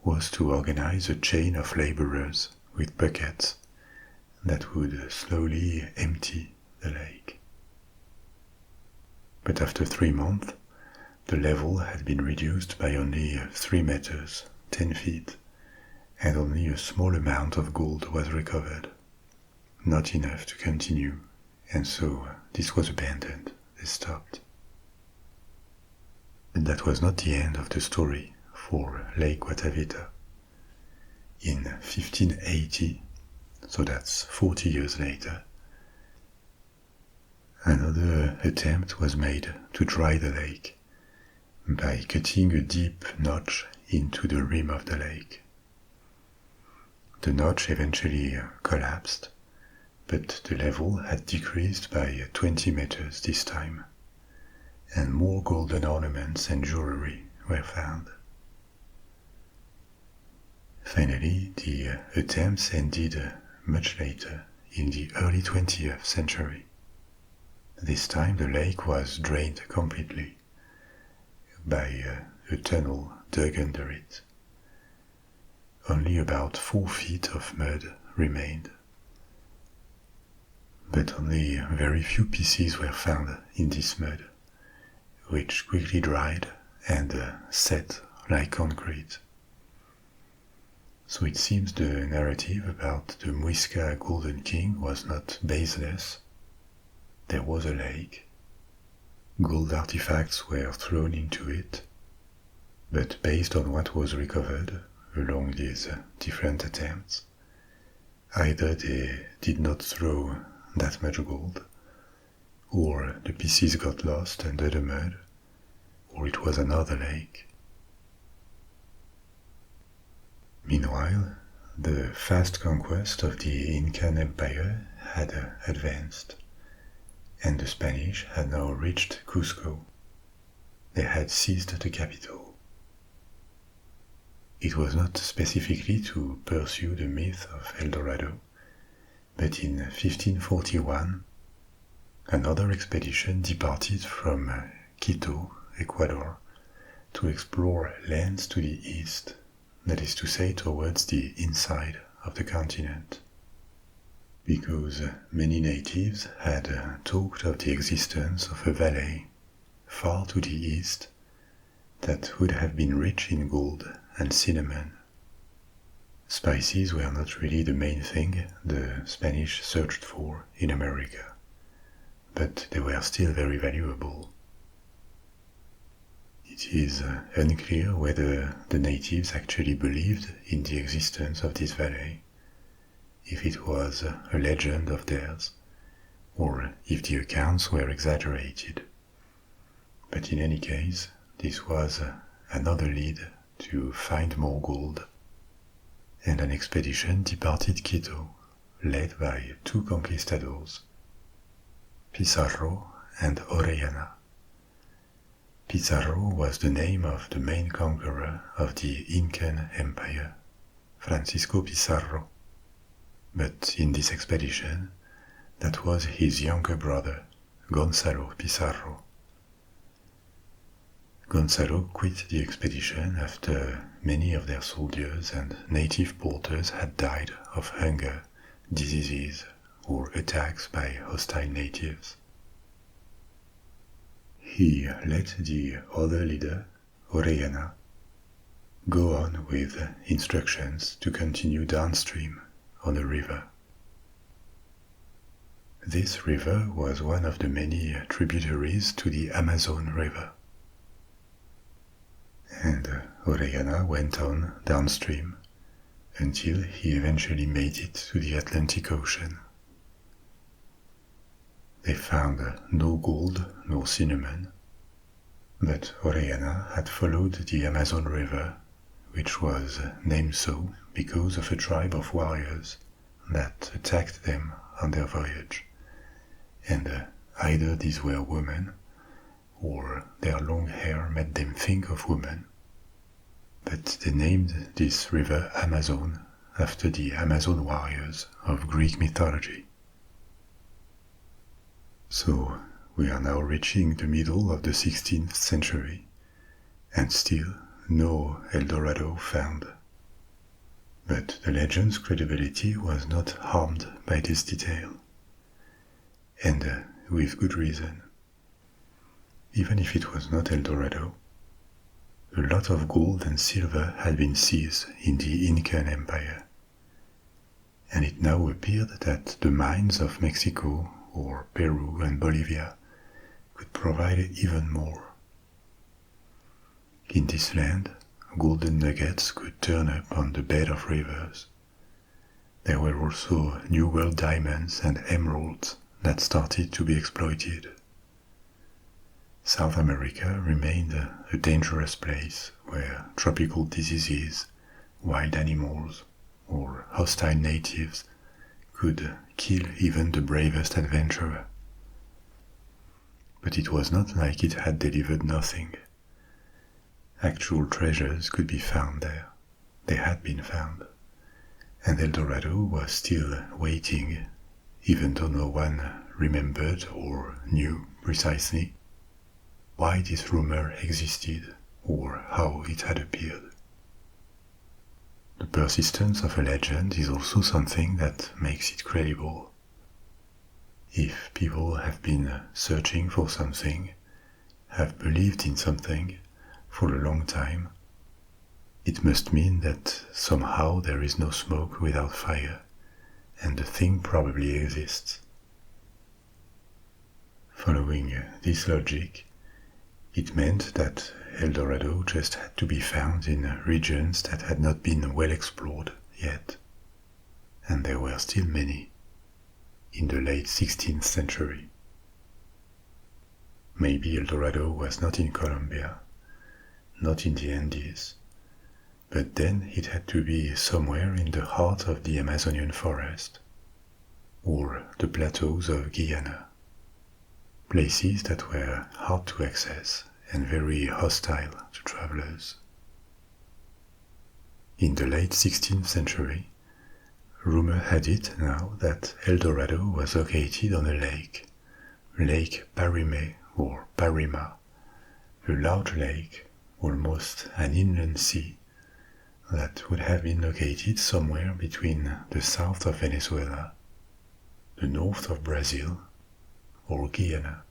was to organize a chain of laborers with buckets that would slowly empty the lake. But after 3 months, the level had been reduced by only 3 meters, 10 feet, and only a small amount of gold was recovered. Not enough to continue, and so this was abandoned. They stopped. But that was not the end of the story for Lake Guatavita. In 1580, so that's 40 years later, another attempt was made to dry the lake by cutting a deep notch into the rim of the lake. The notch eventually collapsed, but the level had decreased by 20 meters this time, and more golden ornaments and jewelry were found. Finally, the attempts ended much later, in the early 20th century. This time the lake was drained completely by a tunnel dug under it. Only about 4 feet of mud remained. But only very few pieces were found in this mud, which quickly dried and set like concrete. So it seems the narrative about the Muisca Golden King was not baseless. There was a lake. Gold artifacts were thrown into it, but based on what was recovered along these different attempts, either they did not throw that much gold, or the pieces got lost under the mud, or it was another lake. Meanwhile, the fast conquest of the Incan Empire had advanced, and the Spanish had now reached Cusco. They had seized the capital. It was not specifically to pursue the myth of El Dorado, but in 1541 another expedition departed from Quito, Ecuador, to explore lands to the east, that is to say towards the inside of the continent, because many natives had talked of the existence of a valley far to the east that would have been rich in gold and cinnamon. Spices were not really the main thing the Spanish searched for in America, but they were still very valuable. It is unclear whether the natives actually believed in the existence of this valley, if it was a legend of theirs, or if the accounts were exaggerated. But in any case, this was another lead to find more gold, and an expedition departed Quito, led by two conquistadors, Pizarro and Orellana. Pizarro was the name of the main conqueror of the Incan Empire, Francisco Pizarro, but in this expedition, that was his younger brother, Gonzalo Pizarro. Gonzalo quit the expedition after many of their soldiers and native porters had died of hunger, diseases, or attacks by hostile natives. He let the other leader, Orellana, go on with instructions to continue downstream on a river. This river was one of the many tributaries to the Amazon River. And Orellana went on downstream until he eventually made it to the Atlantic Ocean. They found no gold nor cinnamon, but Orellana had followed the Amazon River, which was named so because of a tribe of warriors that attacked them on their voyage, and either these were women or their long hair made them think of women. But they named this river Amazon after the Amazon warriors of Greek mythology. So we are now reaching the middle of the 16th century, and still no El Dorado found. But the legend's credibility was not harmed by this detail, and with good reason. Even if it was not El Dorado, a lot of gold and silver had been seized in the Incan Empire, and it now appeared that the mines of Mexico or Peru and Bolivia could provide even more. In this land, golden nuggets could turn up on the bed of rivers. There were also New World diamonds and emeralds that started to be exploited. South America remained a dangerous place where tropical diseases, wild animals, or hostile natives could kill even the bravest adventurer. But it was not like it had delivered nothing. Actual treasures could be found there. They had been found. And El Dorado was still waiting, even though no one remembered or knew precisely why this rumor existed or how it had appeared. The persistence of a legend is also something that makes it credible. If people have been searching for something, have believed in something for a long time, it must mean that somehow there is no smoke without fire, and the thing probably exists. Following this logic, it meant that El Dorado just had to be found in regions that had not been well explored yet, and there were still many in the late 16th century. Maybe El Dorado was not in Colombia, not in the Andes, but then it had to be somewhere in the heart of the Amazonian forest, or the plateaus of Guyana, places that were hard to access and very hostile to travelers. In the late 16th century, rumor had it now that El Dorado was located on a lake, Lake Parime or Parima, a large lake, almost an inland sea, that would have been located somewhere between the south of Venezuela, the north of Brazil, or Guyana.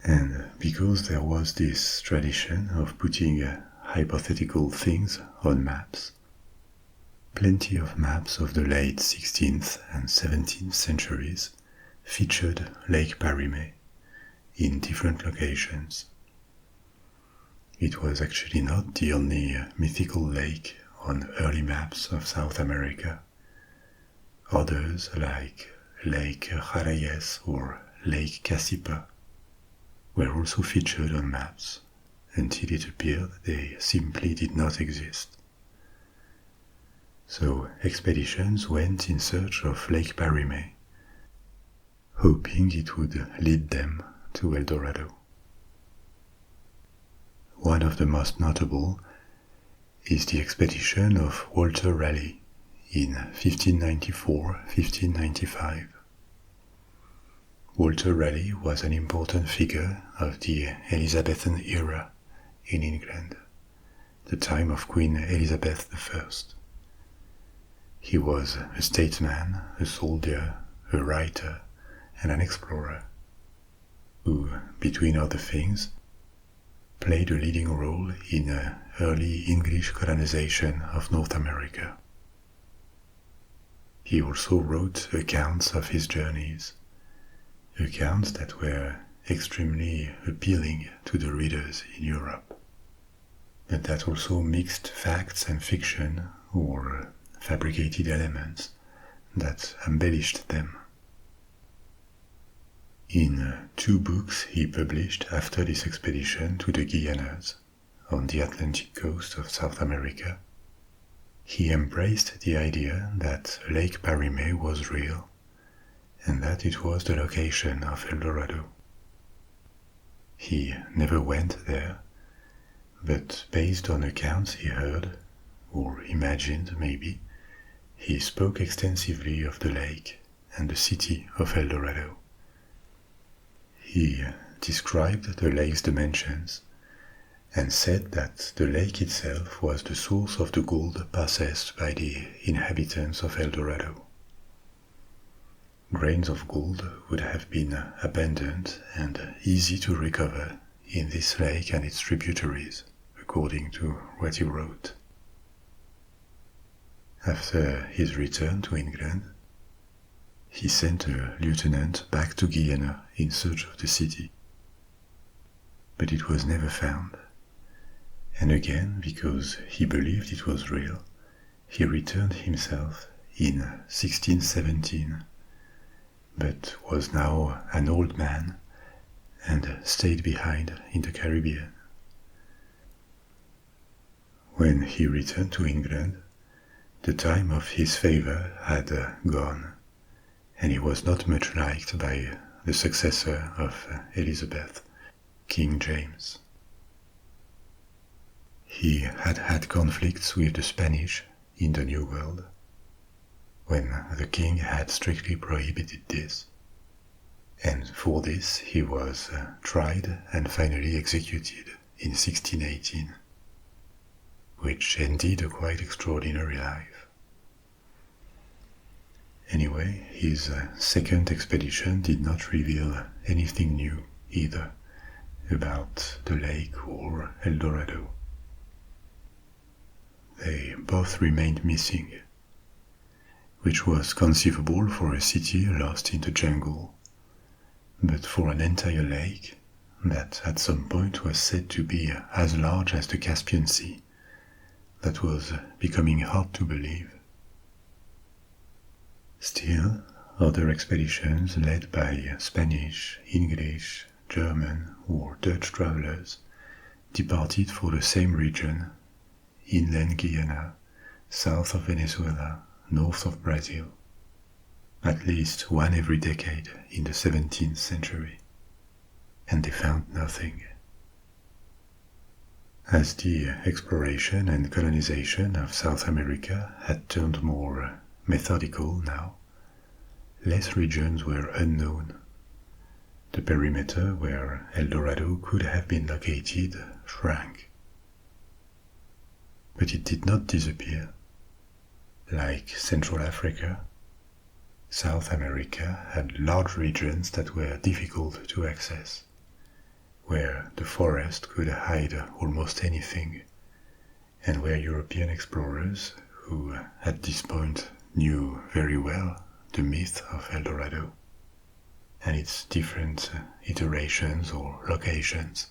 And because there was this tradition of putting hypothetical things on maps, plenty of maps of the late 16th and 17th centuries featured Lake Parime in different locations. It was actually not the only mythical lake on early maps of South America. Others, like Lake Jarayes or Lake Casipa, were also featured on maps until it appeared they simply did not exist. So expeditions went in search of Lake Parime, hoping it would lead them to El Dorado. One of the most notable is the expedition of Walter Raleigh in 1594-1595. Walter Raleigh was an important figure of the Elizabethan era in England, the time of Queen Elizabeth I. He was a statesman, a soldier, a writer, and an explorer, who, between other things, played a leading role in early English colonization of North America. He also wrote accounts of his journeys, accounts that were extremely appealing to the readers in Europe, but that also mixed facts and fiction or fabricated elements that embellished them. In 2 books he published after this expedition to the Guianas, on the Atlantic coast of South America, he embraced the idea that Lake Parime was real, and that it was the location of El Dorado. He never went there, but based on accounts he heard, or imagined maybe, he spoke extensively of the lake and the city of El Dorado. He described the lake's dimensions and said that the lake itself was the source of the gold possessed by the inhabitants of El Dorado. Grains of gold would have been abundant and easy to recover in this lake and its tributaries, according to what he wrote. After his return to England, he sent a lieutenant back to Guyana in search of the city. But it was never found. And again, because he believed it was real, he returned himself in 1617, but was now an old man and stayed behind in the Caribbean. When he returned to England, the time of his favor had gone, and he was not much liked by the successor of Elizabeth, King James. He had had conflicts with the Spanish in the New World, when the king had strictly prohibited this, and for this he was tried and finally executed in 1618, which ended a quite extraordinary life. Anyway, his second expedition did not reveal anything new either about the lake or El Dorado. They both remained missing, which was conceivable for a city lost in the jungle, but for an entire lake that at some point was said to be as large as the Caspian Sea, that was becoming hard to believe. Still, other expeditions led by Spanish, English, German, or Dutch travelers departed for the same region inland Guyana, south of Venezuela, north of Brazil, at least one every decade in the 17th century, and they found nothing. As the exploration and colonization of South America had turned more methodical now, less regions were unknown. The perimeter where El Dorado could have been located shrank. But it did not disappear. Like Central Africa, South America had large regions that were difficult to access, where the forest could hide almost anything, and where European explorers, who at this point knew very well the myth of El Dorado and its different iterations or locations,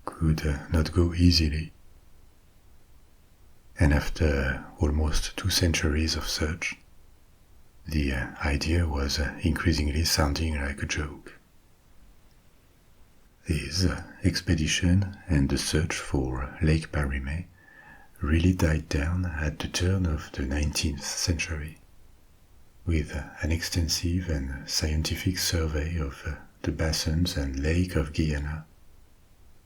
could not go easily. And after almost 2 centuries of search, the idea was increasingly sounding like a joke. This expedition and the search for Lake Parime really died down at the turn of the 19th century, with an extensive and scientific survey of the basins and lake of Guyana,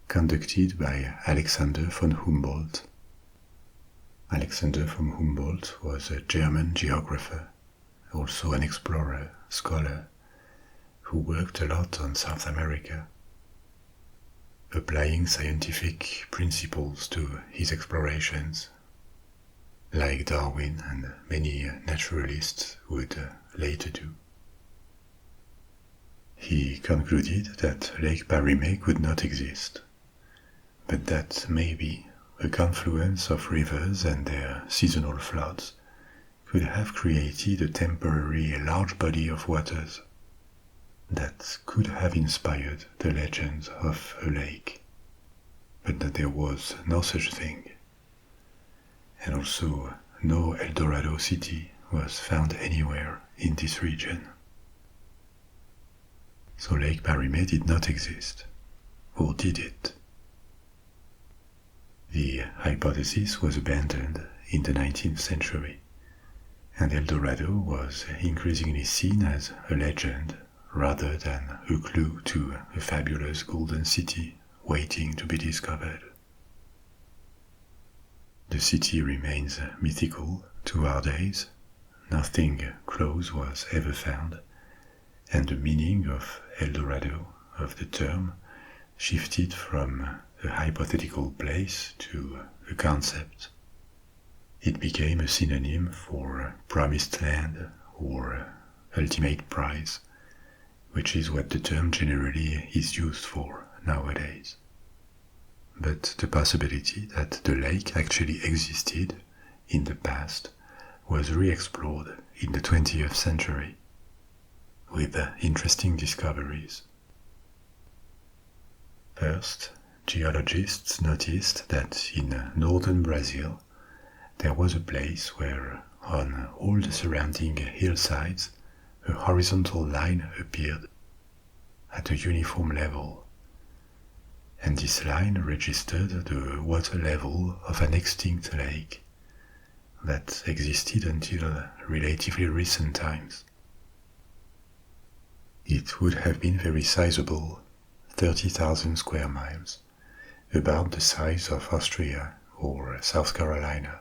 conducted by Alexander von Humboldt. Alexander von Humboldt was a German geographer, also an explorer, scholar, who worked a lot on South America, applying scientific principles to his explorations, like Darwin and many naturalists would later do. He concluded that Lake Parime could not exist, but that maybe a confluence of rivers and their seasonal floods could have created a temporary large body of waters that could have inspired the legend of a lake, but that there was no such thing, and also no El Dorado city was found anywhere in this region. So Lake Parime did not exist, or did it? The hypothesis was abandoned in the 19th century, and El Dorado was increasingly seen as a legend rather than a clue to a fabulous golden city waiting to be discovered. The city remains mythical to our days. Nothing close was ever found, and the meaning of El Dorado, of the term, shifted from a hypothetical place to a concept. It became a synonym for promised land or ultimate prize, which is what the term generally is used for nowadays. But the possibility that the lake actually existed in the past was re-explored in the 20th century with interesting discoveries. First, geologists noticed that in northern Brazil there was a place where, on all the surrounding hillsides, a horizontal line appeared at a uniform level, and this line registered the water level of an extinct lake that existed until relatively recent times. It would have been very sizable, 30,000 square miles, about the size of Austria or South Carolina,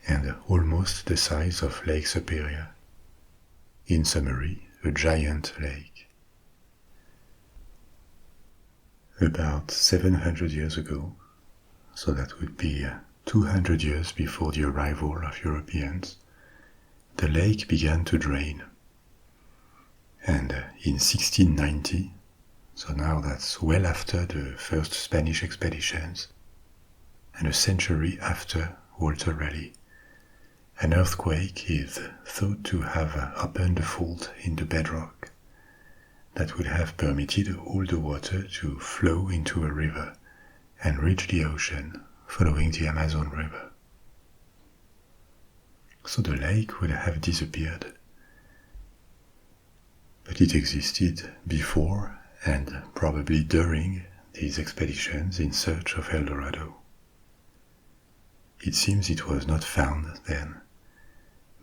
and almost the size of Lake Superior. In summary, a giant lake. About 700 years ago, so that would be 200 years before the arrival of Europeans, the lake began to drain. And in 1690, so now that's well after the first Spanish expeditions, and a century after Walter Raleigh, an earthquake is thought to have opened a fault in the bedrock that would have permitted all the water to flow into a river and reach the ocean following the Amazon River. So the lake would have disappeared. But it existed before and probably during these expeditions in search of El Dorado. It seems it was not found then,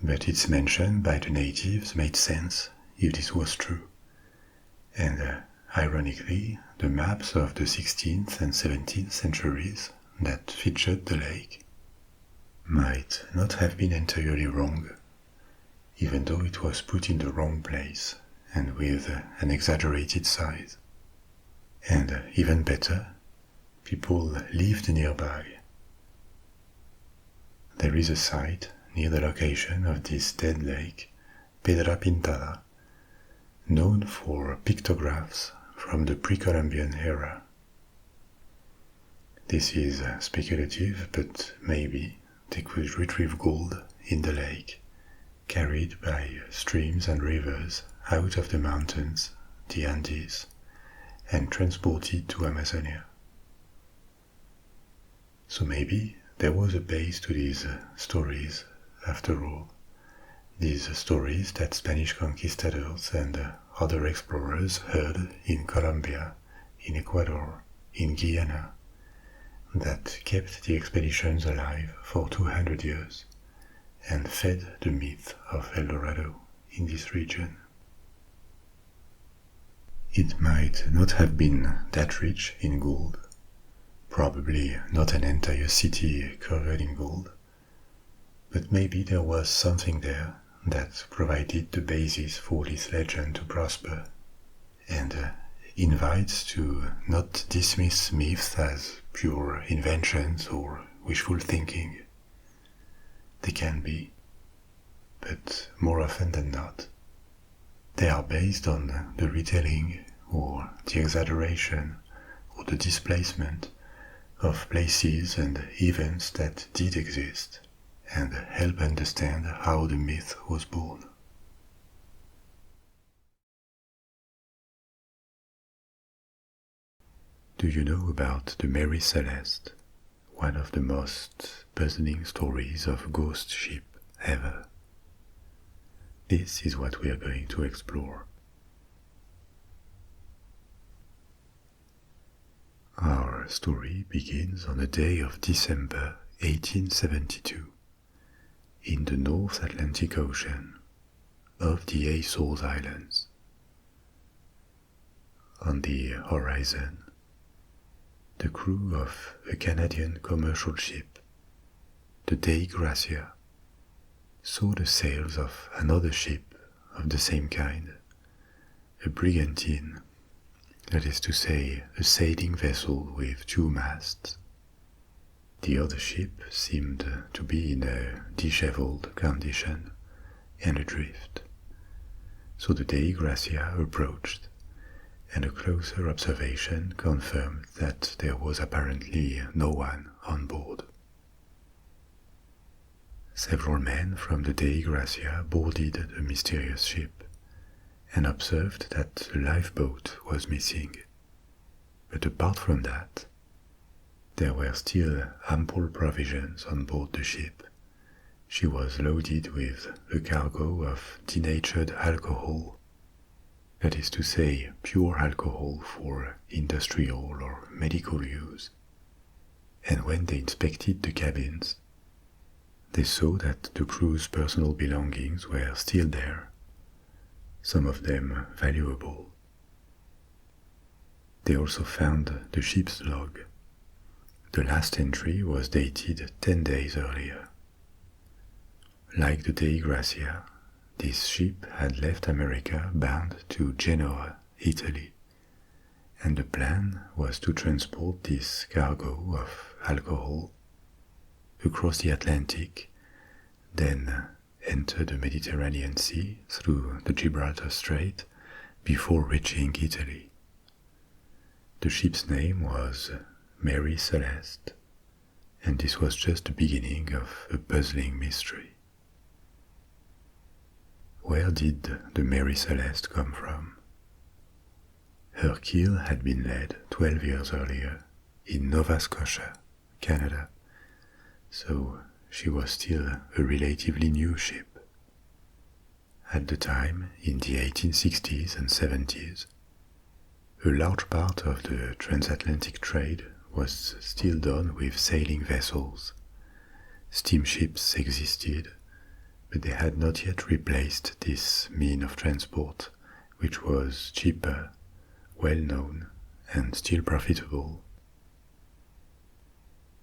but its mention by the natives made sense if this was true. And ironically, the maps of the 16th and 17th centuries that featured the lake might not have been entirely wrong, even though it was put in the wrong place and with an exaggerated size. And even better, people lived nearby. There is a site near the location of this dead lake, Pedra Pintada, known for pictographs from the pre-Columbian era. This is speculative, but maybe they could retrieve gold in the lake, carried by streams and rivers out of the mountains, the Andes, and transported to Amazonia. So maybe there was a base to these stories after all. These stories that Spanish conquistadors and other explorers heard in Colombia, in Ecuador, in Guyana, that kept the expeditions alive for 200 years and fed the myth of El Dorado in this region. It might not have been that rich in gold, probably not an entire city covered in gold, but maybe there was something there that provided the basis for this legend to prosper, and invites to not dismiss myths as pure inventions or wishful thinking. They can be, but more often than not, they are based on the retelling or the exaggeration or the displacement of places and events that did exist and help understand how the myth was born. Do you know about the Mary Celeste, one of the most puzzling stories of ghost ship ever? This is what we are going to explore. Our story begins on a day of December 1872 in the North Atlantic Ocean of the Azores Islands. On the horizon, the crew of a Canadian commercial ship, the Dei Gracia, saw the sails of another ship of the same kind, a brigantine, that is to say, a sailing vessel with two masts. The other ship seemed to be in a disheveled condition and adrift. So the Dei Gracia approached, and a closer observation confirmed that there was apparently no one on board. Several men from the Dei Gracia boarded the mysterious ship and observed that a lifeboat was missing. But apart from that, there were still ample provisions on board the ship. She was loaded with a cargo of denatured alcohol, that is to say, pure alcohol for industrial or medical use. And when they inspected the cabins, they saw that the crew's personal belongings were still there, some of them valuable. They also found the ship's log. The last entry was dated 10 days earlier. Like the Dei Gracia, this ship had left America bound to Genoa, Italy, and the plan was to transport this cargo of alcohol across the Atlantic, then enter the Mediterranean Sea through the Gibraltar Strait before reaching Italy. The ship's name was Mary Celeste, and this was just the beginning of a puzzling mystery. Where did the Mary Celeste come from? Her keel had been laid 12 years earlier in Nova Scotia, Canada, so she was still a relatively new ship. At the time, in the 1860s and 70s, a large part of the transatlantic trade was still done with sailing vessels, Steamships existed, but they had not yet replaced this mean of transport, which was cheaper, well-known, and still profitable.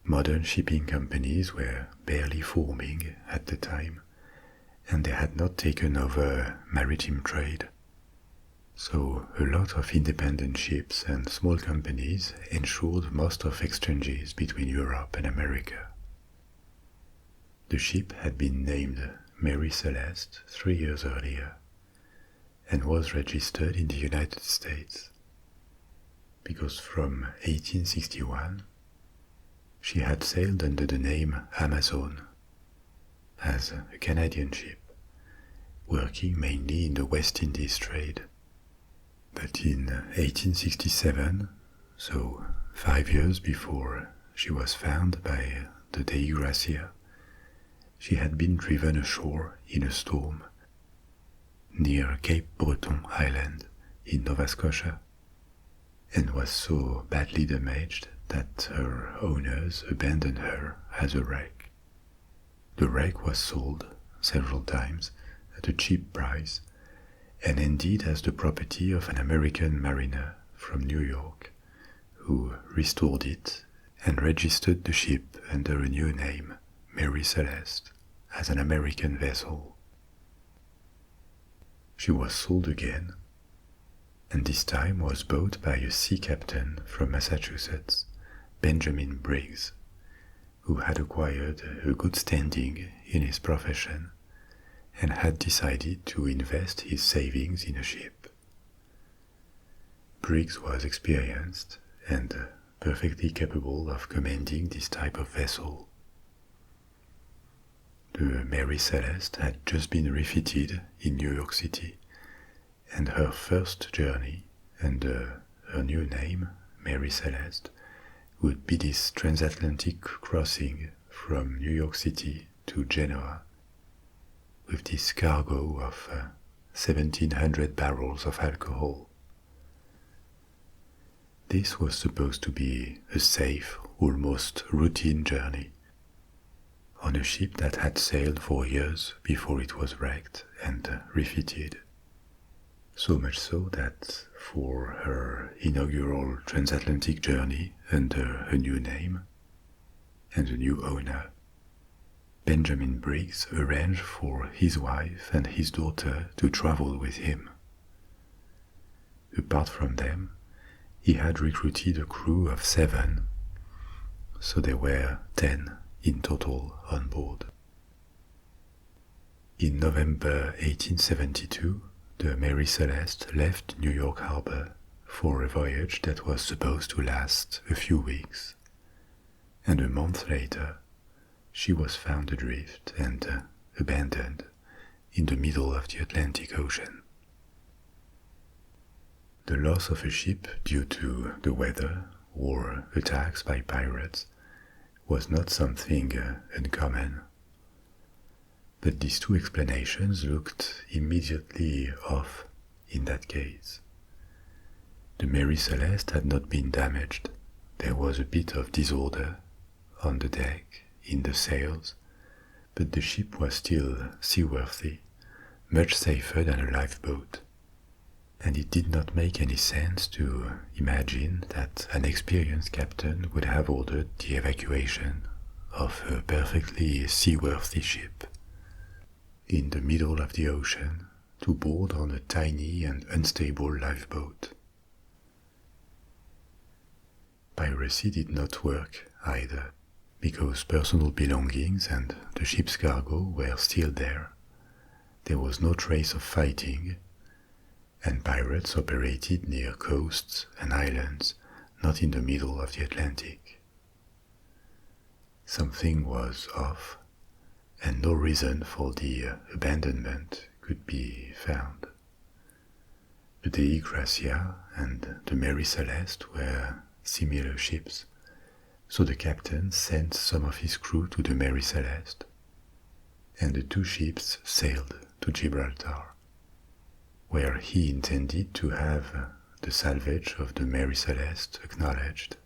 Modern shipping companies were barely forming at the time, and they had not taken over maritime trade. So a lot of independent ships and small companies ensured most of exchanges between Europe and America. The ship had been named Mary Celeste 3 years earlier and was registered in the United States because from 1861 she had sailed under the name Amazon as a Canadian ship, working mainly in the West Indies trade. But in 1867, so 5 years before she was found by the Dei Gracia, she had been driven ashore in a storm near Cape Breton Island in Nova Scotia, and was so badly damaged that her owners abandoned her as a wreck. The wreck was sold several times at a cheap price and ended as the property of an American mariner from New York, who restored it and registered the ship under a new name, Mary Celeste, as an American vessel. She was sold again, and this time was bought by a sea captain from Massachusetts, Benjamin Briggs, who had acquired a good standing in his profession and had decided to invest his savings in a ship. Briggs was experienced and perfectly capable of commanding this type of vessel. The Mary Celeste had just been refitted in New York City, and her first journey under her new name, Mary Celeste, would be this transatlantic crossing from New York City to Genoa, with this cargo of 1,700 barrels of alcohol. This was supposed to be a safe, almost routine journey on a ship that had sailed for years before it was wrecked and refitted. So much so that for her inaugural transatlantic journey under a new name and a new owner, Benjamin Briggs arranged for his wife and his daughter to travel with him. Apart from them, he had recruited a crew of 7, so there were 10 in total on board. In November 1872, the Mary Celeste left New York Harbor for a voyage that was supposed to last a few weeks, and a month later, she was found adrift and abandoned in the middle of the Atlantic Ocean. The loss of a ship due to the weather or attacks by pirates was not something uncommon. But these two explanations looked immediately off in that case. The Mary Celeste had not been damaged. There was a bit of disorder on the deck, in the sails, but the ship was still seaworthy, much safer than a lifeboat, and it did not make any sense to imagine that an experienced captain would have ordered the evacuation of a perfectly seaworthy ship in the middle of the ocean to board on a tiny and unstable lifeboat. Piracy did not work either, because personal belongings and the ship's cargo were still there. There was no trace of fighting, and pirates operated near coasts and islands, not in the middle of the Atlantic. Something was off, and no reason for the abandonment could be found. The Dei Gracia and the Mary Celeste were similar ships, so the captain sent some of his crew to the Mary Celeste, and the two ships sailed to Gibraltar, where he intended to have the salvage of the Mary Celeste acknowledged.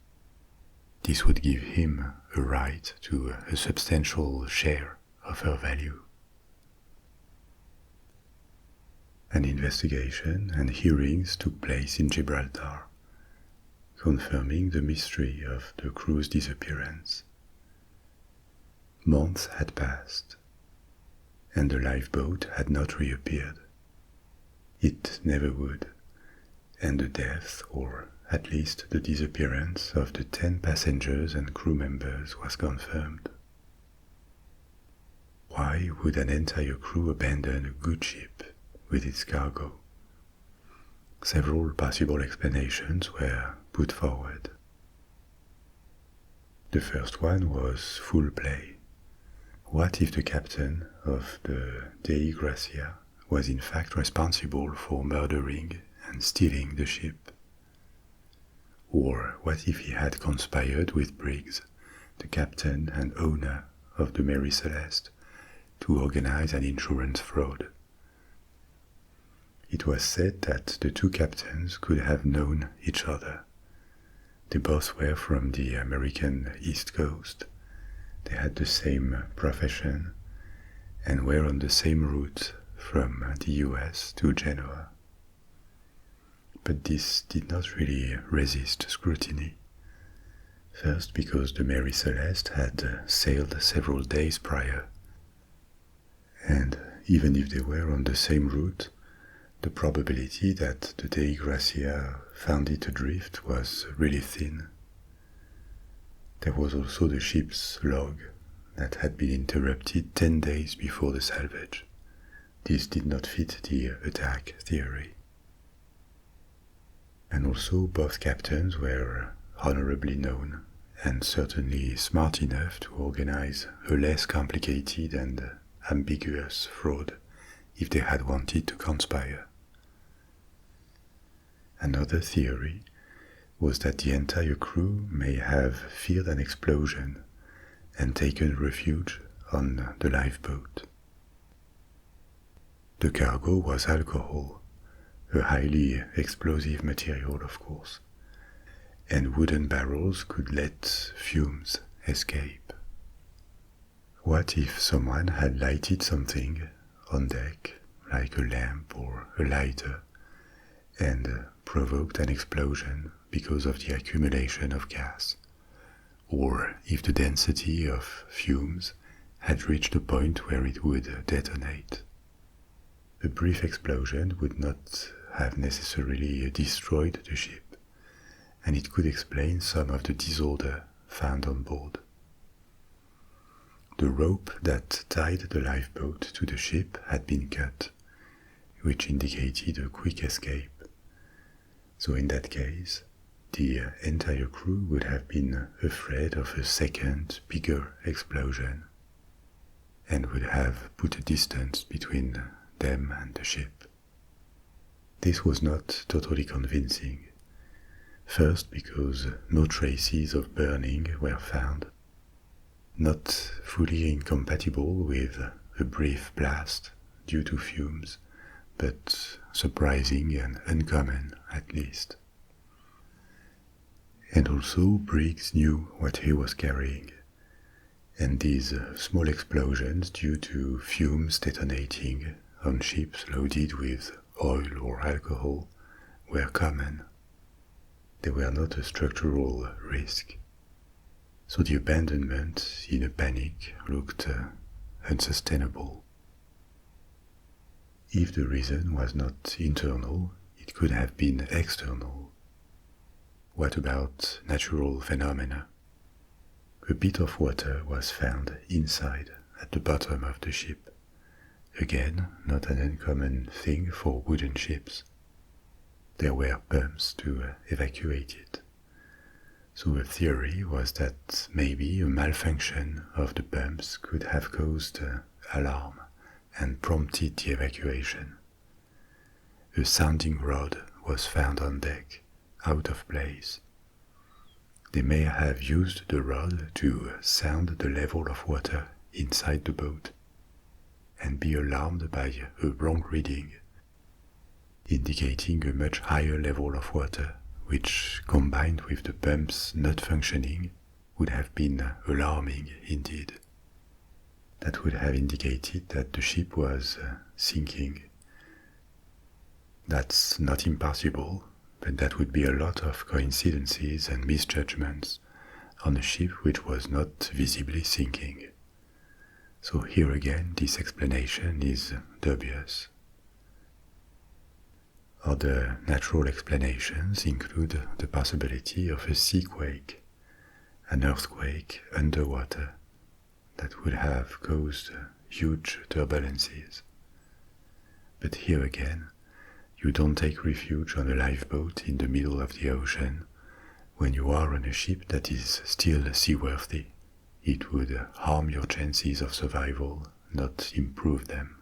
this would give him a right to a substantial share of her value. An investigation and hearings took place in Gibraltar, confirming the mystery of the crew's disappearance. Months had passed, and the lifeboat had not reappeared. It never would, and the death, or at least the disappearance, of the 10 passengers and crew members was confirmed. Why would an entire crew abandon a good ship with its cargo? Several possible explanations were put forward. The first one was full play. What if the captain of the Dei Gracia was in fact responsible for murdering and stealing the ship? Or what if he had conspired with Briggs, the captain and owner of the Mary Celeste, to organize an insurance fraud? It was said that the two captains could have known each other. They both were from the American East Coast. They had the same profession and were on the same route from the US to Genoa. But this did not really resist scrutiny. First, because the Mary Celeste had sailed several days prior, and even if they were on the same route, the probability that the Dei Gracia found it adrift was really thin. There was also the ship's log that had been interrupted 10 days before the salvage. This did not fit the attack theory. And also both captains were honorably known and certainly smart enough to organize a less complicated and ambiguous fraud if they had wanted to conspire. Another theory was that the entire crew may have feared an explosion and taken refuge on the lifeboat. The cargo was alcohol, a highly explosive material, of course, and wooden barrels could let fumes escape. What if someone had lighted something on deck, like a lamp or a lighter, and provoked an explosion because of the accumulation of gas, or if the density of fumes had reached a point where it would detonate? A brief explosion would not have necessarily destroyed the ship, and it could explain some of the disorder found on board. The rope that tied the lifeboat to the ship had been cut, which indicated a quick escape. So in that case, the entire crew would have been afraid of a second, bigger explosion, and would have put a distance between them and the ship. This was not totally convincing. First, because no traces of burning were found, not fully incompatible with a brief blast due to fumes, but surprising and uncommon at least. And also Briggs knew what he was carrying, and these small explosions due to fumes detonating on ships loaded with oil or alcohol were common. They were not a structural risk. So the abandonment in a panic looked unsustainable. If the reason was not internal, it could have been external. What about natural phenomena? A bit of water was found inside at the bottom of the ship. Again, not an uncommon thing for wooden ships. There were pumps to evacuate it. So a theory was that maybe a malfunction of the pumps could have caused alarm and prompted the evacuation. A sounding rod was found on deck, out of place. They may have used the rod to sound the level of water inside the boat and be alarmed by a wrong reading, indicating a much higher level of water, which, combined with the pumps not functioning, would have been alarming indeed. That would have indicated that the ship was sinking. That's not impossible, but that would be a lot of coincidences and misjudgments on a ship which was not visibly sinking. So here again, this explanation is dubious. Other natural explanations include the possibility of a seaquake, an earthquake underwater that would have caused huge turbulences. But here again, you don't take refuge on a lifeboat in the middle of the ocean when you are on a ship that is still seaworthy. It would harm your chances of survival, not improve them.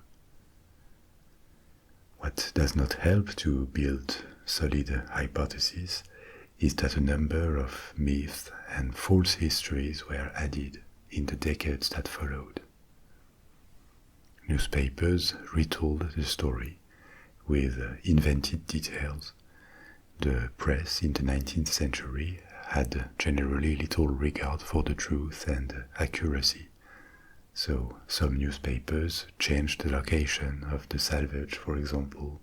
What does not help to build solid hypotheses is that a number of myths and false histories were added in the decades that followed. Newspapers retold the story with invented details. The press in the 19th century had generally little regard for the truth and accuracy, so some newspapers changed the location of the salvage, for example,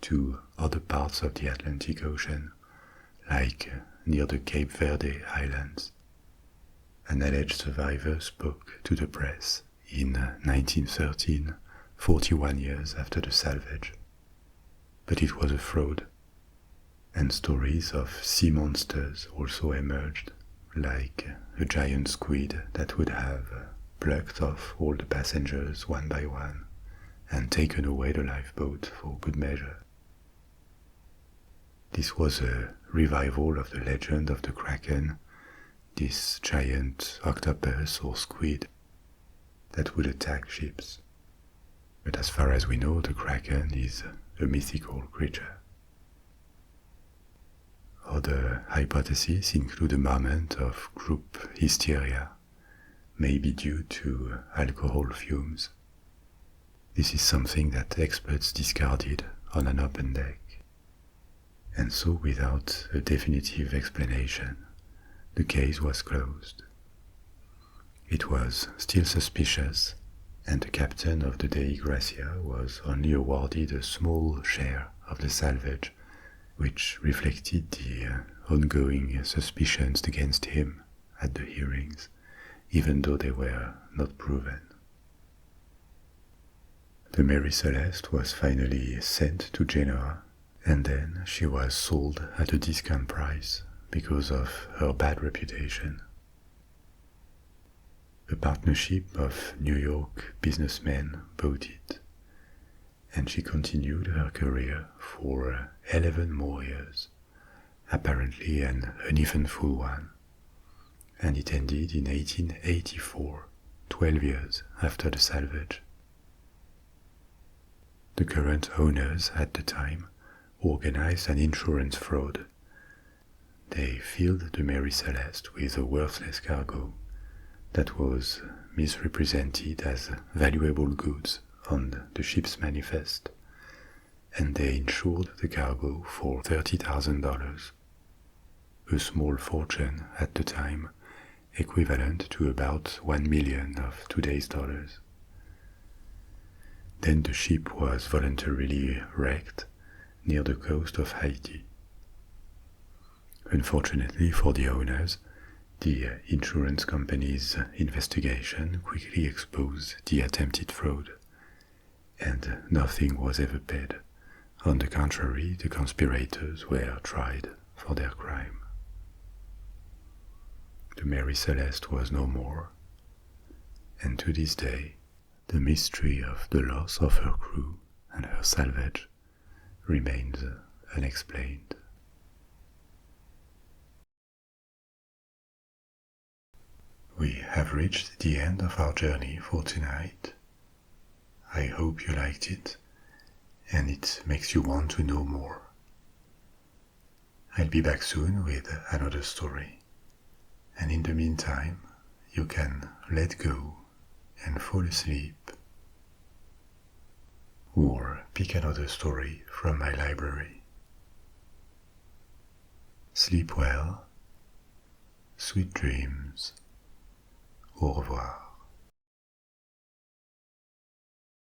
to other parts of the Atlantic Ocean, like near the Cape Verde Islands. An alleged survivor spoke to the press in 1913, 41 years after the salvage. But it was a fraud, and stories of sea monsters also emerged, like a giant squid that would have plucked off all the passengers one by one and taken away the lifeboat for good measure. This was a revival of the legend of the Kraken, this giant octopus or squid that would attack ships. But as far as we know, the Kraken is a mythical creature. Other hypotheses include a moment of group hysteria, maybe due to alcohol fumes. This is something that experts discarded on an open deck. And so, without a definitive explanation, the case was closed. It was still suspicious, and the captain of the Dei Gracia was only awarded a small share of the salvage, which reflected the ongoing suspicions against him at the hearings, even though they were not proven. The Mary Celeste was finally sent to Genoa, and then she was sold at a discount price because of her bad reputation. A partnership of New York businessmen bought it, and she continued her career for 11 more years, apparently an uneventful one, and it ended in 1884, 12 years after the salvage. The current owners at the time organized an insurance fraud. They filled the Mary Celeste with a worthless cargo that was misrepresented as valuable goods on the ship's manifest, and they insured the cargo for $30,000, a small fortune at the time, equivalent to about 1 million of today's dollars. Then the ship was voluntarily wrecked near the coast of Haiti. Unfortunately for the owners, the insurance company's investigation quickly exposed the attempted fraud, and nothing was ever paid. On the contrary, the conspirators were tried for their crime. The Mary Celeste was no more, and to this day, the mystery of the loss of her crew and her salvage remains unexplained. We have reached the end of our journey for tonight. I hope you liked it, and it makes you want to know more. I'll be back soon with another story, and in the meantime, you can let go and fall asleep, or pick another story from my library. Sleep well, Sweet dreams. Au revoir.